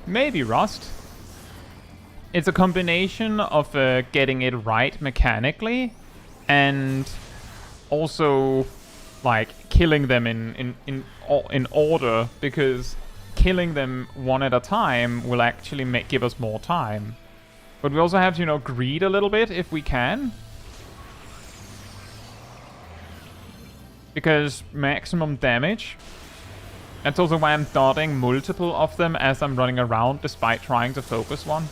Maybe Rust. It's a combination of getting it right mechanically and also like killing them in order, because killing them one at a time will actually give us more time. But we also have to, you know, greed a little bit if we can. Because maximum damage. That's also why I'm dotting multiple of them as I'm running around, despite trying to focus one.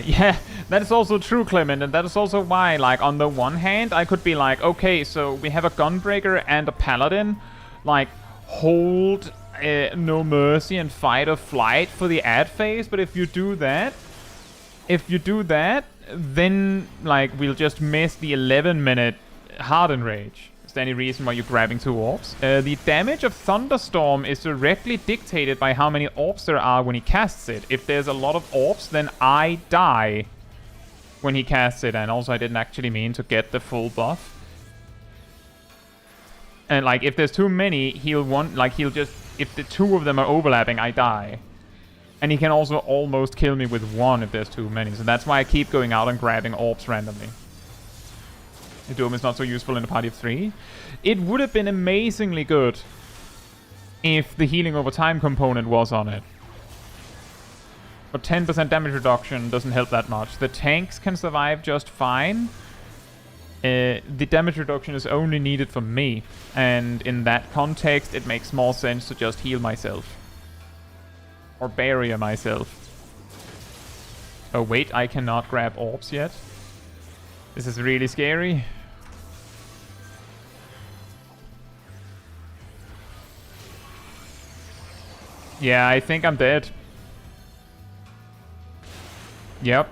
Yeah, that is also true, Clement, and that is also why, like, on the one hand, I could be like, okay, so we have a Gunbreaker and a Paladin, like, hold No Mercy and Fight or Flight for the ad phase, but if you do that, then, like, we'll just miss the 11-minute Hardened Rage. Is there any reason why you're grabbing 2 orbs? The damage of Thunderstorm is directly dictated by how many orbs there are when he casts it. If there's a lot of orbs, then I die when he casts it. And also, I didn't actually mean to get the full buff. And, like, if there's too many, he'll just... If the 2 of them are overlapping, I die. And he can also almost kill me with 1 if there's too many. So that's why I keep going out and grabbing orbs randomly. The Dome is not so useful in a party of 3. It would have been amazingly good if the healing over time component was on it. But 10% damage reduction doesn't help that much. The tanks can survive just fine. The damage reduction is only needed for me. And in that context, it makes more sense to just heal myself. Or barrier myself. Oh wait, I cannot grab orbs yet. This is really scary. Yeah, I think I'm dead. Yep.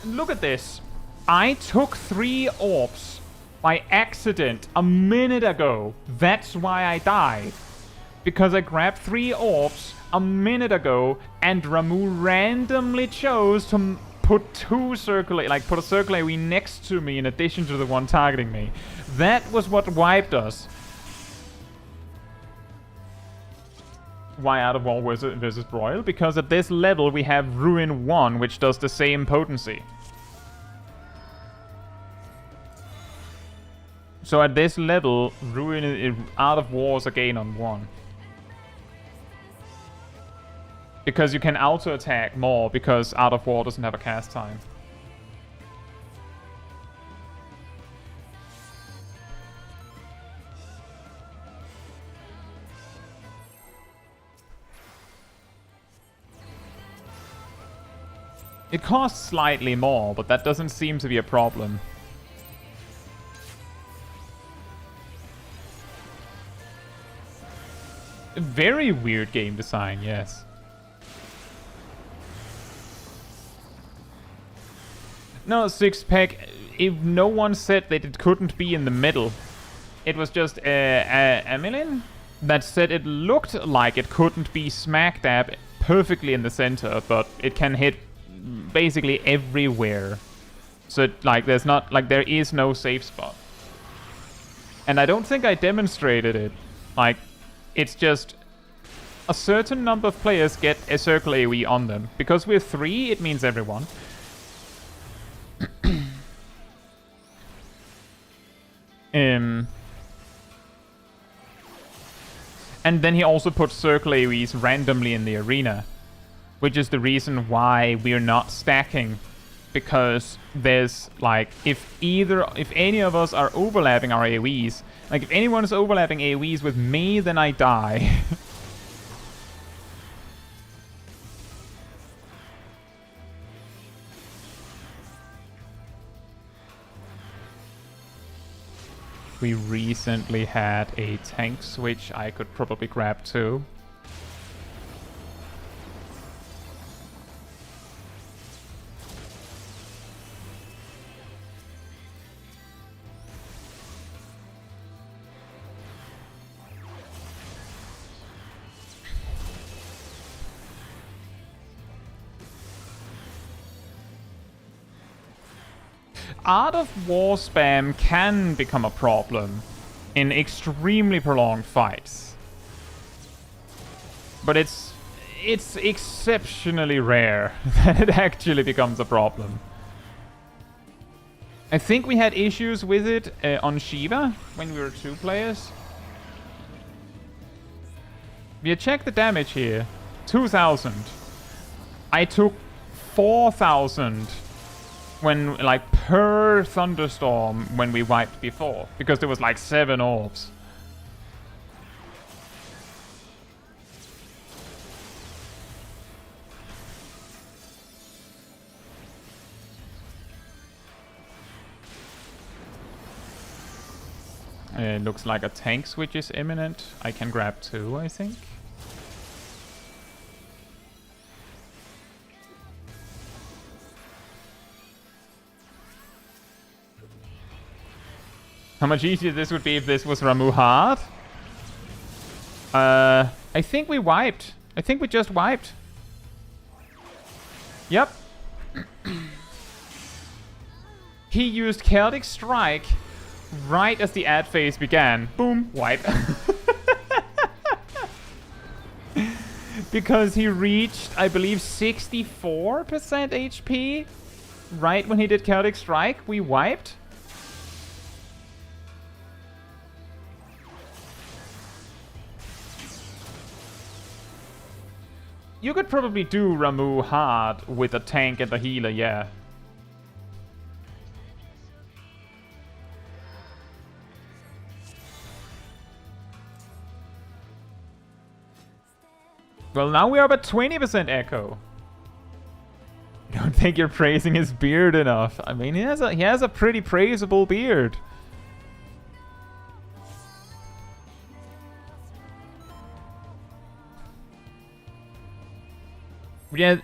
Look at this. I took 3 orbs by accident a minute ago. That's why I died. Because I grabbed 3 orbs a minute ago and Ramu randomly chose to put put a circle AoE next to me in addition to the one targeting me. That was what wiped us. Why Out of War versus Broil? Because at this level we have Ruin 1, which does the same potency. So at this level, Ruin is Art of War is a gain on 1. Because you can auto-attack more, because Art of War doesn't have a cast time. It costs slightly more, but that doesn't seem to be a problem. Very weird game design, yes. No, six-pack, if no one said that it couldn't be in the middle. It was just Emilyn that said it looked like it couldn't be smack dab perfectly in the center, but it can hit basically everywhere. So like there's not, like there is no safe spot. And I don't think I demonstrated it. Like, it's just a certain number of players get a circle AoE on them. Because we're 3, it means everyone. And then he also put circle AoEs randomly in the arena, which is the reason why we're not stacking. Because there's like, if any of us are overlapping our AoEs, like if anyone is overlapping AoEs with me, then I die. We recently had a tank switch I could probably grab too. Art of War spam can become a problem in extremely prolonged fights. But it's exceptionally rare that it actually becomes a problem. I think we had issues with it on Shiva when we were 2 players. We check the damage here. 2,000. I took 4,000 when, like, per thunderstorm when we wiped before. Because there was like 7 orbs. It looks like a tank switch is imminent. I can grab 2, I think. How much easier this would be if this was Ramu hard? I think we wiped. I think we just wiped. Yep. He used Celtic Strike right as the ad phase began. Boom, wipe. Because he reached, I believe, 64% HP right when he did Celtic Strike. We wiped. You could probably do Ramu hard with a tank and a healer, yeah. Well, now we are about 20% echo. I don't think you're praising his beard enough. I mean, he has a pretty praisable beard. Yeah,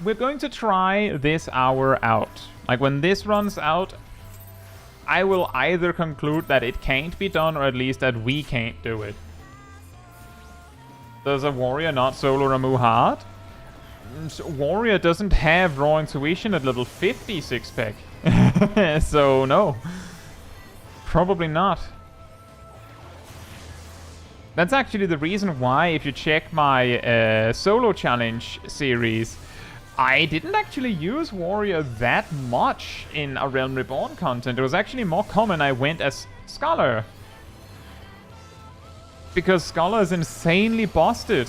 we're going to try this hour out. Like, when this runs out, I will either conclude that it can't be done, or at least that we can't do it. Does a warrior not solo Ramu hard? So warrior doesn't have raw intuition at level 50 6-pack. So no. Probably not. That's actually the reason why, if you check my solo challenge series, I didn't actually use Warrior that much in a Realm Reborn content. It was actually more common I went as Scholar. Because Scholar is insanely busted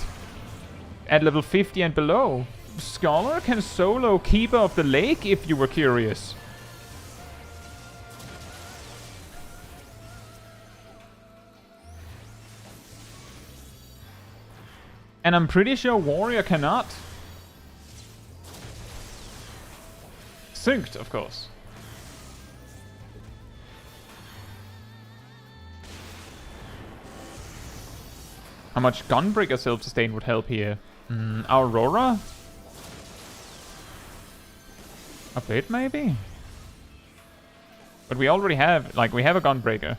at level 50 and below. Scholar can solo Keeper of the Lake if you were curious. And I'm pretty sure Warrior cannot. Synced, of course. How much Gunbreaker self-sustain would help here? Aurora? A bit, maybe? But we already have, like, we have a Gunbreaker.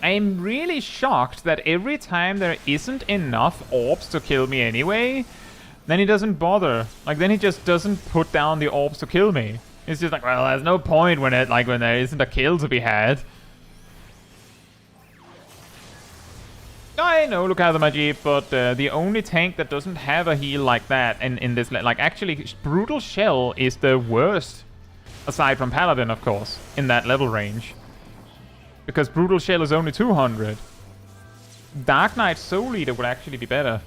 I'm really shocked that every time there isn't enough orbs to kill me anyway, then he doesn't bother. Like, then he just doesn't put down the orbs to kill me. It's just like, well, there's no point when when there isn't a kill to be had. I know, look at the Magi, but the only tank that doesn't have a heal like that in this, like, actually, Brutal Shell is the worst, aside from Paladin, of course, in that level range. Because Brutal Shell is only 200. Dark Knight Soul Eater would actually be better.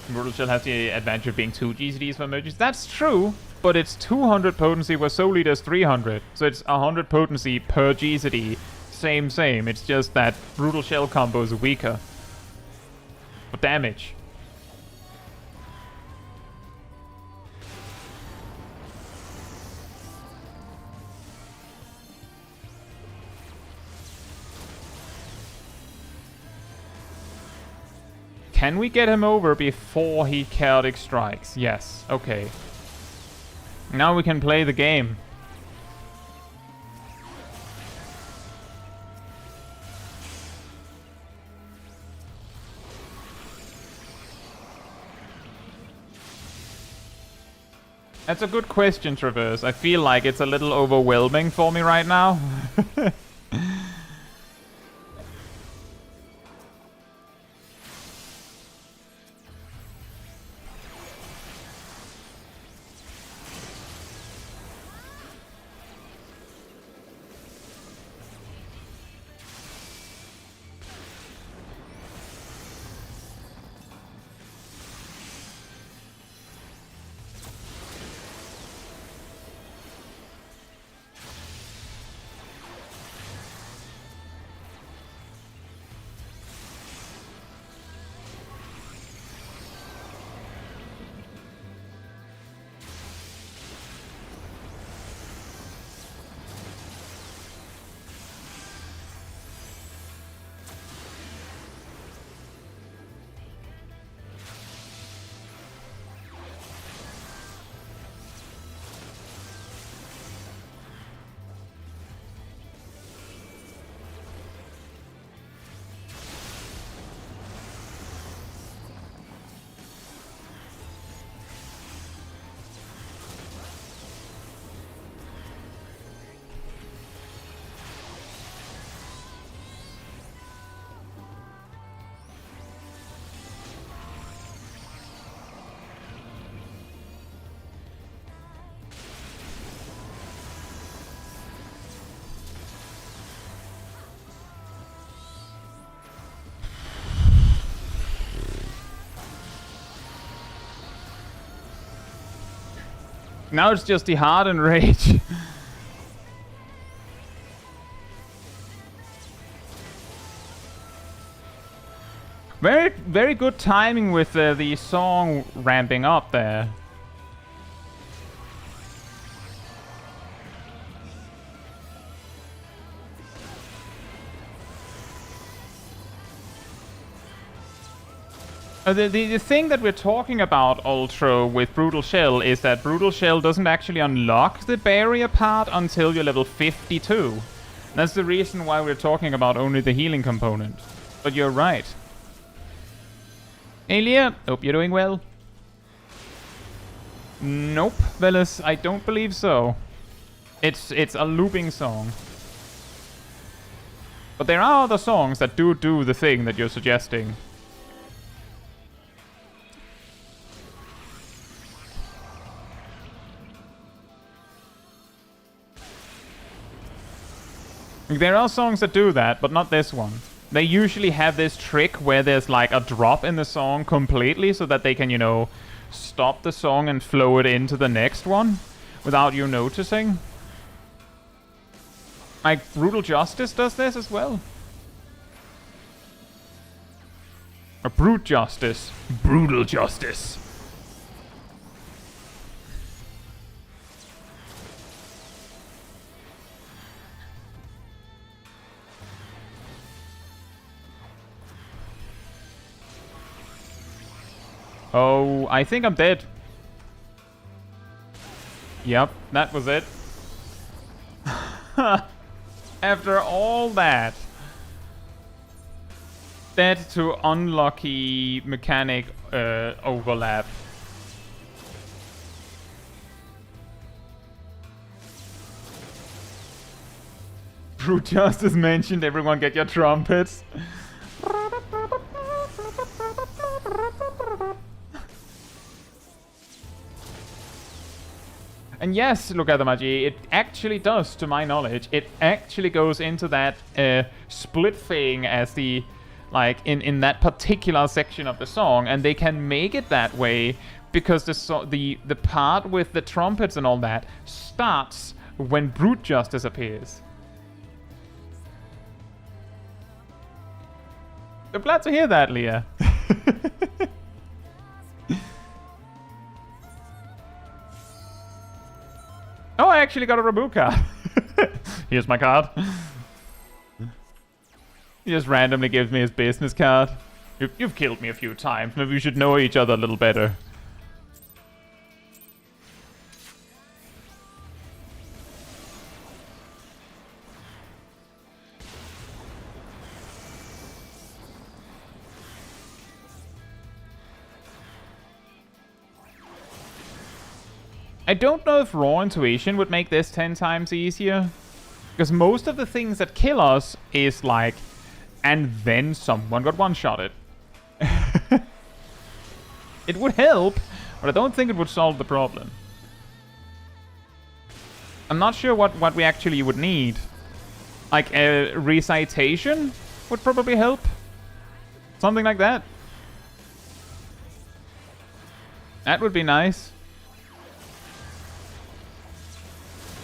Brutal Shell has the advantage of being 2 GCDs for emergencies. That's true, but it's 200 potency where Soul Eater is 300. So it's 100 potency per GCD. Same. It's just that Brutal Shell combo is weaker. For damage. Can we get him over before he chaotic strikes? Yes. Okay. Now we can play the game. That's a good question, Traverse. I feel like it's a little overwhelming for me right now. Now it's just the hardened rage. Very good timing with the song ramping up there. The thing that we're talking about, Ultra, with Brutal Shell is that Brutal Shell doesn't actually unlock the barrier part until you're level 52. That's the reason why we're talking about only the healing component. But you're right. Alia, hope you're doing well. Nope, Velas, I don't believe so. It's a looping song. But there are other songs that do the thing that you're suggesting. There are songs that do that, but not this one. They usually have this trick where there's like a drop in the song completely so that they can, you know, stop the song and flow it into the next one without you noticing. Like, Brutal Justice does this as well. Or Brute Justice. Brutal Justice. Oh, I think I'm dead. Yep, that was it. After all that. Dead to unlucky mechanic overlap. Brute Justice mentioned, everyone get your trumpets. And yes, look at the Maji, it actually does, to my knowledge, it actually goes into that split thing as the, like, in that particular section of the song, and they can make it that way because the part with the trumpets and all that starts when Brute Justice appears. I'm glad to hear that, Leah. Oh, I actually got a Ramu card. Here's my card. He just randomly gives me his business card. You've killed me a few times. Maybe we should know each other a little better. I don't know if raw intuition would make this 10 times easier. Because most of the things that kill us is like, and then someone got one-shotted. It would help, but I don't think it would solve the problem. I'm not sure what we actually would need. Like a recitation would probably help. Something like that. That would be nice.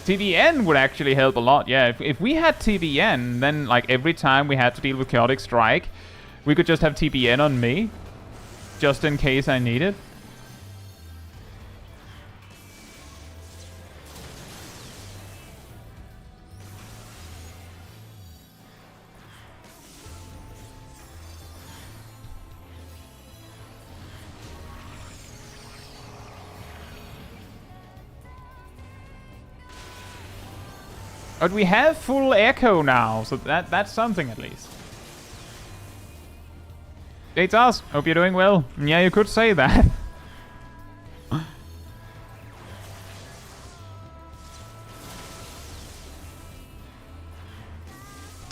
TVN would actually help a lot, yeah. If we had TVN, then like every time we had to deal with Chaotic Strike, we could just have TVN on me, just in case I need it. But we have full echo now, so that's something at least. It's us. Hope you're doing well. Yeah, you could say that.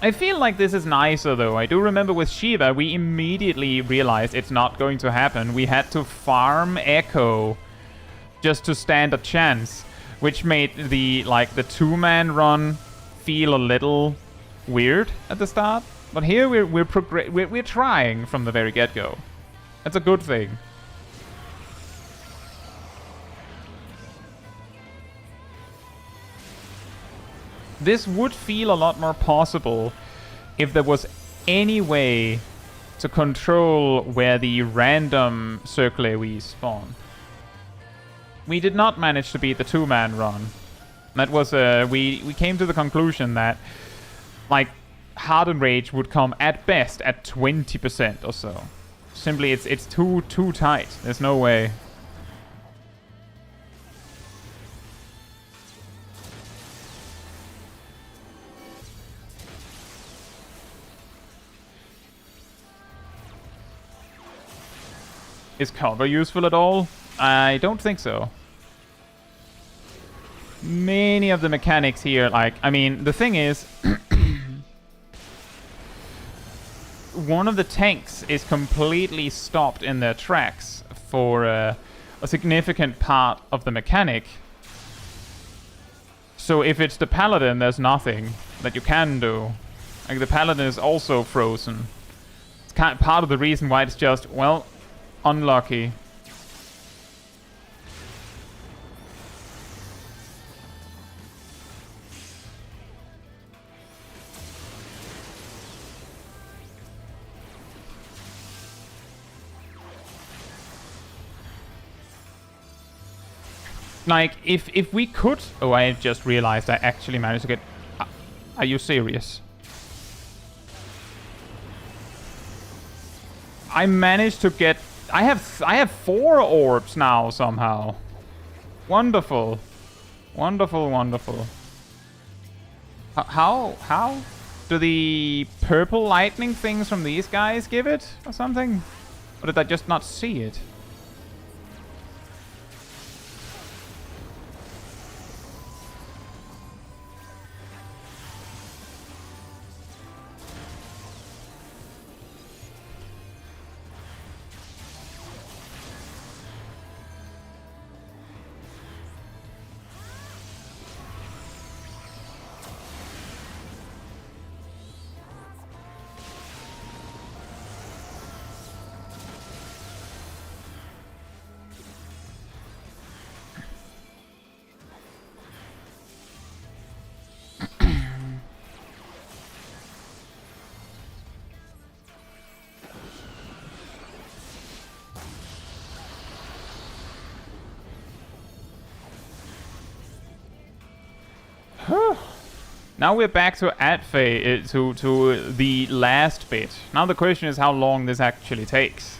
I feel like this is nicer though. I do remember with Shiva, we immediately realized it's not going to happen. We had to farm echo just to stand a chance. Which made the two-man run feel a little weird at the start. But here we're trying from the very get-go. That's a good thing. This would feel a lot more possible if there was any way to control where the random circle AoEs spawn. We did not manage to beat the two-man run. That was we came to the conclusion that like Hardened Rage would come at best at 20% or so. Simply it's too tight. There's no way. Is cover useful at all? I don't think so. Many of the mechanics here, like, I mean, the thing is, one of the tanks is completely stopped in their tracks for a significant part of the mechanic. So if it's the paladin, there's nothing that you can do. Like, the paladin is also frozen. It's kind of part of the reason why it's just, well, unlucky. Like, if we could... Oh, I just realized I actually managed to get... Are you serious? I managed to get... I have 4 orbs now, somehow. Wonderful. Wonderful, wonderful. How? Do the purple lightning things from these guys give it? Or something? Or did I just not see it? Now we're back to Adfe, to the last bit. Now the question is how long this actually takes.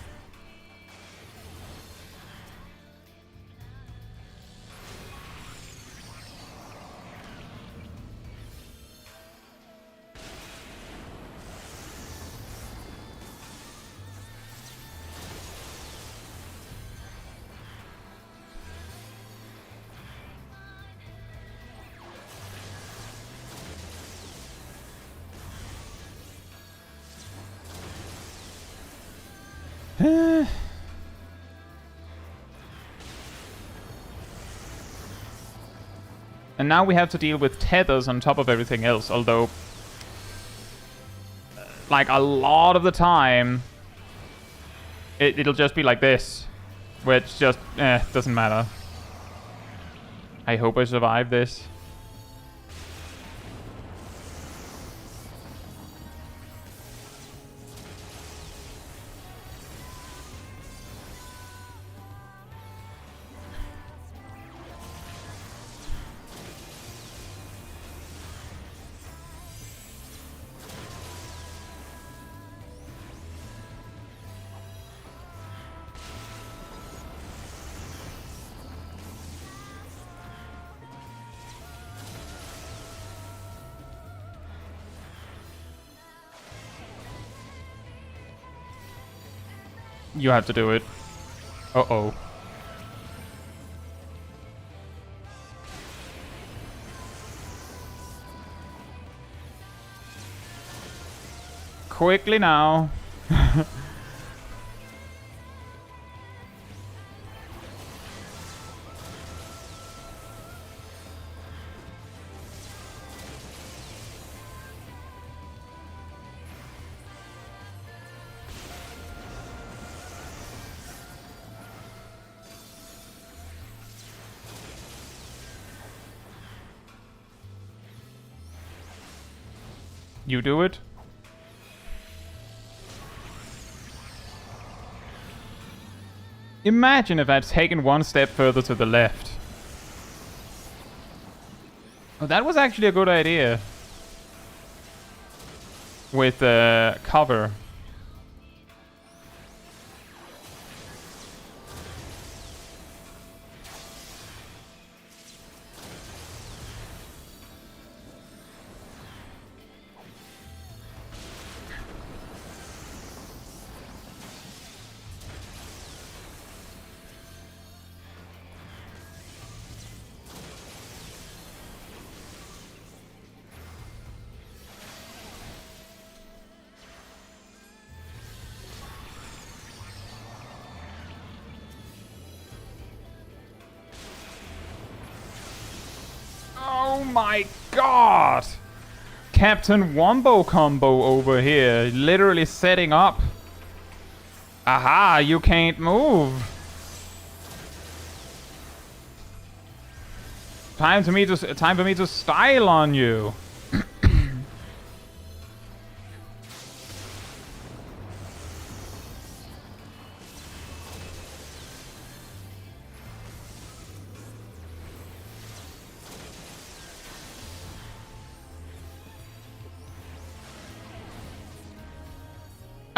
And now we have to deal with tethers on top of everything else, although... like, a lot of the time... It'll just be like this. Where it's just... doesn't matter. I hope I survive this. You have to do it. Uh-oh. Quickly now. You do it. Imagine if I'd taken one step further to the left. Oh, that was actually a good idea. With cover. my god! Captain Wombo Combo over here, literally setting up. Aha, you can't move. Time for me to style on you.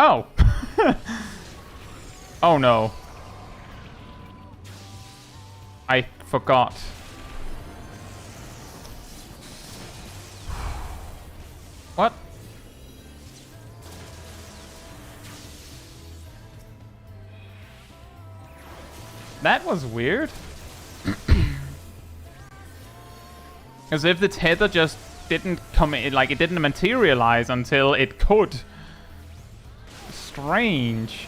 Oh. Oh no. I forgot. What? That was weird. As if the tether just didn't come in, like it didn't materialize until it could. Strange.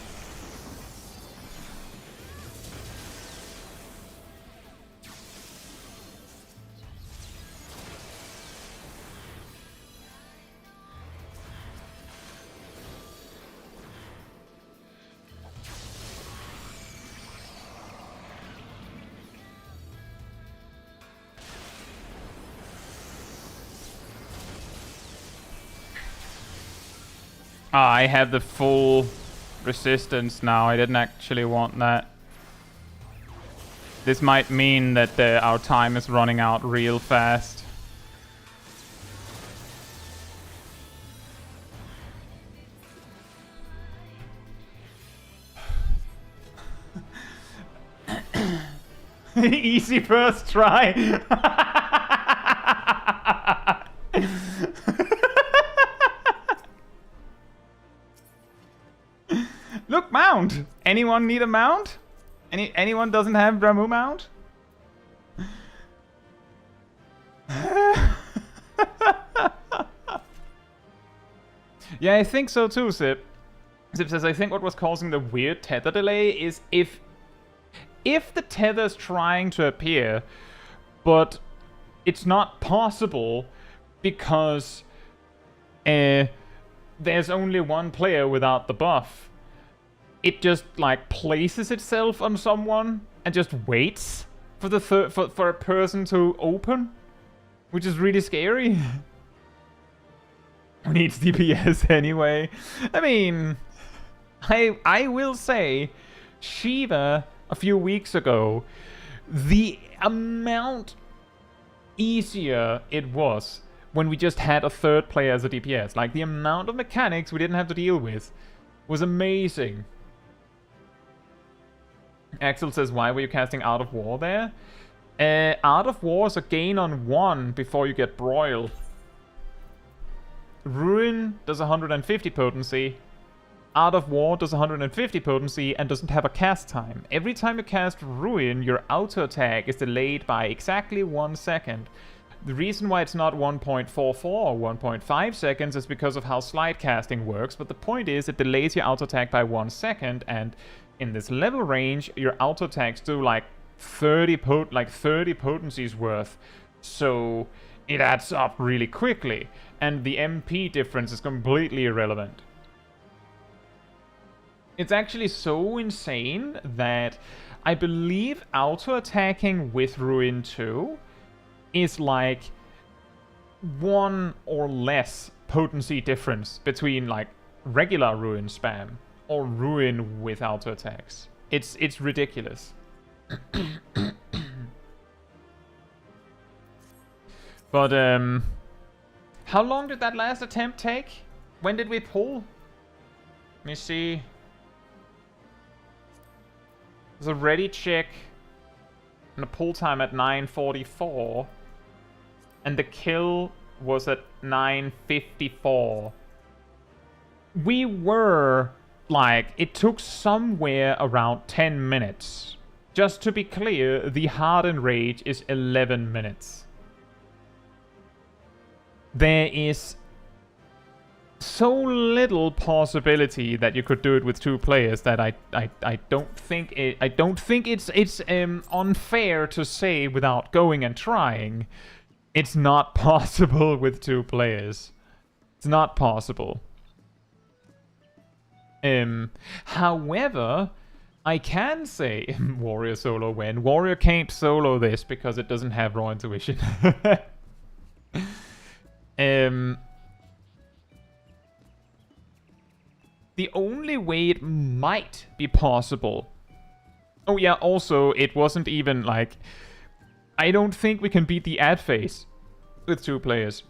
I have the full resistance now. I didn't actually want that. This might mean that our time is running out real fast. Easy first try. Look, mount! Anyone need a mount? Anyone doesn't have Ramu mount? Yeah, I think so too, Zip. Zip says, I think what was causing the weird tether delay is if the tether's trying to appear, but it's not possible because there's only one player without the buff. It just like places itself on someone and just waits for the for a person to open, which is really scary. Who needs DPS anyway? I mean, I will say, Shiva a few weeks ago, the amount easier it was when we just had a third player as a DPS. Like the amount of mechanics we didn't have to deal with was amazing. Axel says, why were you casting Art of War there? Art of War is a gain on 1 before you get Broil. Ruin does 150 potency. Art of War does 150 potency and doesn't have a cast time. Every time you cast Ruin, your auto attack is delayed by exactly 1 second. The reason why it's not 1.44 or 1.5 seconds is because of how slide casting works, but the point is it delays your auto attack by 1 second, and in this level range, your auto attacks do like 30 potencies worth, so it adds up really quickly, and the MP difference is completely irrelevant. It's actually so insane that I believe auto attacking with Ruin 2 is like 1 or less potency difference between like regular Ruin spam or Ruin with auto attacks. It's ridiculous. But how long did that last attempt take? When did we pull? Let me see. There's a ready check and a pull time at 9:44, and the kill was at 9:54. We were like, it took somewhere around 10 minutes. Just to be clear, the hardened rage is 11 minutes. There is so little possibility that you could do it with 2 players that I don't think it's unfair to say without going and trying It's not possible with 2 players. It's not possible. However, I can say Warrior solo when. Warrior can't solo this because it doesn't have raw intuition. The only way it might be possible... Oh yeah, also, it wasn't even, like... I don't think we can beat the ad phase with 2 players.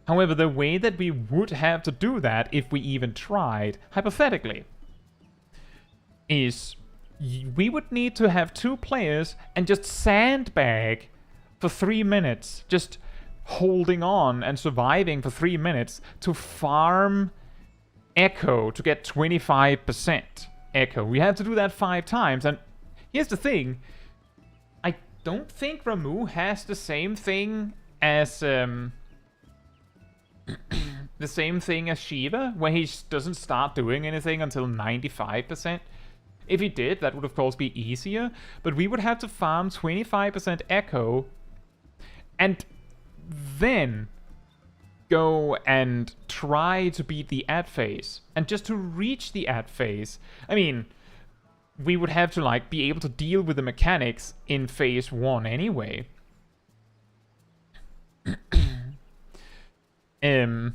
However, the way that we would have to do that, if we even tried, hypothetically, is we would need to have 2 players and just sandbag for 3 minutes, just holding on and surviving for 3 minutes to farm echo to get 25% echo. We had to do that 5 times, and here's the thing. I don't think Ramu has the same thing as the same thing as Shiva, where he doesn't start doing anything until 95%. If he did, that would of course be easier, but we would have to farm 25% echo and then go and try to beat the ad phase. And just to reach the ad phase, I mean, we would have to like be able to deal with the mechanics in phase 1 anyway. And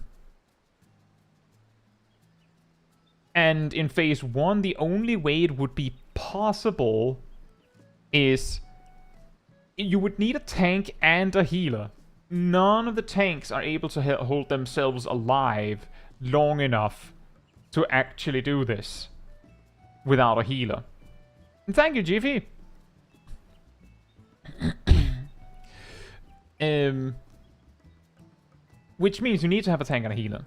in phase 1, the only way it would be possible is you would need a tank and a healer. None of the tanks are able to hold themselves alive long enough to actually do this without a healer. And thank you, Jiffy. Which means you need to have a tank and a healer.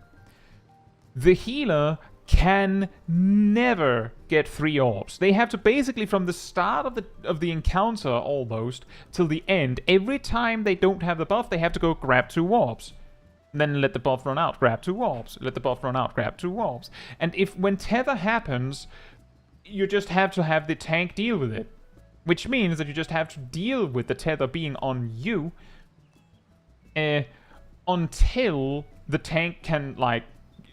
The healer can never get 3 orbs. They have to basically, from the start of the encounter almost till the end, every time they don't have the buff, they have to go grab 2 orbs. And then let the buff run out, grab 2 orbs. Let the buff run out, grab 2 orbs. And when tether happens, you just have to have the tank deal with it. Which means that you just have to deal with the tether being on you until the tank can, like,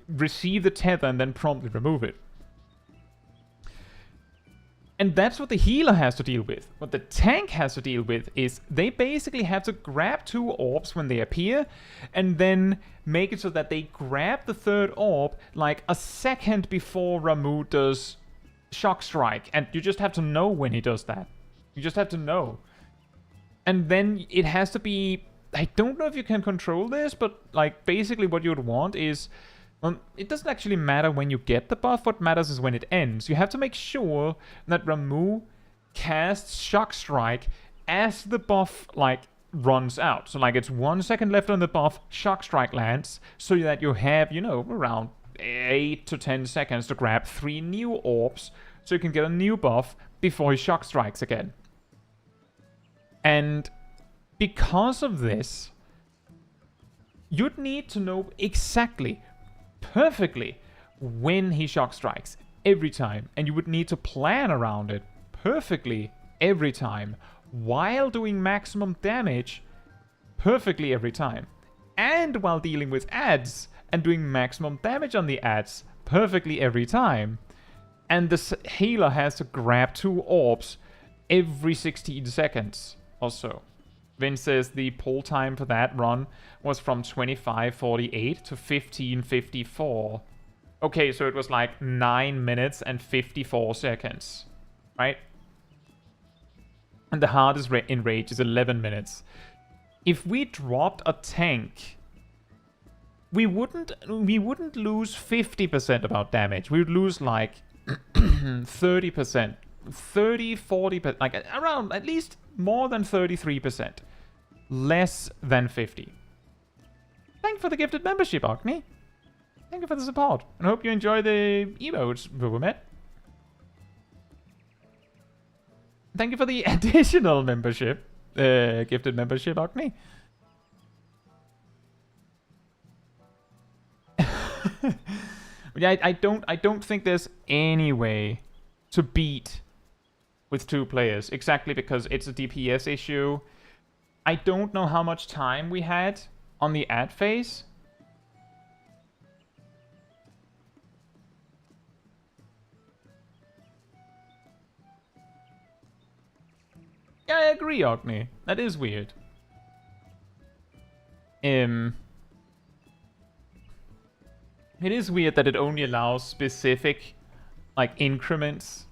receive the tether and then promptly remove it. And that's what the healer has to deal with. What the tank has to deal with is they basically have to grab 2 orbs when they appear and then make it so that they grab the 3rd orb like a second before Ramu does Shock Strike. And you just have to know when he does that. You just have to know. And then it has to be... I don't know if you can control this, but like basically what you would want is... it doesn't actually matter when you get the buff, what matters is when it ends. You have to make sure that Ramu casts Shock Strike as the buff, like, runs out. So, like, it's 1 second left on the buff, Shock Strike lands, so that you have, you know, around 8 to 10 seconds to grab 3 new orbs, so you can get a new buff before he Shock Strikes again. And because of this, you'd need to know exactly perfectly when he Shock Strikes every time, and you would need to plan around it perfectly every time while doing maximum damage perfectly every time, and while dealing with ads and doing maximum damage on the ads perfectly every time. And the healer has to grab 2 orbs every 16 seconds or so. Vince says the pull time for that run was from 25:48 to 15:54. Okay, so it was like 9 minutes and 54 seconds, right? And the hardest in Rage is 11 minutes. If we dropped a tank, we wouldn't lose 50% of our damage. We would lose like 30%, 40%, like around at least more than 33%. Less than 50. Thank you for the gifted membership, Agni. Thank you for the support. And I hope you enjoy the emotes, Vuvumet. Thank you for the additional membership. Gifted membership, Agni. Yeah, I don't think there's any way to beat with 2 players, exactly because it's a DPS issue. I don't know how much time we had on the ad phase. Yeah, I agree, Ogni. That is weird. It is weird that it only allows specific, like, increments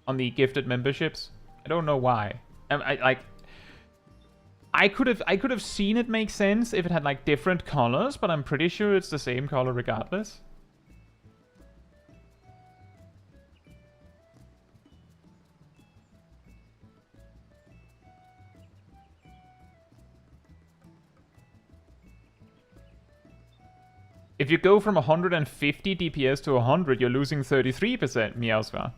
on the gifted memberships. I don't know why. I could have seen it make sense if it had like different colors, but I'm pretty sure it's the same color regardless. If you go from 150 DPS to 100, you're losing 33%, Meowsva.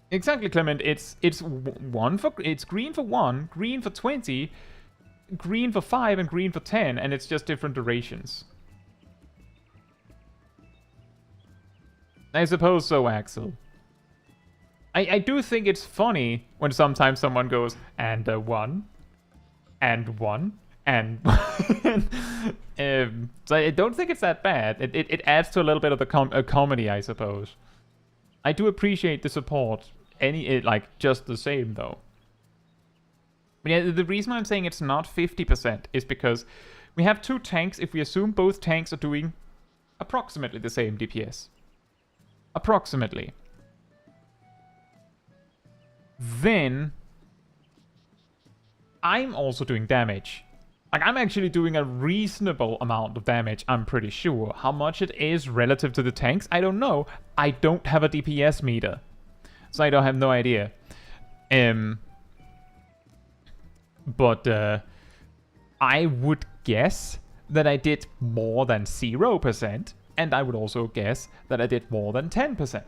Exactly, Clement. It's green for 1, green for 20, green for 5, and green for 10, and it's just different durations. I suppose so, Axel. I do think it's funny when sometimes someone goes, and 1, and 1, and 1. So I don't think it's that bad. It adds to a little bit of the comedy, I suppose. I do appreciate the support. Just the same, though. But yeah, the reason I'm saying it's not 50% is because we have 2 tanks. If we assume both tanks are doing approximately the same DPS. Approximately. Then I'm also doing damage. Like, I'm actually doing a reasonable amount of damage, I'm pretty sure. How much it is relative to the tanks, I don't know. I don't have a DPS meter, so I don't have no idea. But I would guess that I did more than 0%, and I would also guess that I did more than 10%.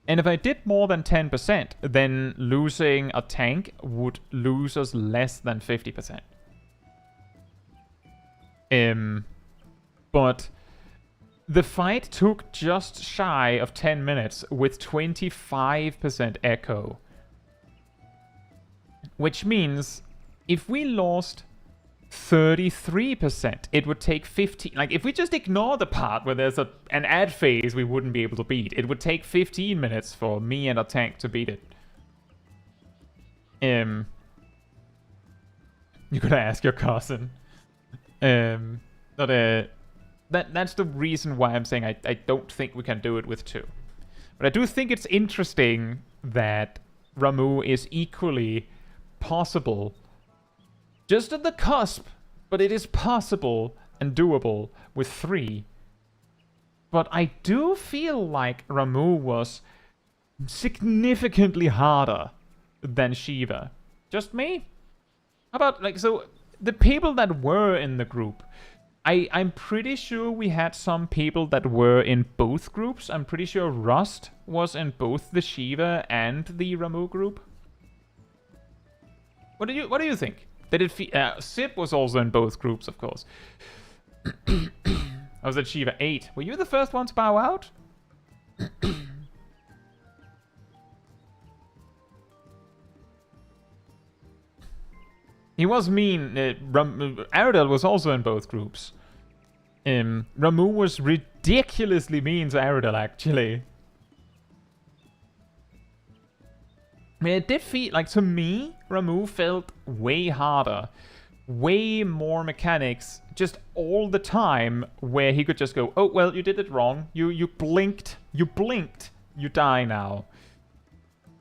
And if I did more than 10%, then losing a tank would lose us less than 50%. But the fight took just shy of 10 minutes with 25% echo. Which means if we lost 33%, it would take 15. Like, if we just ignore the part where there's an ad phase we wouldn't be able to beat, it would take 15 minutes for me and a tank to beat it. You gotta ask your cousin. That's the reason why I'm saying I don't think we can do it with 2. But I do think it's interesting that Ramu is equally possible. Just at the cusp, but it is possible and doable with 3. But I do feel like Ramu was significantly harder than Shiva. Just me? How about, like, so the people that were in the group, I'm pretty sure we had some people that were in both groups. I'm pretty sure Rust was in both the Shiva and the Ramu group. What do you think? Did it Sip was also in both groups, of course. I was at Shiva 8. Were you the first one to bow out? He was mean. Aradel was also in both groups. Ramu was ridiculously mean to Aradel, actually. I mean, it did feel like, to me, Ramu felt way harder. Way more mechanics, just all the time, where he could just go, oh, well, you did it wrong. You blinked. You blinked. You die now.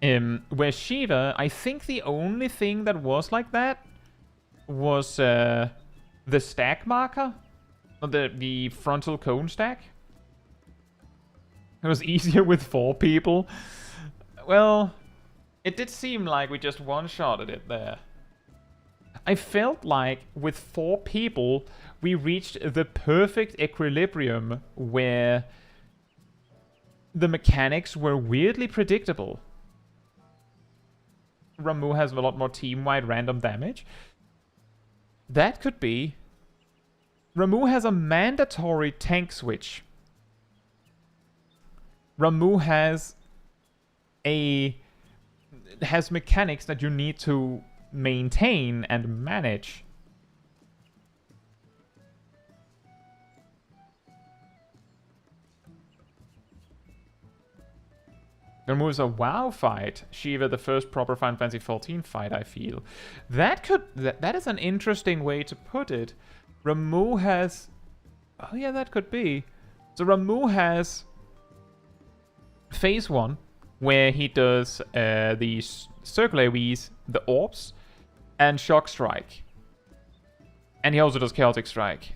Where Shiva, I think the only thing that was like that was the stack marker. The frontal cone stack. It was easier with 4 people. Well, it did seem like we just one-shotted it there. I felt like with 4 people, we reached the perfect equilibrium where the mechanics were weirdly predictable. Ramu has a lot more team-wide random damage. That could be. Ramu has a mandatory tank switch. Ramu has mechanics that you need to maintain and manage. Ramu is a WoW fight. Shiva, the first proper Final Fantasy XIV fight, I feel. That is an interesting way to put it. Ramu has... Oh yeah, that could be. So Ramu has Phase 1, where he does the Circle AoEs, the Orbs, and Shock Strike. And he also does Chaotic Strike.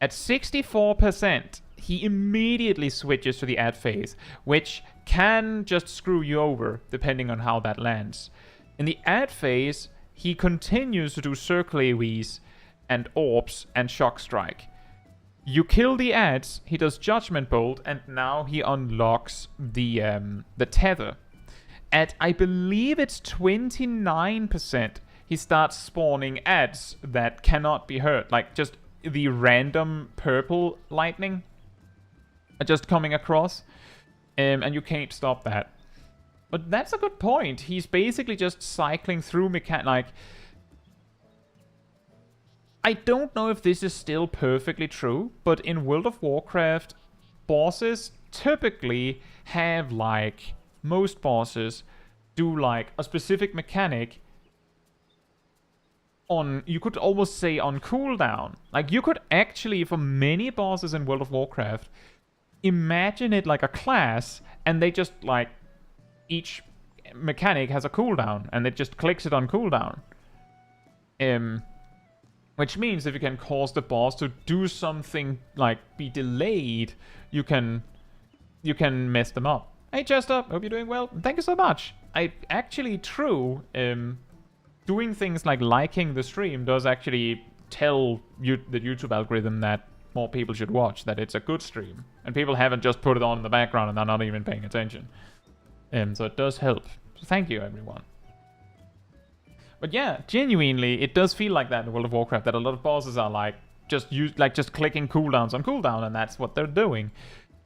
At 64%, he immediately switches to the add phase, which can just screw you over, depending on how that lands. In the add phase, he continues to do Circle AoEs and Orbs and Shock Strike. You kill the adds, he does Judgment Bolt, and now he unlocks the Tether. At, I believe it's 29%, he starts spawning adds that cannot be hurt, like just the random purple lightning just coming across, and you can't stop that. But that's a good point. He's basically just cycling through like, I don't know if this is still perfectly true, but in World of Warcraft, bosses typically have, like, most bosses do like a specific mechanic on, you could almost say, on cooldown. Like, you could actually, for many bosses in World of Warcraft, imagine it like a class, and they just, like, each mechanic has a cooldown, and it just clicks it on cooldown. Which means if you can cause the boss to do something, like, be delayed, you can mess them up. Hey, Chester, hope you're doing well. Thank you so much. Actually, true, doing things like liking the stream does actually tell the YouTube algorithm that more people should watch, that it's a good stream. And people haven't just put it on in the background and they're not even paying attention. So it does help. So thank you, everyone. But yeah, genuinely, it does feel like that in World of Warcraft, that a lot of bosses are like just clicking cooldowns on cooldown, and that's what they're doing.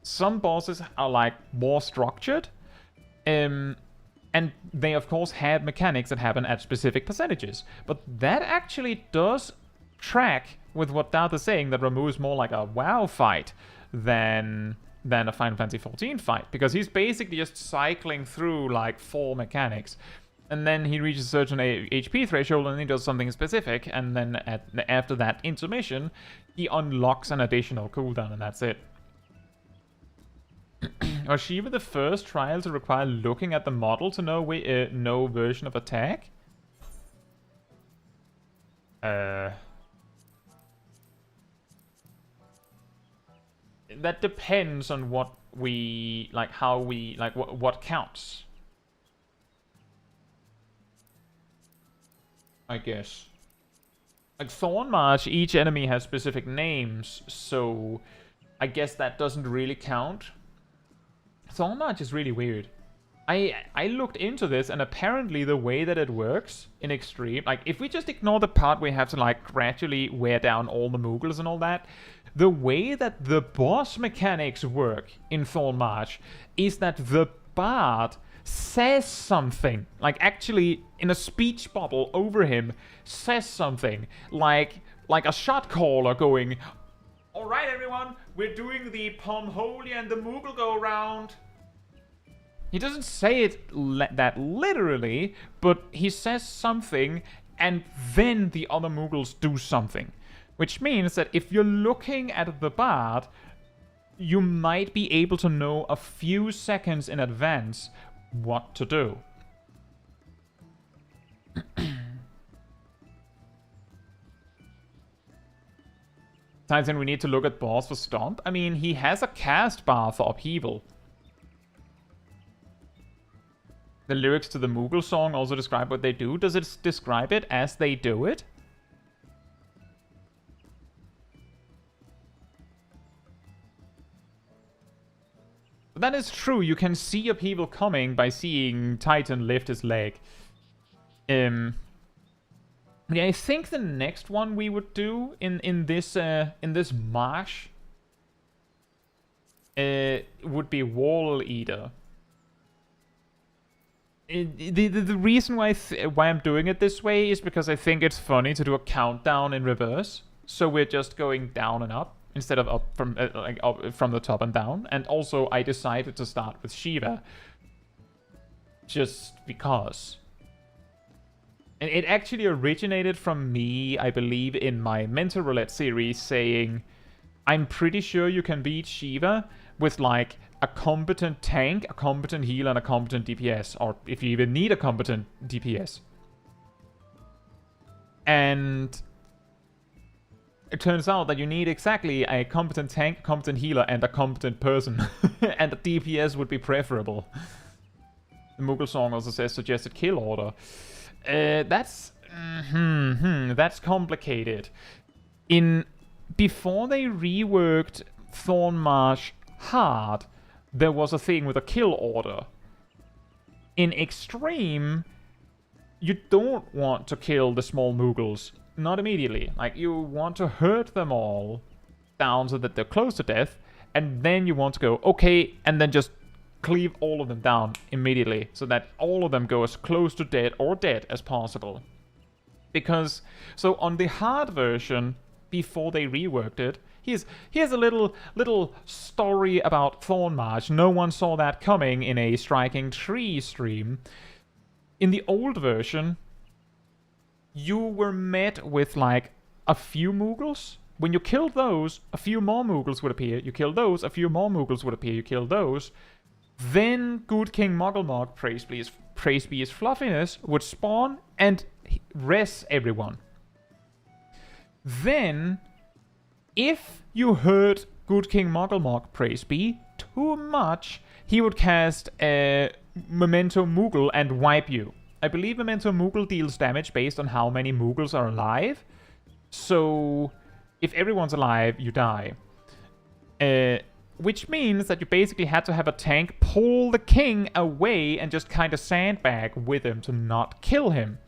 Some bosses are like more structured, and they of course have mechanics that happen at specific percentages. But that actually does track with what Darth is saying, that Ramu is more like a WoW fight than a Final Fantasy XIV fight, because he's basically just cycling through like 4 mechanics, and then he reaches a certain HP threshold and he does something specific, and then after that intermission, he unlocks an additional cooldown, and that's it. Was Shiva the first trial to require looking at the model to know no version of attack? That depends on what we like, how we like, what counts, I guess. Like Thorn March, each enemy has specific names, so I guess that doesn't really count. Thorn March is really weird. I looked into this, and apparently the way that it works in Extreme, like if we just ignore the part where we have to like gradually wear down all the Moogles and all that, the way that the boss mechanics work in Thorn March is that the bard says something, like actually in a speech bubble over him, says something like a shot caller going, "Alright everyone, we're doing the Pomholia and the Moogle go around." He doesn't say it that literally, but he says something, and then the other Moogles do something. Which means that if you're looking at the bard, you might be able to know a few seconds in advance what to do. Titan, we need to look at boss for Stomp. I mean, he has a cast bar for Upheaval. The lyrics to the Moogle song also describe what they do. Does it describe it as they do it? But that is true. You can see Upheaval coming by seeing Titan lift his leg. Yeah, I think the next one we would do in this marsh would be Wall Eater. The reason why I'm doing it this way is because I think it's funny to do a countdown in reverse. So we're just going down and up instead of up from up from the top and down. And also I decided to start with Shiva just because. And it actually originated from me, I believe, in my Mental Roulette series, saying, I'm pretty sure you can beat Shiva with, like, a competent tank, a competent heal, and a competent DPS. Or if you even need a competent DPS. And it turns out that you need exactly a competent tank, a competent healer, and a competent person. And a DPS would be preferable. The Moogle song also says suggested kill order. That's complicated. Before they reworked Thornmarsh hard, there was a thing with a kill order. In Extreme, you don't want to kill the small Moogles. Not immediately. Like, you want to hurt them all down so that they're close to death, and then you want to go, okay, and then just cleave all of them down immediately so that all of them go as close to dead or dead as possible. Because, so on the hard version, before they reworked it, here's a little story about Thornmarsh. No one saw that coming in a Striking Tree stream. In the old version, you were met with like a few Moogles. When you killed those, a few more Moogles would appear. You killed those, a few more Moogles would appear. You killed those. Then Good King Mugglemog, praise be his fluffiness, would spawn and res everyone. Then, if you hurt Good King Mugglemog, praise be, too much, he would cast a Memento Moogle and wipe you. I believe Memento Moogle deals damage based on how many Moogles are alive. So, if everyone's alive, you die. Which means that you basically had to have a tank pull the king away and just kind of sandbag with him to not kill him.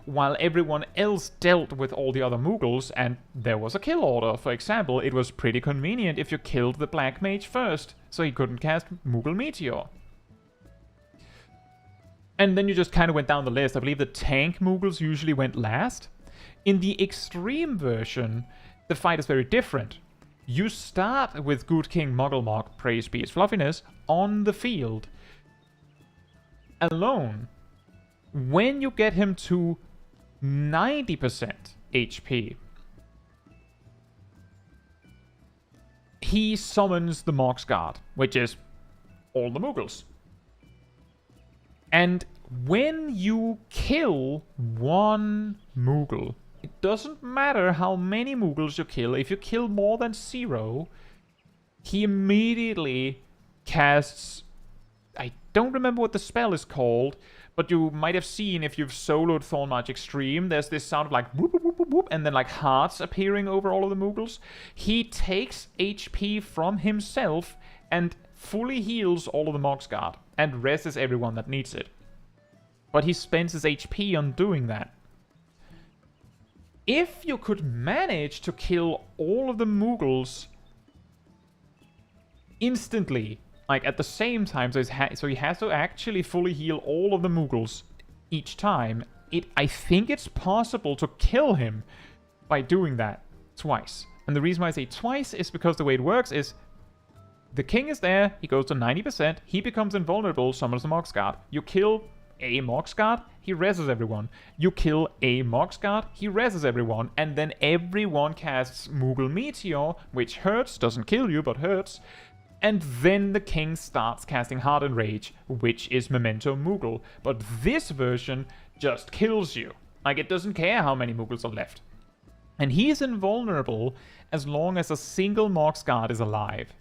While everyone else dealt with all the other Moogles and there was a kill order. For example, it was pretty convenient if you killed the Black Mage first, so he couldn't cast Moogle Meteor. And then you just kind of went down the list. I believe the tank Moogles usually went last. In the Extreme version, the fight is very different. You start with Good King Mugglemog, praise be his fluffiness, on the field. Alone. When you get him to 90% HP, he summons the Mox Guard, which is all the Moogles. And when you kill one Moogle, it doesn't matter how many Moogles you kill. If you kill more than 0, he immediately casts... I don't remember what the spell is called, but you might have seen if you've soloed Thornmarsh Extreme, there's this sound of like whoop, whoop, whoop, whoop, and then like hearts appearing over all of the Moogles. He takes HP from himself and fully heals all of the Mox Guard and rests everyone that needs it. But he spends his HP on doing that. If you could manage to kill all of the Moogles instantly, like at the same time, so he has to actually fully heal all of the Moogles each time, I think it's possible to kill him by doing that twice. And the reason why I say twice is because the way it works is the king is there, he goes to 90%, he becomes invulnerable, summons the Mox Guard. You kill a Mox Guard, he reses everyone. You kill a Mox Guard, he reses everyone, and then everyone casts Moogle Meteor, which hurts, doesn't kill you, but hurts. And then the king starts casting Hardened Rage, which is Memento Moogle. But this version just kills you. Like, it doesn't care how many Moogles are left. And he is invulnerable as long as a single Mox Guard is alive.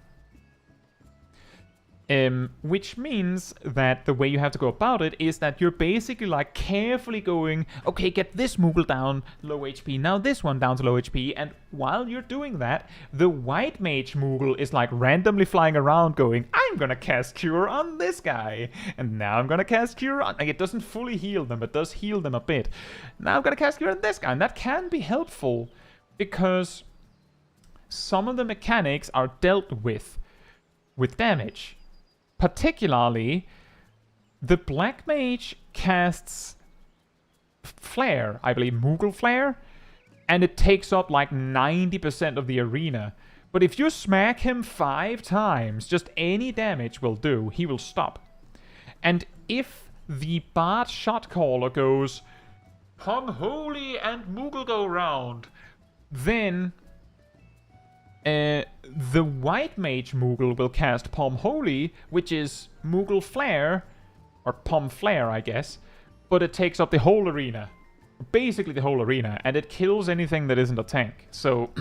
Which means that the way you have to go about it is that you're basically like carefully going, okay, get this Moogle down low HP, now this one down to low HP, and while you're doing that, the white mage Moogle is like randomly flying around going, I'm gonna cast Cure on this guy, and now I'm gonna cast Cure on, like it doesn't fully heal them, but does heal them a bit. Now I'm gonna cast Cure on this guy, and that can be helpful because some of the mechanics are dealt with damage. Particularly, the Black Mage casts Flare, I believe, Moogle Flare, and it takes up like 90% of the arena. But if you smack him 5 times, just any damage will do, he will stop. And if the Bard Shotcaller goes, Come Holy and Moogle go round, then the White Mage Moogle will cast Pom Holy, which is Moogle Flare, or Pom Flare, I guess, but it takes up the whole arena. Basically the whole arena, and it kills anything that isn't a tank. So,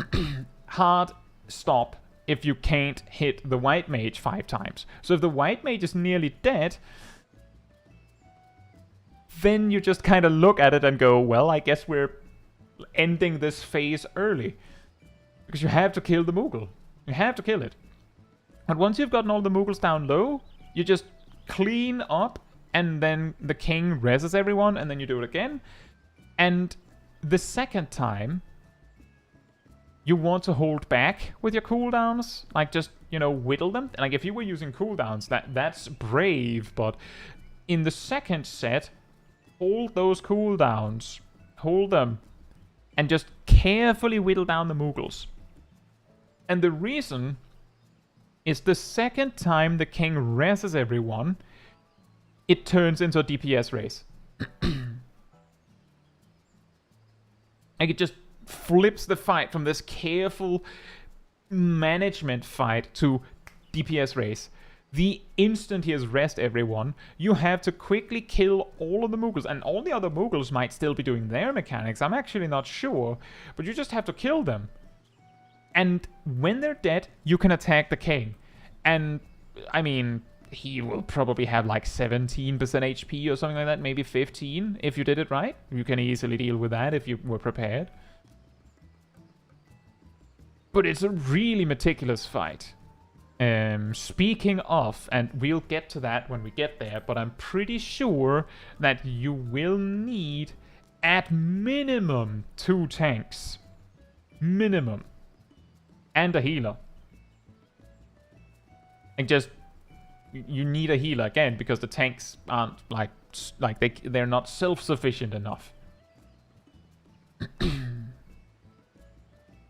hard stop if you can't hit the White Mage 5 times. So if the White Mage is nearly dead, then you just kind of look at it and go, well, I guess we're ending this phase early. Because you have to kill the Moogle. You have to kill it. But once you've gotten all the Moogles down low, you just clean up, and then the king reses everyone, and then you do it again. And the second time, you want to hold back with your cooldowns. Like, just, you know, whittle them. Like, if you were using cooldowns, that's brave, but in the second set, hold those cooldowns. Hold them. And just carefully whittle down the Moogles. And the reason is the second time the king reses everyone, it turns into a DPS race. Like, it just flips the fight from this careful management fight to DPS race. The instant he has resed everyone, you have to quickly kill all of the Moogles. And all the other Moogles might still be doing their mechanics. I'm actually not sure. But you just have to kill them. And when they're dead, you can attack the king. And, I mean, he will probably have like 17% HP or something like that. Maybe 15 if you did it right. You can easily deal with that if you were prepared. But it's a really meticulous fight. Speaking of, and we'll get to that when we get there, but I'm pretty sure that you will need, at minimum, 2 tanks. Minimum. And a healer. And just, you need a healer again, because the tanks aren't, they're not self-sufficient enough.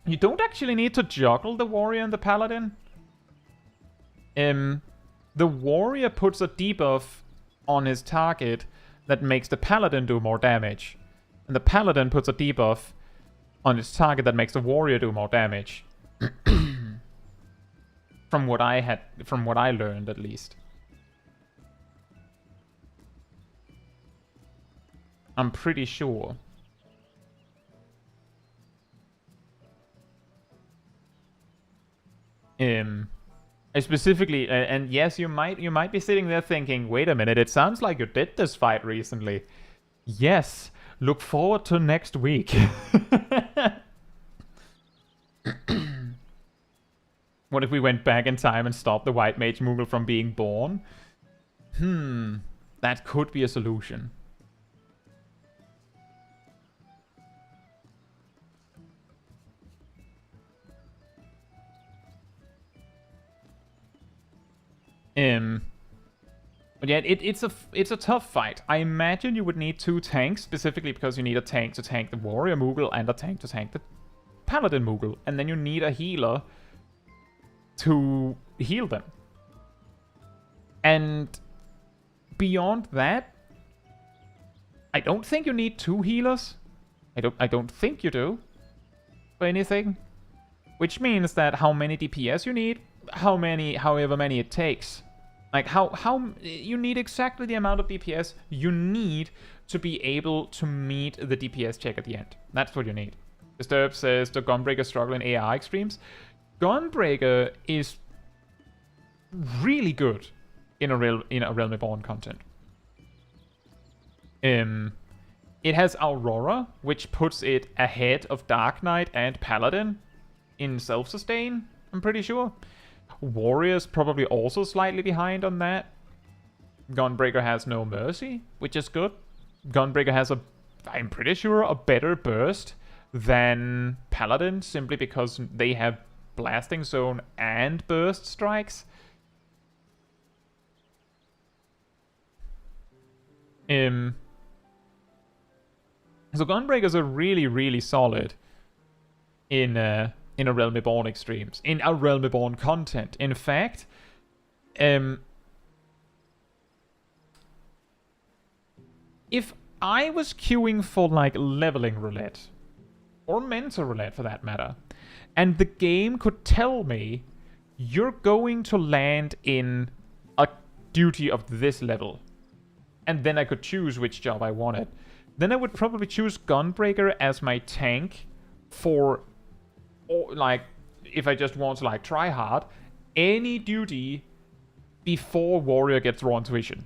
You don't actually need to juggle the warrior and the paladin. The warrior puts a debuff on his target that makes the paladin do more damage. And the paladin puts a debuff on its target that makes the warrior do more damage. From what I learned, at least. I'm pretty sure. Specifically, and yes, you might be sitting there thinking, wait a minute, it sounds like you did this fight recently. Yes, look forward to next week. What if we went back in time and stopped the White Mage Moogle from being born? That could be a solution. But yeah, it's a tough fight. I imagine you would need 2 tanks, specifically because you need a tank to tank the Warrior Moogle and a tank to tank the Paladin Moogle. And then you need a healer to heal them. And beyond that, I don't think you need 2 healers. I don't think you do. For anything. Which means that how many DPS you need, however many it takes. Like, how you need exactly the amount of DPS you need to be able to meet the DPS check at the end. That's what you need. Disturb says, the Gunbreaker struggle in AR extremes. Gunbreaker is really good in a Realm Reborn content. It has Aurora, which puts it ahead of Dark Knight and Paladin in self-sustain, I'm pretty sure. Warrior's probably also slightly behind on that. Gunbreaker has no mercy, which is good. Gunbreaker has I'm pretty sure, a better burst than Paladin, simply because they have Blasting Zone and Burst Strikes. So Gunbreakers are really, really solid in a Realm Reborn Extremes, in a Realm Reborn content. In fact, if I was queuing for like leveling roulette, or mental roulette for that matter, and the game could tell me you're going to land in a duty of this level, and then I could choose which job I wanted, then I would probably choose Gunbreaker as my tank for, or like, if I just want to like try hard, any duty before Warrior gets Raw Intuition.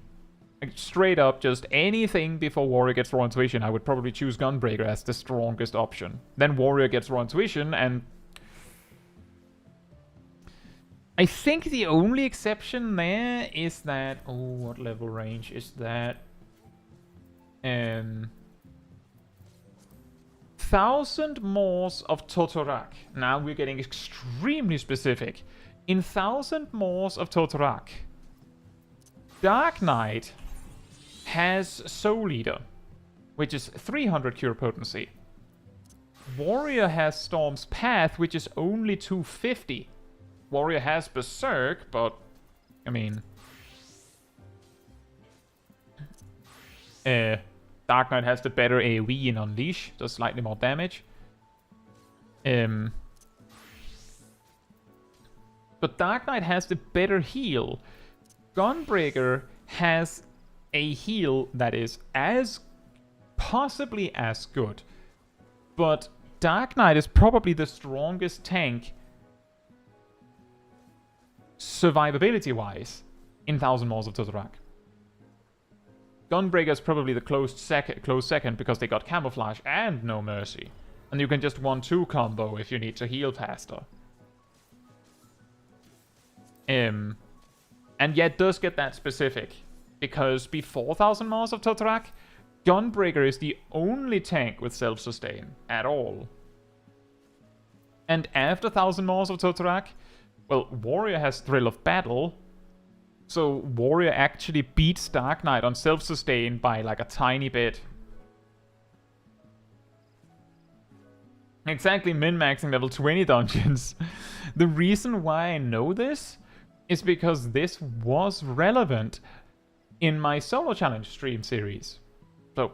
Like, straight up, just anything before Warrior gets Raw Intuition, I would probably choose Gunbreaker as the strongest option. Then Warrior gets Raw Intuition, and I think the only exception there is that... Oh, what level range is that? 1,000 Maws of Totorak. Now we're getting extremely specific. In 1,000 Maws of Totorak, Dark Knight has Soul Eater, which is 300 cure potency. Warrior has Storm's Path, which is only 250. Warrior has Berserk, but I mean, Dark Knight has the better AoE in Unleash, does slightly more damage. But Dark Knight has the better heal. Gunbreaker has a heal that is possibly as good. But Dark Knight is probably the strongest tank survivability-wise in 1,000 Maws of Totorak. Gunbreaker is probably the close second because they got Camouflage and No Mercy. And you can just 1-2 combo if you need to heal faster. And yet it does get that specific, because before 1,000 Maws of Totorak, Gunbreaker is the only tank with self-sustain at all. And after 1,000 Maws of Totorak, well, Warrior has Thrill of Battle, so Warrior actually beats Dark Knight on self-sustain by like a tiny bit. Exactly, min-maxing level 20 dungeons. The reason why I know this is because this was relevant in my solo challenge stream series. So,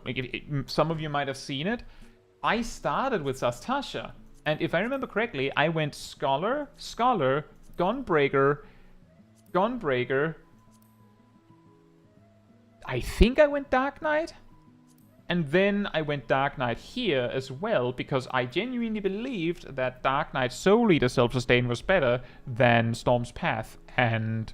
some of you might have seen it. I started with Sastasha, and if I remember correctly, I went Scholar, Gunbreaker, I think I went Dark Knight, and then I went Dark Knight here as well, because I genuinely believed that Dark Knight Soul Eater self-sustain was better than Storm's Path and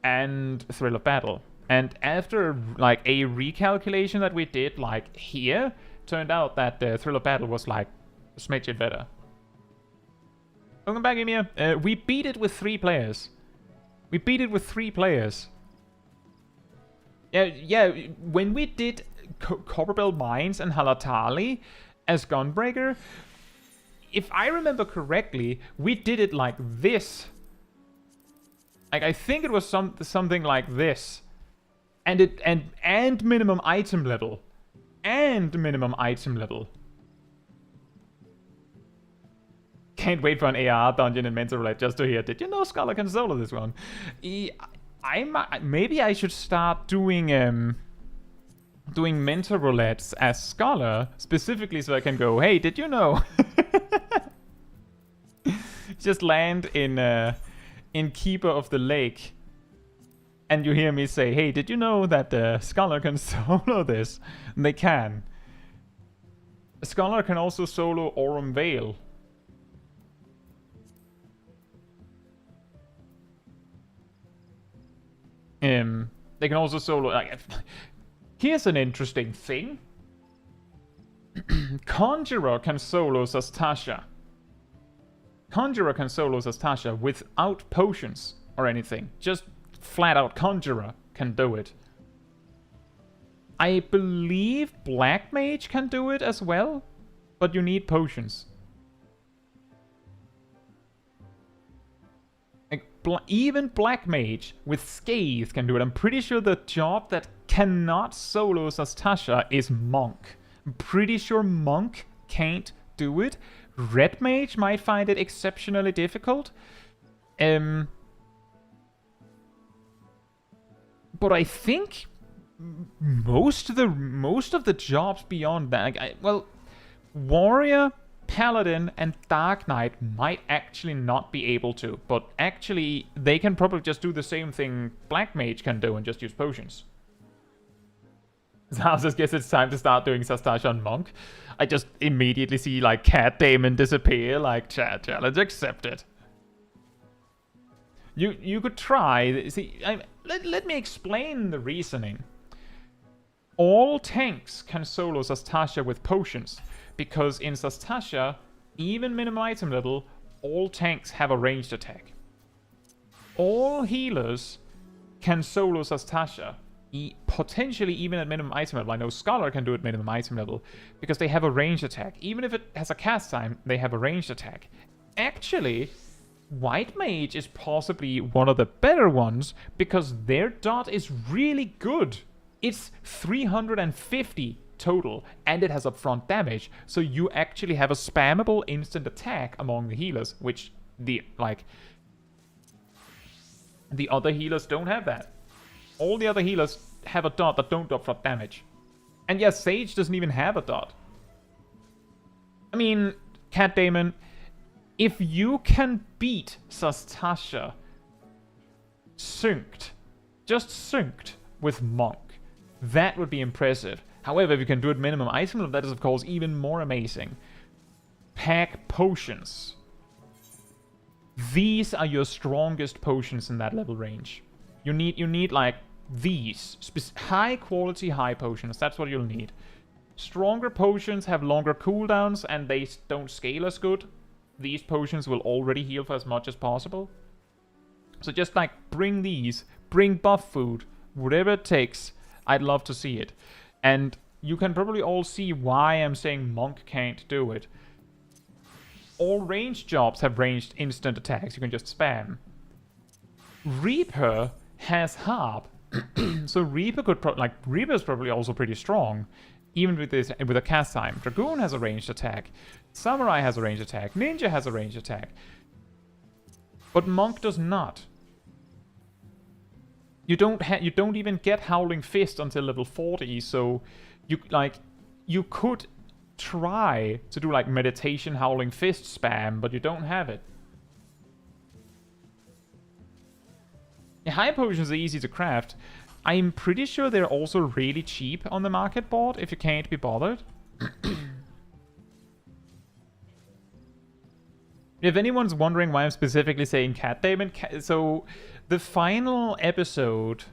Thrill of Battle. And after like a recalculation that we did like here, turned out that Thrill of Battle was like a smidgen better. Welcome back, Emir. We beat it with 3 players. Yeah, when we did Copperbell Mines and Halatali as Gunbreaker, if I remember correctly, we did it like this. Like, I think it was something like this. And minimum item level. Can't wait for an AR dungeon in Mental Roulette just to hear, did you know Scholar can solo this one? Maybe I should start doing Mental Roulettes as Scholar, specifically so I can go, hey, did you know? Just land in Keeper of the Lake, and you hear me say, hey, did you know that Scholar can solo this? And they can. Scholar can also solo Aurum Vale. They can also solo... Like, here's an interesting thing. Conjurer can solo Tastasha. Conjurer can solo Tastasha without potions or anything. Just flat out Conjurer can do it. I believe Black Mage can do it as well, but you need potions. Like, even Black Mage with Scathe can do it. I'm pretty sure the job that cannot solo Tastasha is Monk. I'm pretty sure Monk can't do it. Red Mage might find it exceptionally difficult. But I think most of the jobs beyond that, like, Warrior, Paladin, and Dark Knight might actually not be able to, but actually they can probably just do the same thing Black Mage can do and just use potions. I just guess it's time to start doing Tastasha on Monk. I just immediately see like Cat Damon disappear, like challenge accepted. You could try. See, let me explain the reasoning. All tanks can solo Tastasha with potions, because in Tastasha, even minimum item level, all tanks have a ranged attack. All healers can solo Tastasha, potentially even at minimum item level. I know Scholar can do it minimum item level, because they have a ranged attack. Even if it has a cast time, they have a ranged attack. Actually, White Mage is possibly one of the better ones, because their dot is really good. It's 350 total, and it has upfront damage, so you actually have a spammable instant attack among the healers, which the other healers don't have that. All the other healers have a dot that don't upfront damage. And yes, Sage doesn't even have a dot. I mean, Cat Damon, if you can beat Tastasha synced, just synced with Monk, that would be impressive. However, if you can do it minimum item level, that is of course even more amazing. Pack potions. These are your strongest potions in that level range. You need like these high quality high potions. That's what you'll need. Stronger potions have longer cooldowns and they don't scale as good. These potions will already heal for as much as possible. So just like bring these, bring buff food, whatever it takes. I'd love to see it. And you can probably all see why I'm saying Monk can't do it. All ranged jobs have ranged instant attacks. You can just spam. Reaper has Harp. So Reaper could Reaper's probably also pretty strong, even with a cast time. Dragoon has a ranged attack. Samurai has a ranged attack. Ninja has a ranged attack. But Monk does not. You don't even get Howling Fist until level 40, so you could try to do like meditation Howling Fist spam, but you don't have it. Yeah, high potions are easy to craft. I'm pretty sure they're also really cheap on the market board if you can't be bothered. If anyone's wondering why I'm specifically saying Cat Damon, so the final episode,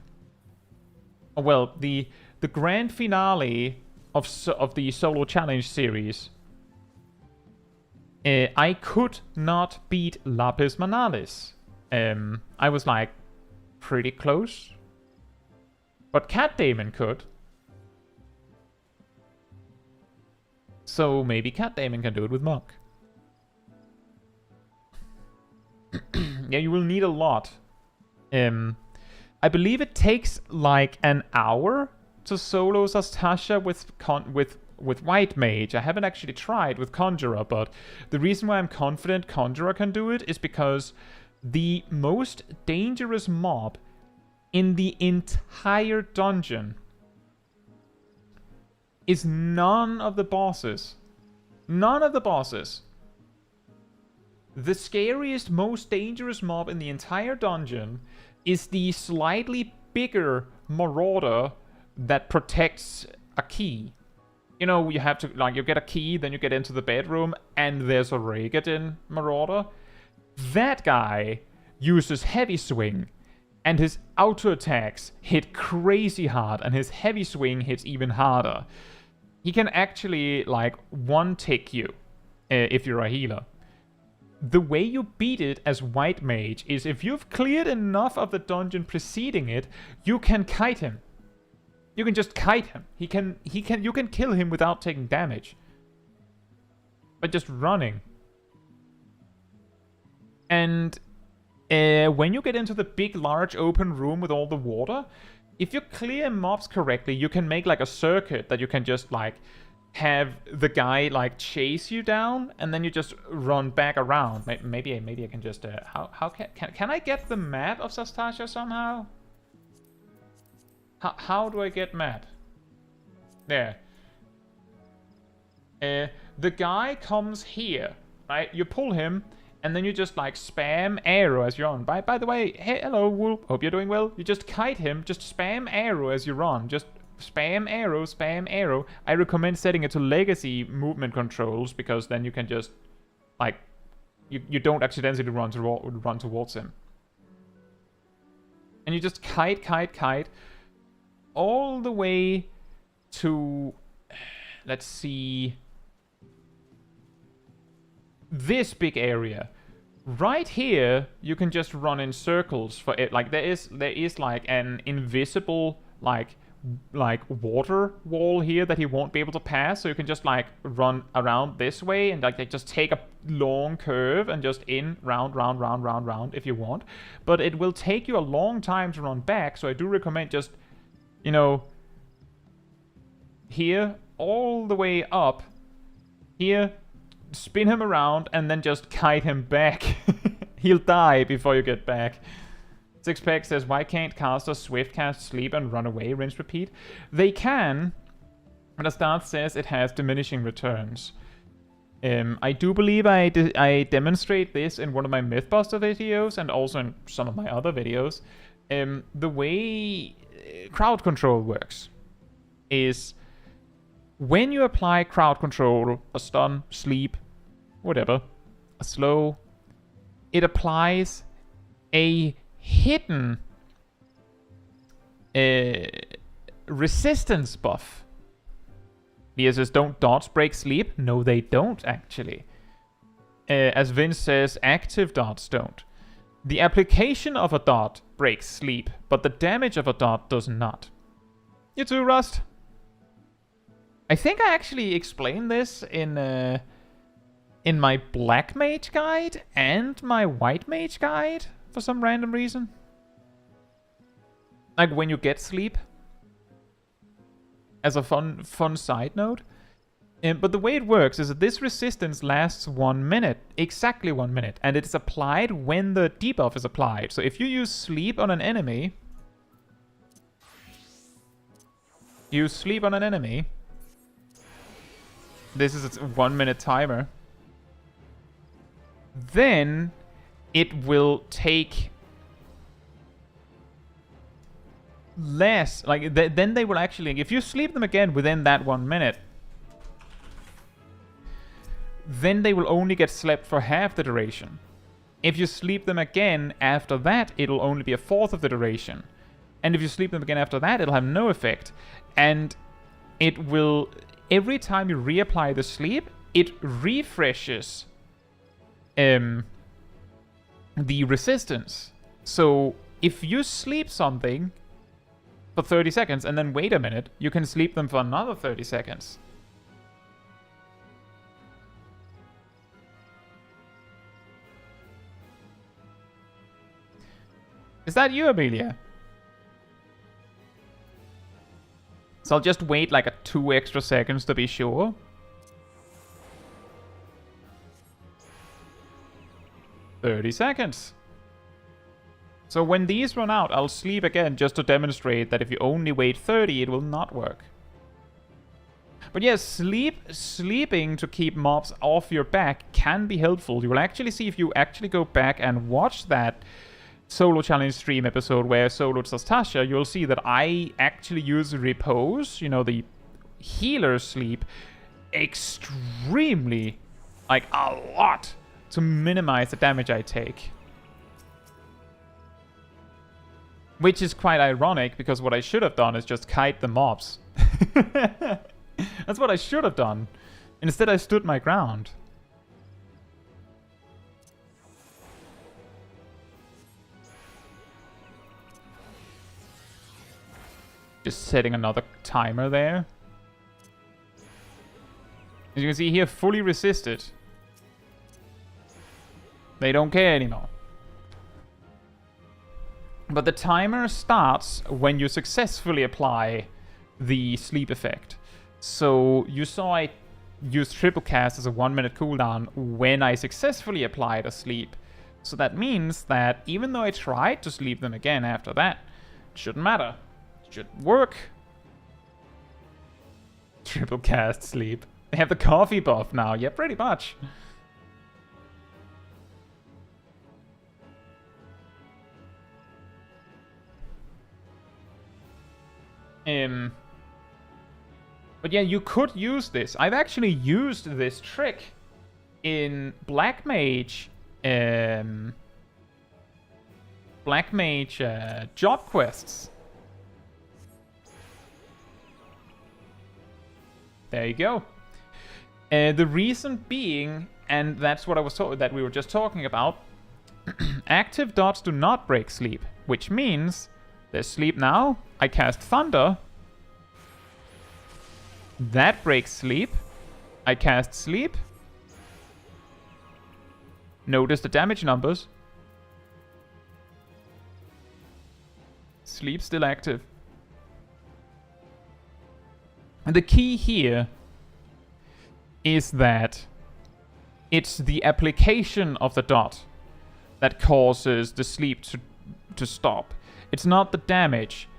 well, the grand finale of the solo challenge series, I could not beat Lapis Manalis. I was like pretty close, but Cat Damon could. So maybe Cat Damon can do it with Monk. Yeah, you will need a lot. I believe it takes like an hour to solo Tastasha with White Mage. I haven't actually tried with Conjurer, but the reason why I'm confident Conjurer can do it is because the most dangerous mob in the entire dungeon is none of the bosses. None of the bosses. The scariest, most dangerous mob in the entire dungeon is the slightly bigger Marauder that protects a key. You know, you have to, like, you get a key, then you get into the bedroom, and there's a Regadin Marauder. That guy uses Heavy Swing, And his auto attacks hit crazy hard, and his heavy swing hits even harder. He can actually, like, one-tick you if you're a healer. The way you beat it as White Mage is if you've cleared enough of the dungeon preceding it, you can kite him. You can just kite him. You can kill him without taking damage. By just running. And when you get into the big, large, open room with all the water, if you clear mobs correctly, you can make like a circuit that you can just like have the guy like chase you down, and then you just run back around. Maybe I can just how can I get the map of Sastasha somehow? How do I get map? There. The guy comes here, right? You pull him, and then you just like spam arrow as you're on. By the way, hey, hello, Wolf. Hope you're doing well. You just kite him, just spam arrow as you run. Just spam arrow, spam arrow. I recommend setting it to legacy movement controls, because then you can just like you don't accidentally run towards him. And you just kite all the way to, let's see, this big area. Right here, you can just run in circles for it. Like there is like an invisible like water wall here that he won't be able to pass. So you can just like run around this way and like just take a long curve and just round if you want. But it will take you a long time to run back. So I do recommend just, you know, here all the way up here, spin him around and then just kite him back. He'll die before you get back. Sixpack says, why can't casters swift cast sleep and run away, rinse repeat? They can, but the start says it has diminishing returns. I do believe I demonstrate this in one of my Mythbuster videos and also in some of my other videos. The way crowd control works is when you apply crowd control, a stun, sleep, whatever, a slow, it applies a hidden resistance buff. Lia says, don't dots break sleep? No, they don't, actually. As Vince says, active dots don't. The application of a dot breaks sleep, but the damage of a dot does not. You too, Rust. I think I actually explained this in my Black Mage guide and my White Mage guide for some random reason. Like when you get sleep. As a fun side note. But the way it works is that this resistance lasts 1 minute. Exactly 1 minute. And it's applied when the debuff is applied. So if you use sleep on an enemy... You sleep on an enemy... This is its 1 minute timer. Then it will take less. Like then they will actually, if you sleep them again within that 1 minute, then they will only get slept for half the duration. If you sleep them again after that, it'll only be a fourth of the duration. And if you sleep them again after that, it'll have no effect. And it will, every time you reapply the sleep, it refreshes the resistance. So if you sleep something for 30 seconds and then wait a minute, you can sleep them for another 30 seconds. Is that you, Amelia? So I'll just wait like 2 extra seconds to be sure. 30 seconds. So when these run out, I'll sleep again just to demonstrate that if you only wait 30, it will not work. But yes, sleeping to keep mobs off your back can be helpful. You will actually see if you actually go back and watch that solo challenge stream episode where I soloed Sastasha, you'll see that I actually use repose, you know, the healer sleep, extremely, like a lot, to minimize the damage I take. Which is quite ironic, because what I should have done is just kite the mobs. That's what I should have done. Instead, I stood my ground. Just setting another timer there. As you can see here, fully resisted. They don't care anymore. But the timer starts when you successfully apply the sleep effect. So you saw I used triple cast as a 1-minute cooldown when I successfully applied a sleep. So that means that even though I tried to sleep them again after that, it shouldn't matter. It should work. Triple cast sleep. They have the coffee buff now. Yeah, pretty much. But yeah, you could use this. I've actually used this trick in Black Mage job quests. There you go. The reason being, and that's what I was that we were just talking about, active dots do not break sleep, which means there's sleep now. I cast Thunder. That breaks sleep. I cast Sleep. Notice the damage numbers. Sleep still active. And the key here is that it's the application of the dot that causes the sleep to stop. It's not the damage.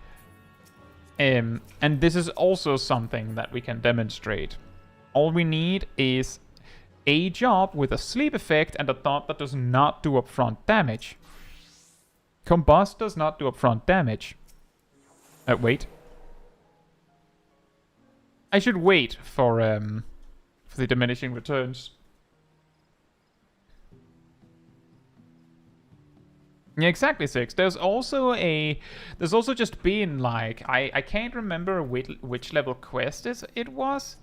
And this is also something that we can demonstrate. All we need is a job with a sleep effect and a dot that does not do upfront damage. Combust does not do upfront damage. Wait. I should wait for the diminishing returns. Yeah, exactly, 6. There's also just been like I can't remember which level quest it was.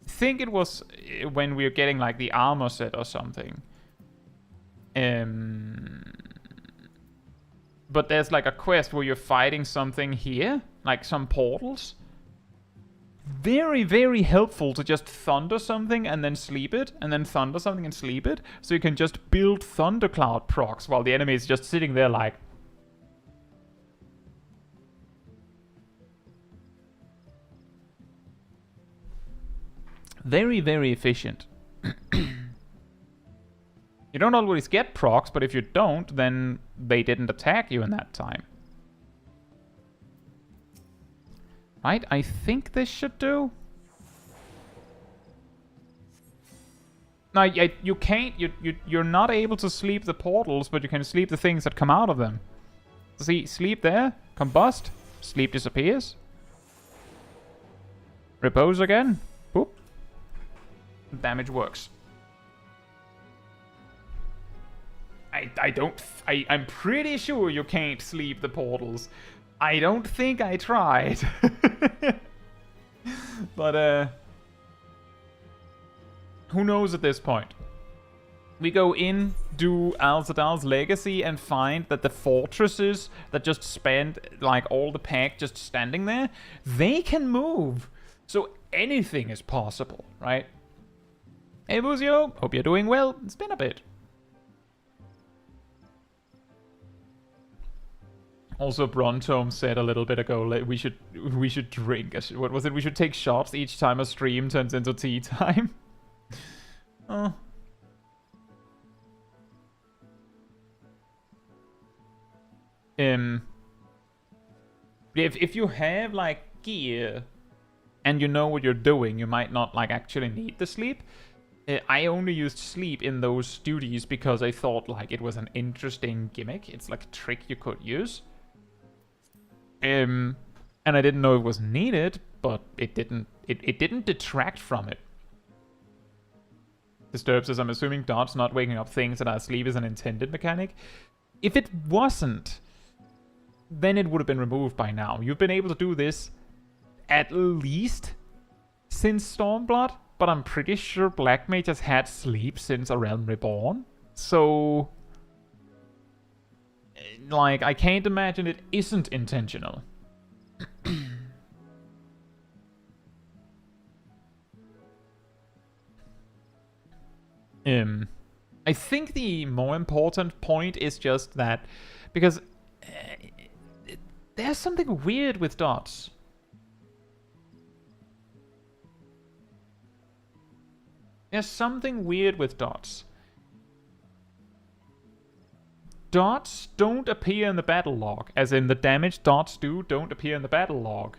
I think it was when we were getting like the armor set or something. But there's like a quest where you're fighting something here, like some portals. Very, very helpful to just thunder something and then sleep it, and then thunder something and sleep it, so you can just build thundercloud procs while the enemy is just sitting there like... Very, very efficient. You don't always get procs, but if you don't, then they didn't attack you in that time. Right, I think this should do. No, you can't. You're not able to sleep the portals, but you can sleep the things that come out of them. See, sleep there, combust, sleep disappears. Repose again. Boop. Damage works. I'm pretty sure you can't sleep the portals. I don't think I tried. But, who knows at this point? We go in, do Al-Zadal's Legacy, and find that the fortresses that just spend, like, all the pack just standing there, they can move. So anything is possible, right? Hey, Buzio, hope you're doing well. It's been a bit. Also, Brontome said a little bit ago, like, we should drink. What was it? We should take shots each time a stream turns into tea time. Oh. If you have like gear and you know what you're doing, you might not like actually need the sleep. I only used sleep in those duties because I thought like it was an interesting gimmick. It's like a trick you could use. And I didn't know it was needed, but it didn't detract from it. Disturbs as I'm assuming dots not waking up things that are asleep is an intended mechanic. If it wasn't, then it would have been removed by now. You've been able to do this at least since Stormblood, but I'm pretty sure Black Mage has had sleep since A Realm Reborn. So, like, I can't imagine it isn't intentional. I think the more important point is just that, because there's something weird with dots. There's something weird with dots. Dots don't appear in the battle log, as in the damage dots don't appear in the battle log.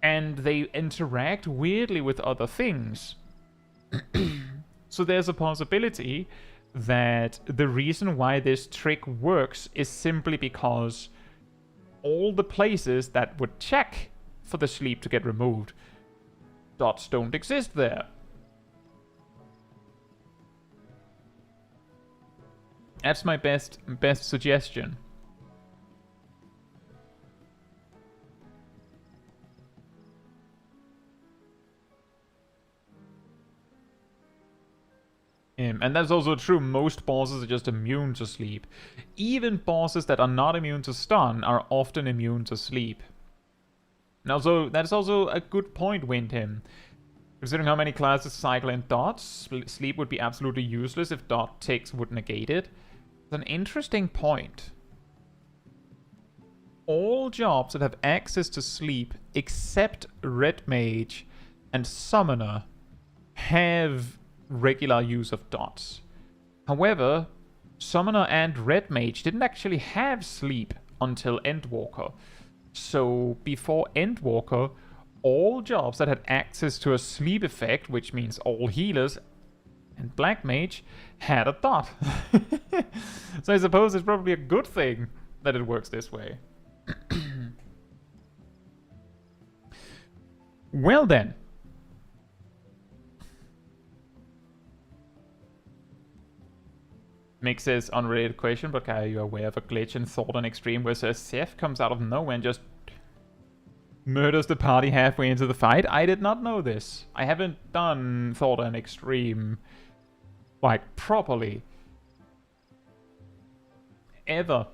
And they interact weirdly with other things. So there's a possibility that the reason why this trick works is simply because all the places that would check for the sleep to get removed, dots don't exist there. That's my best suggestion. And that's also true, most bosses are just immune to sleep. Even bosses that are not immune to stun are often immune to sleep. And also, that's also a good point, Windham. Considering how many classes cycle in dots, sleep would be absolutely useless if dot ticks would negate it. It's an interesting point. All jobs that have access to sleep, except Red Mage and Summoner, have regular use of dots. However, Summoner and Red Mage didn't actually have sleep until Endwalker. So before Endwalker, all jobs that had access to a sleep effect, which means all healers and Black Mage, had a dot. So I suppose it's probably a good thing that it works this way. Well then. Mick says, unrelated question, but are you aware of a glitch in Thornton Extreme where Sir Seth comes out of nowhere and just murders the party halfway into the fight? I did not know this. I haven't done Thornton Extreme, like, properly. Ever.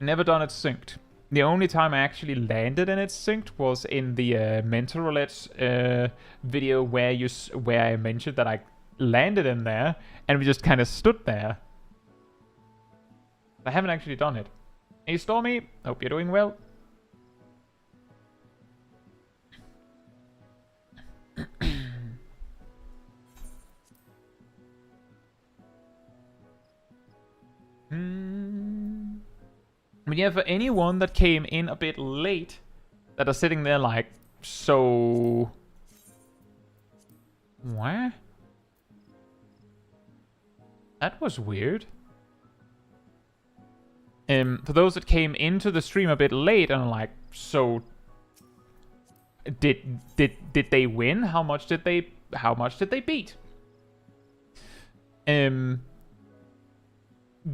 Never done it synced. The only time I actually landed in it synced was in the Mental Roulette video where I mentioned that I landed in there and we just kind of stood there. I haven't actually done it. Hey Stormy, hope you're doing well. But yeah, for anyone that came in a bit late, that are sitting there like, so... What? That was weird. For those that came into the stream a bit late and are like, so... Did they win? How much did they beat?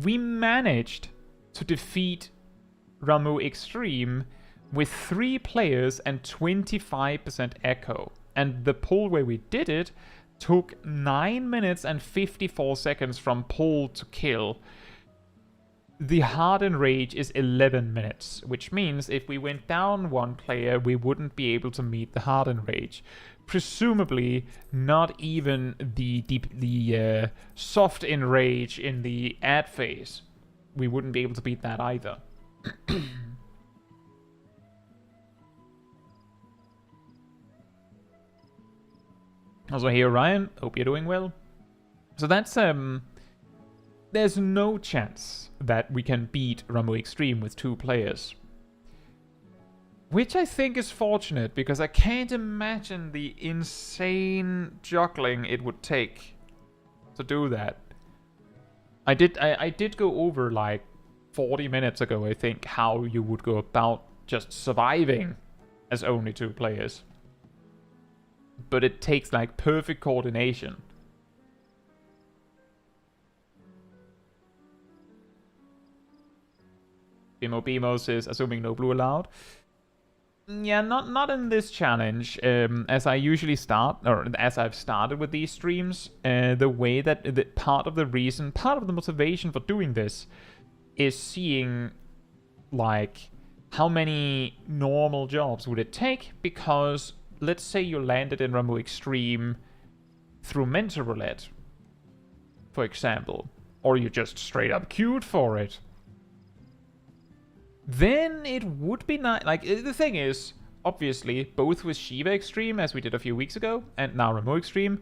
We managed to defeat Ramuh Extreme with 3 players and 25% echo. And the pull where we did it took 9 minutes and 54 seconds from pull to kill. The hardened rage is 11 minutes, which means if we went down 1 player, we wouldn't be able to meet the hardened rage. Presumably, not even the soft enrage in the ad phase. We wouldn't be able to beat that either. Also, hey Ryan, hope you're doing well. So that's there's no chance that we can beat Ramu Extreme with 2 players. Which I think is fortunate, because I can't imagine the insane juggling it would take to do that. I did go over like 40 minutes ago, I think, how you would go about just surviving as only 2 players. But it takes like perfect coordination. Bimo says, assuming no blue allowed. Yeah, not in this challenge. As I usually start, or as I've started with these streams, the way that part of the motivation for doing this is seeing, like, how many normal jobs would it take? Because let's say you landed in Ramuh Extreme through Mental Roulette, for example, or you just straight up queued for it. Then it would be nice. Like, the thing is, obviously, both with Shiva Extreme, as we did a few weeks ago, and now Ramuh Extreme,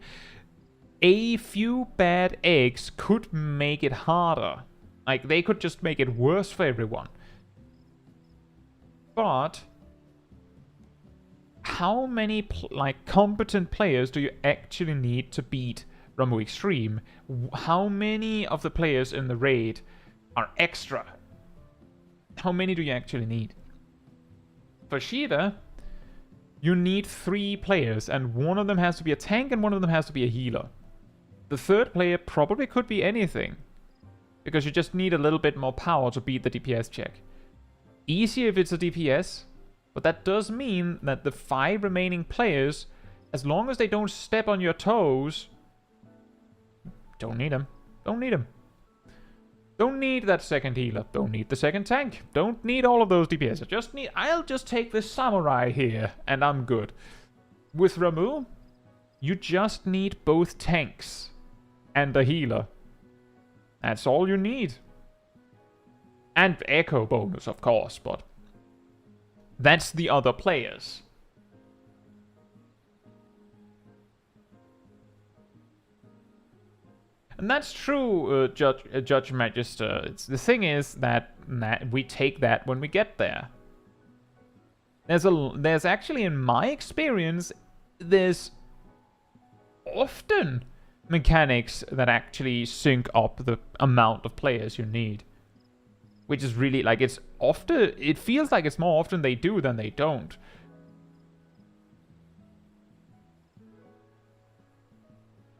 a few bad eggs could make it harder. Like, they could just make it worse for everyone. But how many competent players do you actually need to beat Ramuh Extreme? How many of the players in the raid are extra? How many do you actually need? For Shiva, you need 3 players, and one of them has to be a tank and one of them has to be a healer. The third player probably could be anything, because you just need a little bit more power to beat the DPS check. Easier if it's a DPS, but that does mean that the 5 remaining players, as long as they don't step on your toes, don't need them. Don't need them. Don't need that second healer. Don't need the second tank. Don't need all of those DPS. I'll just take this samurai here, and I'm good. With Ramuh, you just need both tanks and a healer. That's all you need. And echo bonus, of course, but that's the other players. And that's true, Judge Magister. The thing is that we take that when we get there. There's actually, in my experience, there's often mechanics that actually sync up the amount of players you need. Which is really, like, it feels like it's more often they do than they don't.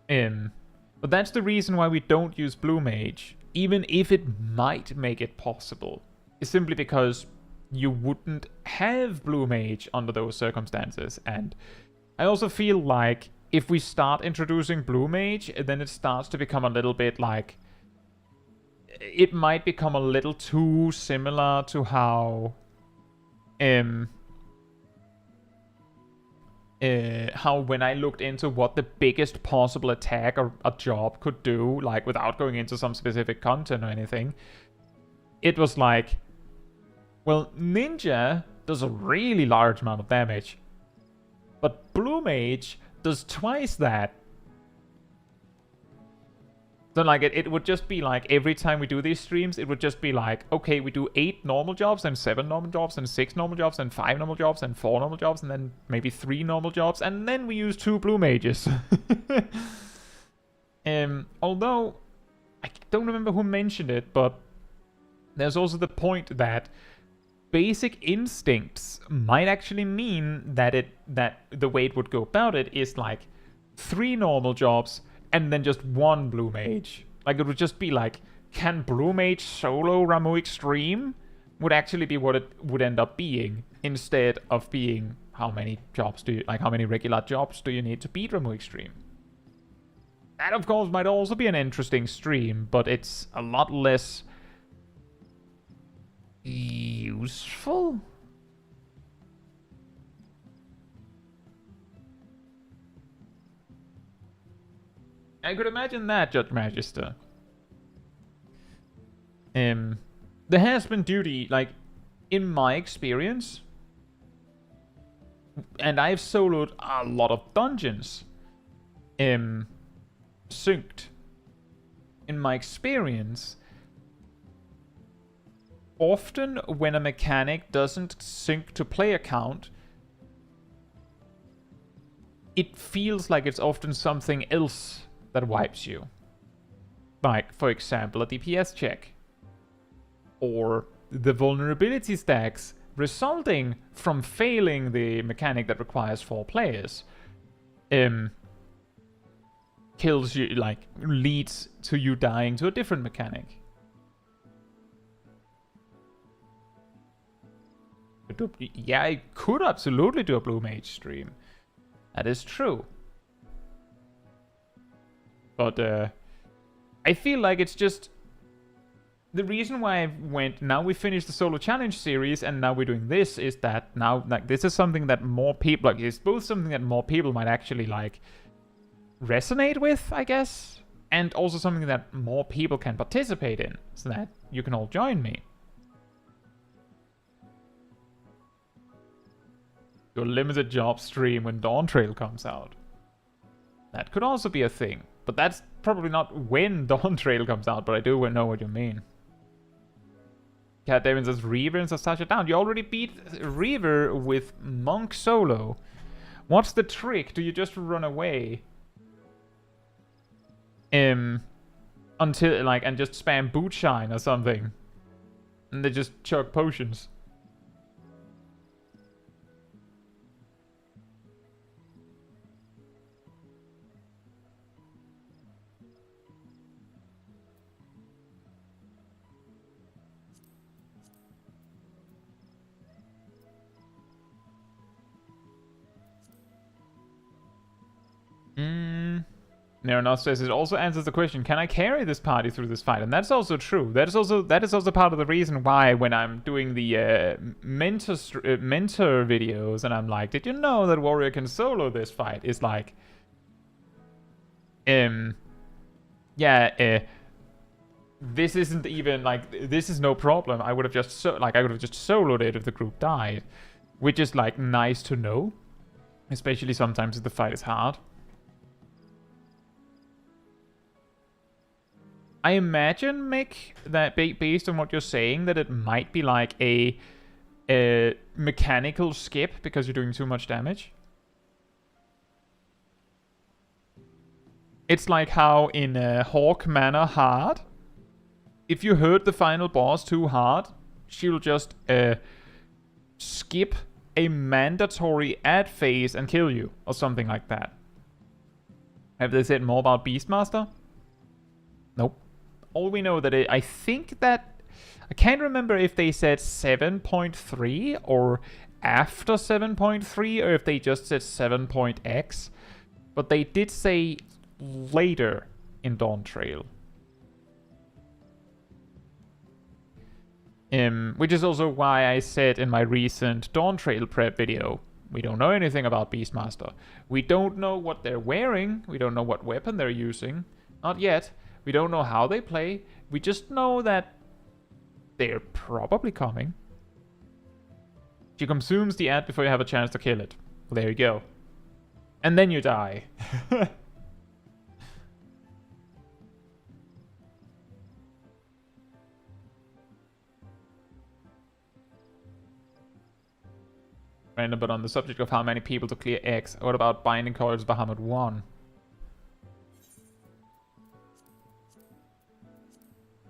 But that's the reason why we don't use Blue Mage, even if it might make it possible. It's simply because you wouldn't have Blue Mage under those circumstances. And I also feel like if we start introducing Blue Mage, then it starts to become a little bit like... It might become a little too similar to how... how when I looked into what the biggest possible attack or a job could do, like without going into some specific content or anything, it was like, well, Ninja does a really large amount of damage, but Blue Mage does twice that. So like it would just be like every time we do these streams, it would just be like, okay, we do 8 normal jobs, and 7 normal jobs, and 6 normal jobs, and 5 normal jobs, and 4 normal jobs, and then maybe 3 normal jobs, and then we use 2 blue mages. Although, I don't remember who mentioned it, but there's also the point that basic instincts might actually mean that the way it would go about it is like 3 normal jobs, and then just 1 Blue Mage. Like, it would just be like, can Blue Mage solo Ramuh Extreme? Would actually be what it would end up being, instead of being how many regular jobs do you need to beat Ramuh Extreme? That, of course, might also be an interesting stream, but it's a lot less useful? I could imagine that, Judge Magister. There has been duty, like, in my experience, and I've soloed a lot of dungeons, synced. In my experience, often when a mechanic doesn't sync to player count, it feels like it's often something else that wipes you. Like, for example, a DPS check. Or the vulnerability stacks resulting from failing the mechanic that requires 4 players. Kills you, like, leads to you dying to a different mechanic. Yeah, I could absolutely do a blue mage stream. That is true. But I feel like it's just... The reason why I went, now we finished the solo challenge series and now we're doing this, is that now, like, this is something that more people, like, it's both something that more people might actually, like, resonate with, I guess, and also something that more people can participate in, so that you can all join me. Your limited job stream when Dawn Trail comes out. That could also be a thing, but that's probably not when Dawn Trail comes out, but I do know what you mean. Cat David says Reaver and Sasha down. You already beat Reaver with Monk solo. What's the trick? Do you just run away? Until, like, and just spam boot shine or something. And they just chug potions. Neronos says it also answers the question, can I carry this party through this fight? And that's also true. That is also part of the reason why when I'm doing the mentor videos and I'm like, did you know that warrior can solo this fight? It's like, this isn't even like, this is no problem. I would have just soloed it if the group died, which is like nice to know, especially sometimes if the fight is hard. I imagine, Mick, that based on what you're saying, that it might be like a mechanical skip because you're doing too much damage. It's like how in Hawk Manor Hard, if you hurt the final boss too hard, she'll just skip a mandatory ad phase and kill you, or something like that. Have they said more about Beastmaster? Nope. All we know that I think that... I can't remember if they said 7.3 or after 7.3 or if they just said 7.x. But they did say later in Dawn Trail. Which is also why I said in my recent Dawn Trail prep video, we don't know anything about Beastmaster. We don't know what they're wearing. We don't know what weapon they're using. Not yet. We don't know how they play. We just know that they're probably coming. She consumes the ad before you have a chance to kill it. Well, there you go. And then you die. Random, but on the subject of how many people to clear X, what about Binding Coils Bahamut 1?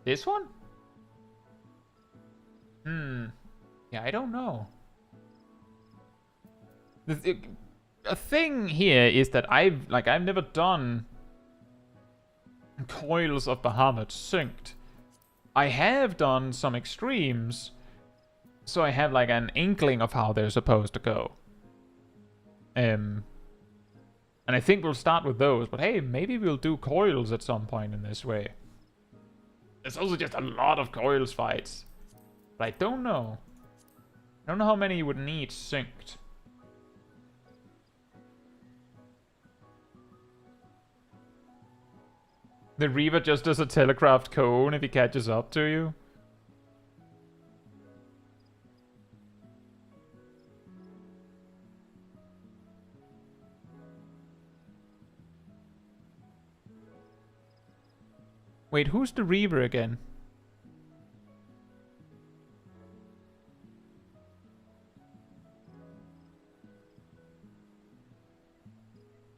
This one? Yeah, I don't know. A thing here is that I've never done Coils of Bahamut synced. I have done some extremes, so I have like an inkling of how they're supposed to go. And I think we'll start with those, but hey, maybe we'll do coils at some point in this way. There's also just a lot of coils fights. But I don't know. I don't know how many you would need synced. The Reaver just does a telegraphed cone if he catches up to you. Wait, who's the Reaver again?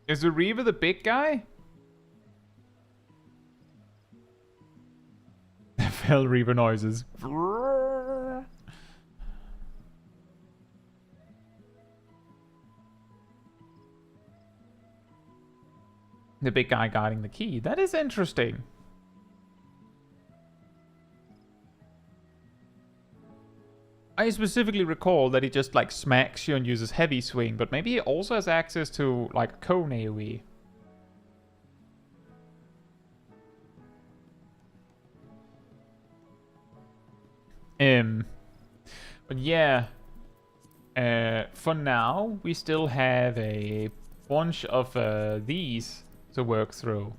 Is the Reaver the big guy? Fell Reaver noises. The big guy guarding the key. That is interesting. I specifically recall that he just like smacks you and uses heavy swing, but maybe he also has access to like a cone AoE. But yeah, for now we still have a bunch of these to work through.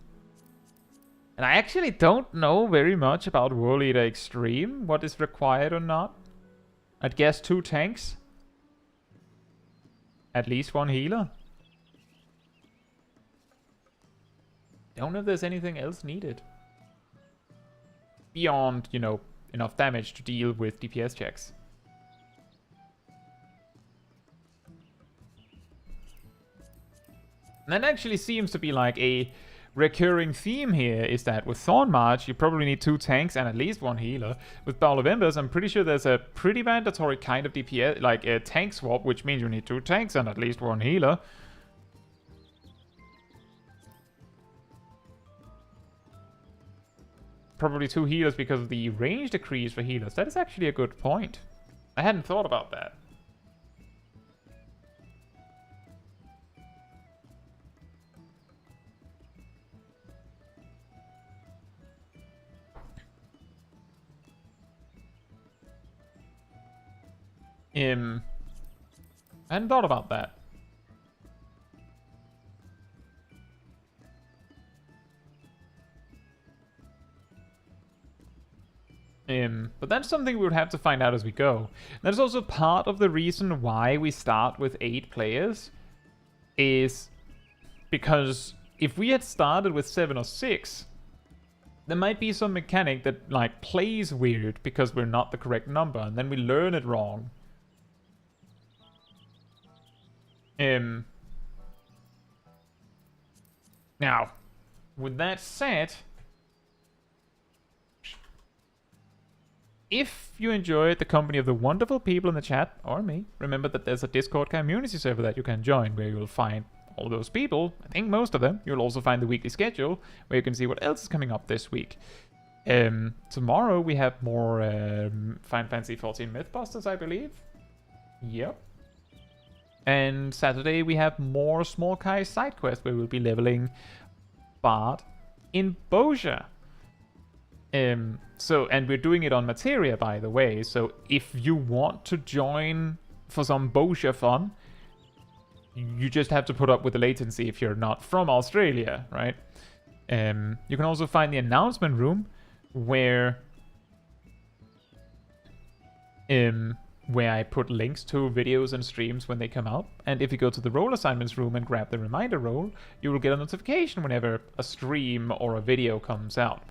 And I actually don't know very much about World Leader Extreme, what is required or not. I'd guess 2 tanks. At least 1 healer. Don't know if there's anything else needed. Beyond, you know, enough damage to deal with DPS checks. And that actually seems to be like a recurring theme here, is that with Thorn March, you probably need 2 tanks and at least 1 healer. With Bowl of Embers, I'm pretty sure there's a pretty mandatory kind of DPS, like a tank swap, which means you need 2 tanks and at least 1 healer. Probably 2 healers because of the range decrease for healers. That is actually a good point. I hadn't thought about that. I hadn't thought about that. But that's something we would have to find out as we go. That's also part of the reason why we start with 8 players, is because if we had started with 7 or 6, there might be some mechanic that like plays weird because we're not the correct number, and then we learn it wrong. Now, with that said, if you enjoyed the company of the wonderful people in the chat, or me, remember that there's a Discord community server that you can join, where you'll find all those people, I think most of them. You'll also find the weekly schedule, where you can see what else is coming up this week. Tomorrow we have more Final Fantasy XIV Mythbusters, I believe. Yep. And Saturday we have more Small Kai side quests, where we'll be leveling Bard in Bozja. And we're doing it on Materia, by the way, so if you want to join for some Bozja fun, you just have to put up with the latency if you're not from Australia, right? You can also find the announcement room where I put links to videos and streams when they come out. And if you go to the role assignments room and grab the reminder role, you will get a notification whenever a stream or a video comes out.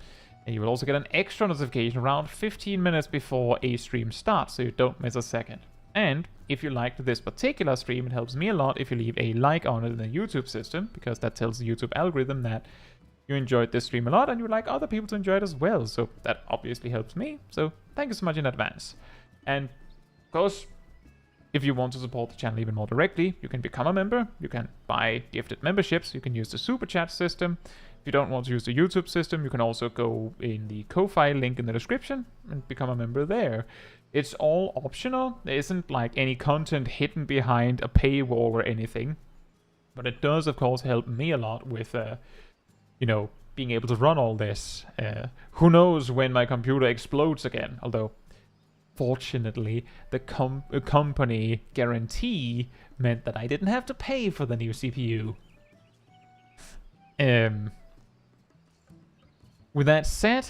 And you will also get an extra notification around 15 minutes before a stream starts, so you don't miss a second. And if you liked this particular stream, it helps me a lot if you leave a like on it in the YouTube system, because that tells the YouTube algorithm that you enjoyed this stream a lot and you would like other people to enjoy it as well. So that obviously helps me. So thank you so much in advance. And of course, if you want to support the channel even more directly, you can become a member. You can buy gifted memberships. You can use the super chat system. If you don't want to use the YouTube system, you can also go in the Ko-Fi link in the description and become a member there. It's all optional. There isn't like any content hidden behind a paywall or anything. But it does, of course, help me a lot with, you know, being able to run all this. Who knows when my computer explodes again? Although, fortunately, the company guarantee meant that I didn't have to pay for the new CPU. With that said,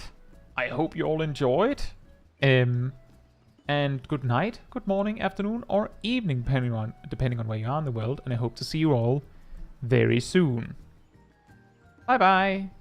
I hope you all enjoyed. And good night, good morning, afternoon, or evening, depending on where you are in the world. And I hope to see you all very soon. Bye-bye.